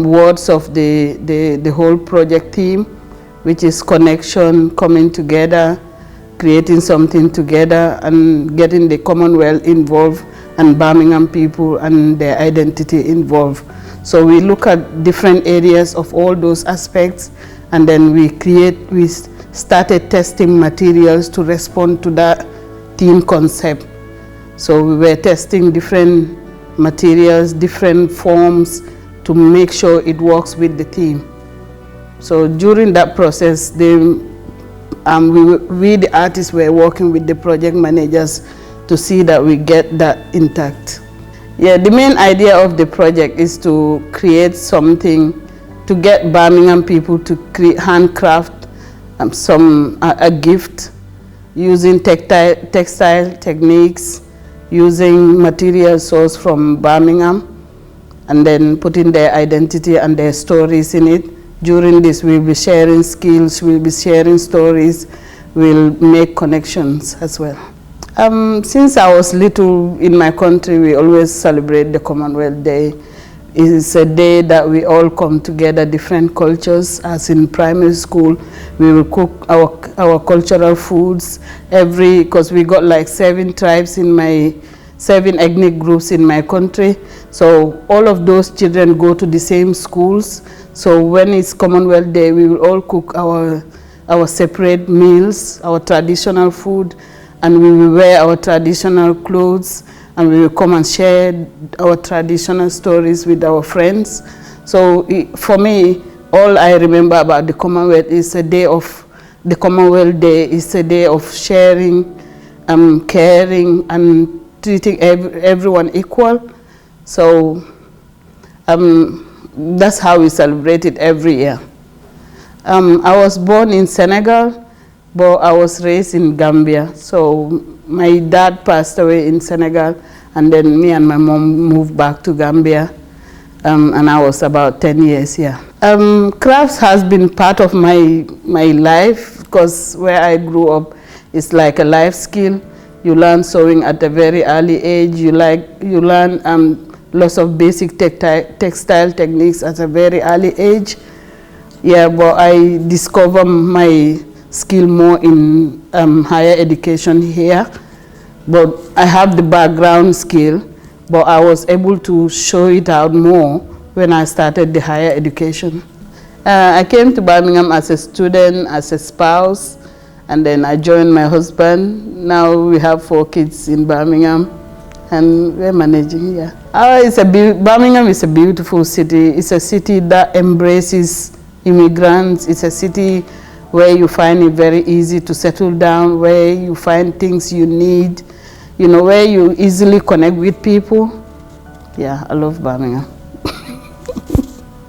words of the whole project theme, which is connection, coming together, creating something together, and getting the Commonwealth involved and Birmingham people and their identity involved. So we look at different areas of all those aspects, and then we started testing materials to respond to that theme concept. So we were testing different materials, different forms to make sure it works with the theme. So during that process, we the artists were working with the project managers to see that we get that intact. Yeah, the main idea of the project is to create something to get Birmingham people to handcraft a gift using textile techniques, using material sourced from Birmingham, and then putting their identity and their stories in it. During this, we'll be sharing skills, we'll be sharing stories, we'll make connections as well. Since I was little in my country, we always celebrate the Commonwealth Day. It's a day that we all come together, different cultures. As in primary school, we will cook our cultural foods because we got like 7 tribes in 7 ethnic groups in my country. So all of those children go to the same schools. So when it's Commonwealth Day, we will all cook our separate meals, our traditional food, and we will wear our traditional clothes, and we will come and share our traditional stories with our friends. So for me, all I remember about the Commonwealth is the Commonwealth Day is a day of sharing, caring, and treating everyone equal. So that's how we celebrate it every year. I was born in Senegal, but I was raised in Gambia. So my dad passed away in Senegal, and then me and my mom moved back to Gambia, and I was about 10 years here. Crafts has been part of my life, because where I grew up is like a life skill. You learn sewing at a very early age. You learn lots of basic textile techniques at a very early age. Yeah, but I discovered my skill more in higher education here. But I have the background skill, but I was able to show it out more when I started the higher education. I came to Birmingham as a student, as a spouse, And then I joined my husband. Now we have 4 kids in Birmingham, and we're managing, yeah. Birmingham is a beautiful city. It's a city that embraces immigrants. It's a city where you find it very easy to settle down, where you find things you need, you know, where you easily connect with people. Yeah, I love Birmingham.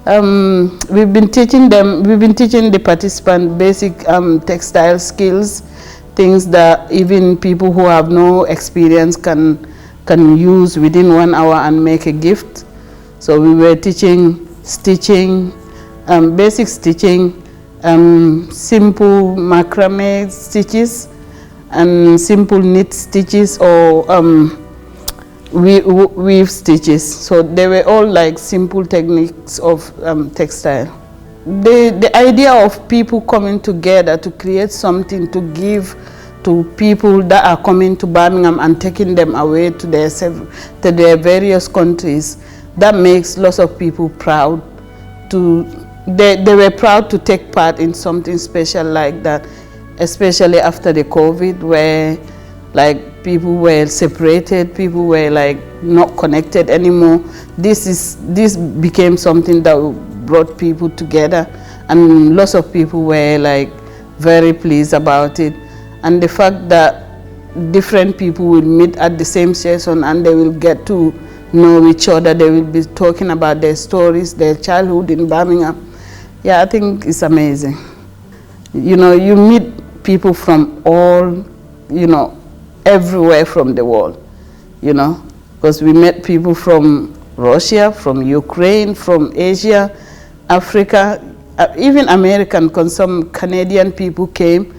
We've been teaching the participants basic textile skills, things that even people who have no experience can use within 1 hour and make a gift. So we were teaching stitching, basic stitching, simple macrame stitches, and simple knit stitches, or weave stitches. So they were all like simple techniques of textile. The idea of people coming together to create something to give to people that are coming to Birmingham and taking them away to their various countries, that makes lots of people proud. They were proud to take part in something special like that, especially after the COVID, where like people were separated, people were like not connected anymore. This became something that brought people together, and lots of people were like very pleased about it. And the fact that different people will meet at the same session and they will get to know each other, they will be talking about their stories, their childhood in Birmingham. Yeah, I think it's amazing. You know, you meet people from all, you know, everywhere from the world, you know, because we met people from Russia, from Ukraine, from Asia, Africa, even American, because some Canadian people came,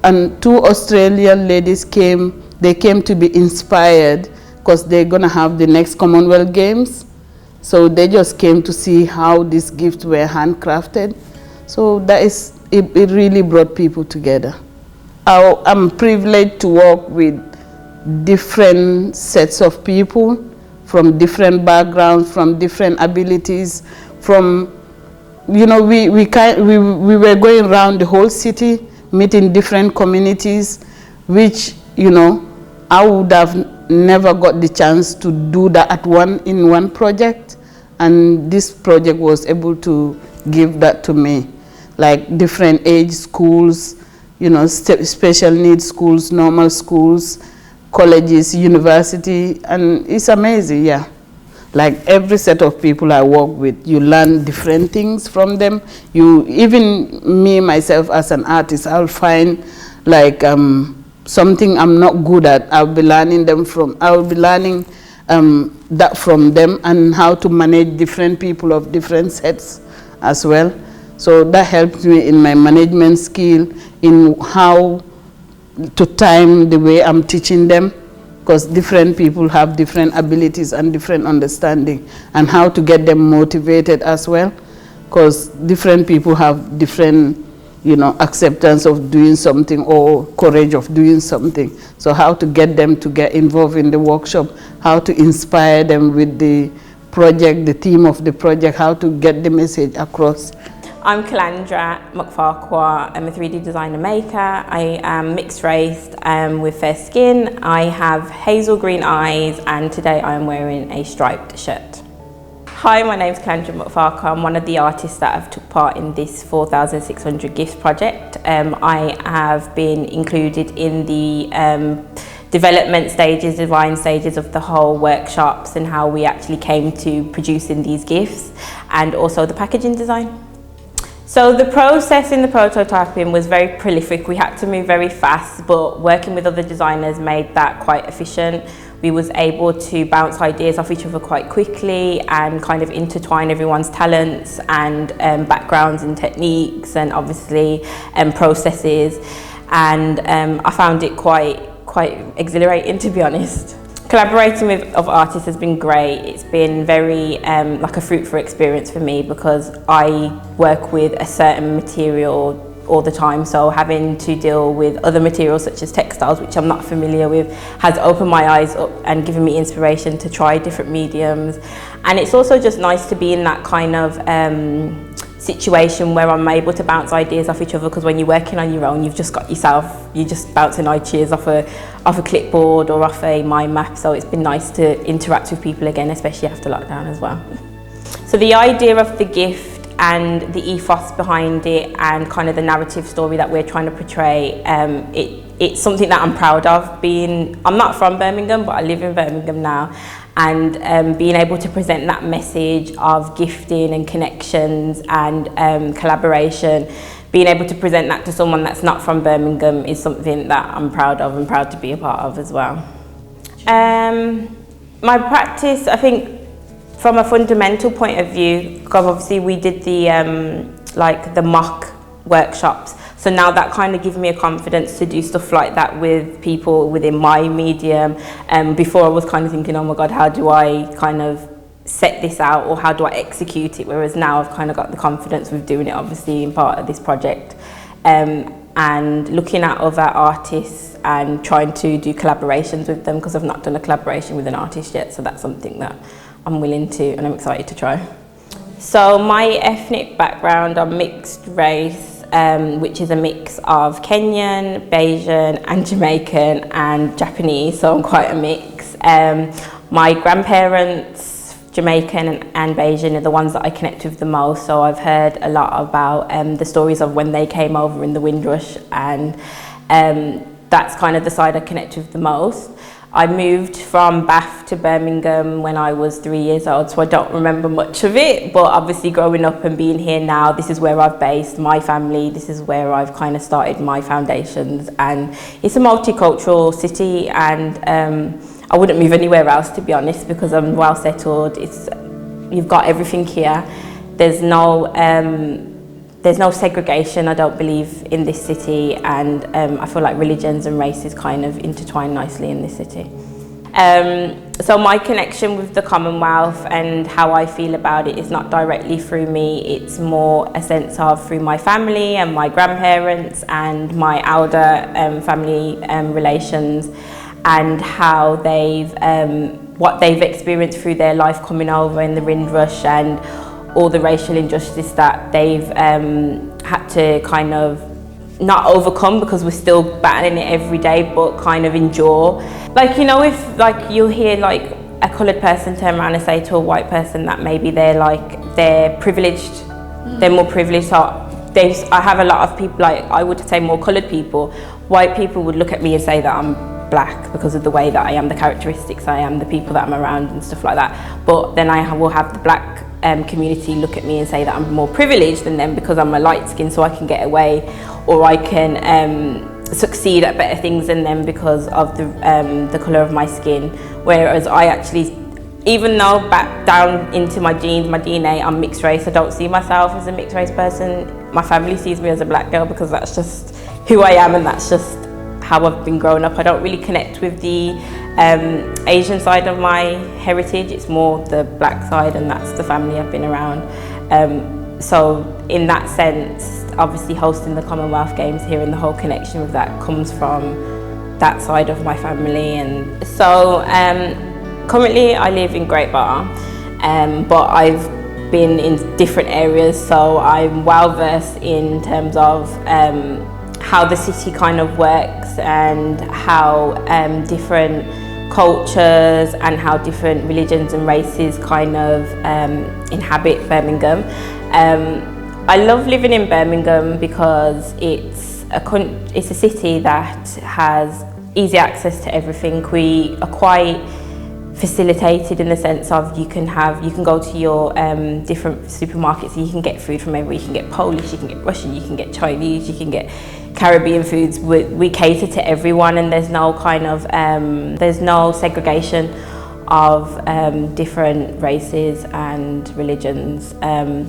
and 2 Australian ladies came. They came to be inspired because they're going to have the next Commonwealth Games. So they just came to see how these gifts were handcrafted. So it really brought people together. I'm privileged to work with different sets of people from different backgrounds, from different abilities, from, you know, we were going around the whole city, meeting different communities, which, you know, I would have never got the chance to do that in one project, and this project was able to give that to me, like different age schools, you know, special needs schools, normal schools, colleges, university, and it's amazing, yeah. Like every set of people I work with, you learn different things from them. Even me, myself, as an artist, I'll find like something I'm not good at. I'll be learning that from them, and how to manage different people of different sets as well. So that helped me in my management skill, in how to time the way I'm teaching them, because different people have different abilities and different understanding, and how to get them motivated as well, because different people have different, you know, acceptance of doing something or courage of doing something. So how to get them to get involved in the workshop, how to inspire them with the project, the theme of the project, how to get the message across. I'm Kalandra Mukfarkwa. I'm a 3D designer maker. I am mixed race with fair skin. I have hazel green eyes, and today I am wearing a striped shirt. Hi, my name is Kalandra Mukfarkwa. I'm one of the artists that have took part in this 4,600 gifts project. I have been included in the development stages, design stages of the whole workshops, and how we actually came to producing these gifts, and also the packaging design. So the process in the prototyping was very prolific. We had to move very fast, but working with other designers made that quite efficient. We was able to bounce ideas off each other quite quickly and kind of intertwine everyone's talents and backgrounds and techniques, and obviously processes. And I found it quite exhilarating, to be honest. Collaborating with other artists has been great. It's been very like a fruitful experience for me, because I work with a certain material all the time, so having to deal with other materials such as textiles, which I'm not familiar with, has opened my eyes up and given me inspiration to try different mediums. And it's also just nice to be in that kind of situation where I'm able to bounce ideas off each other, because when you're working on your own, you've just got yourself, you're just bouncing ideas off a clipboard or off a mind map. So it's been nice to interact with people again, especially after lockdown as well. So the idea of the gift and the ethos behind it and kind of the narrative story that we're trying to portray, it's something that I'm proud of. I'm not from Birmingham, but I live in Birmingham now, and being able to present that message of gifting and connections and collaboration, being able to present that to someone that's not from Birmingham is something that I'm proud of and proud to be a part of as well. My practice, I think, from a fundamental point of view, because obviously we did the mock workshops, so now that kind of gives me a confidence to do stuff like that with people within my medium. Before I was kind of thinking, oh my God, how do I kind of set this out, or how do I execute it? Whereas now I've kind of got the confidence with doing it, obviously, in part of this project. And looking at other artists and trying to do collaborations with them, because I've not done a collaboration with an artist yet, so that's something that I'm willing to and I'm excited to try. So my ethnic background, I'm mixed race, which is a mix of Kenyan, Bayesian and Jamaican and Japanese, so I'm quite a mix. My grandparents, Jamaican and Bayesian, are the ones that I connect with the most, so I've heard a lot about the stories of when they came over in the Windrush, and that's kind of the side I connect with the most. I moved from Bath to Birmingham when I was 3 years old, so I don't remember much of it, but obviously growing up and being here now, this is where I've based my family, this is where I've kind of started my foundations, and it's a multicultural city, and I wouldn't move anywhere else, to be honest, because I'm well settled. You've got everything here. There's no segregation, I don't believe, in this city, and I feel like religions and races kind of intertwine nicely in this city. So my connection with the Commonwealth and how I feel about it is not directly through me, it's more a sense of through my family and my grandparents and my elder family relations, and how what they've experienced through their life coming over in the Windrush, and all the racial injustice that they've had to kind of not overcome, because we're still battling it every day, but kind of endure. Like, you know, if like you'll hear like a coloured person turn around and say to a white person that maybe they're privileged, they're more privileged. So I have a lot of people, like I would say more coloured people, white people would look at me and say that I'm black because of the way that I am, the characteristics I am, the people that I'm around and stuff like that. But then I will have the black community look at me and say that I'm more privileged than them because I'm a light skin, so I can get away, or I can succeed at better things than them because of the colour of my skin. Whereas I actually, even though back down into my genes, my DNA, I'm mixed race, I don't see myself as a mixed race person. My family sees me as a black girl because that's just who I am, and that's just how I've been growing up. I don't really connect with the Asian side of my heritage. It's more the black side, and that's the family I've been around. So in that sense, obviously hosting the Commonwealth Games here and the whole connection with that comes from that side of my family. And so currently I live in Great Bar, but I've been in different areas, so I'm well versed in terms of how the city kind of works, and how different cultures and how different religions and races kind of inhabit Birmingham. I love living in Birmingham because it's a city that has easy access to everything. We are quite facilitated in the sense of you can go to your different supermarkets and you can get food from everywhere. You can get Polish, you can get Russian, you can get Chinese, you can get Caribbean foods. We cater to everyone, and there's no kind of there's no segregation of different races and religions.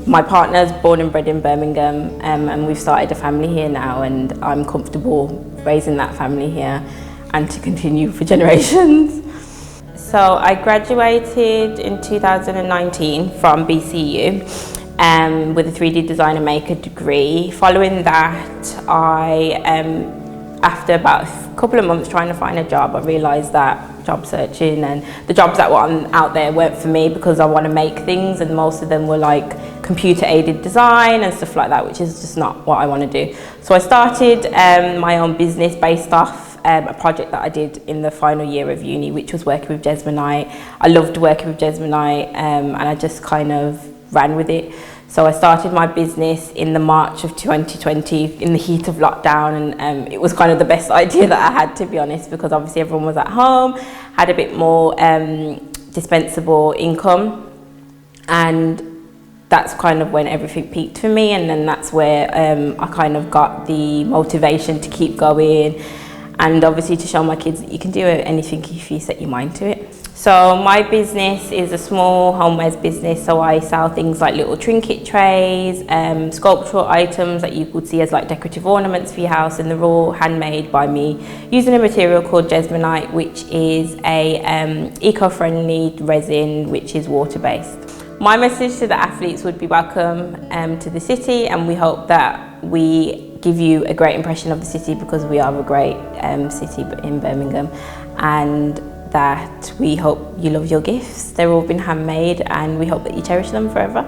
My partner's born and bred in Birmingham, and we've started a family here now, and I'm comfortable raising that family here and to continue for generations. So I graduated in 2019 from BCU with a 3D designer maker degree. Following that, I after about a couple of months trying to find a job, I realised that job searching, and the jobs that were out there weren't for me because I want to make things, and most of them were like computer aided design and stuff like that, which is just not what I want to do. So I started my own business based off a project that I did in the final year of uni, which was working with Jesmonite. I loved working with Jesmonite, and I just kind of ran with it. So I started my business in the March of 2020 in the heat of lockdown, and it was kind of the best idea that I had, to be honest, because obviously everyone was at home, had a bit more dispensable income, and that's kind of when everything peaked for me, and then that's where I kind of got the motivation to keep going, and obviously to show my kids that you can do anything if you set your mind to it. So my business is a small homewares business, so I sell things like little trinket trays, sculptural items that you would see as like decorative ornaments for your house, and they're all handmade by me using a material called Jesmonite, which is a eco-friendly resin which is water-based. My message to the athletes would be welcome to the city, and we hope that we give you a great impression of the city, because we are a great city in Birmingham, and that we hope you love your gifts. They've all been handmade, and we hope that you cherish them forever.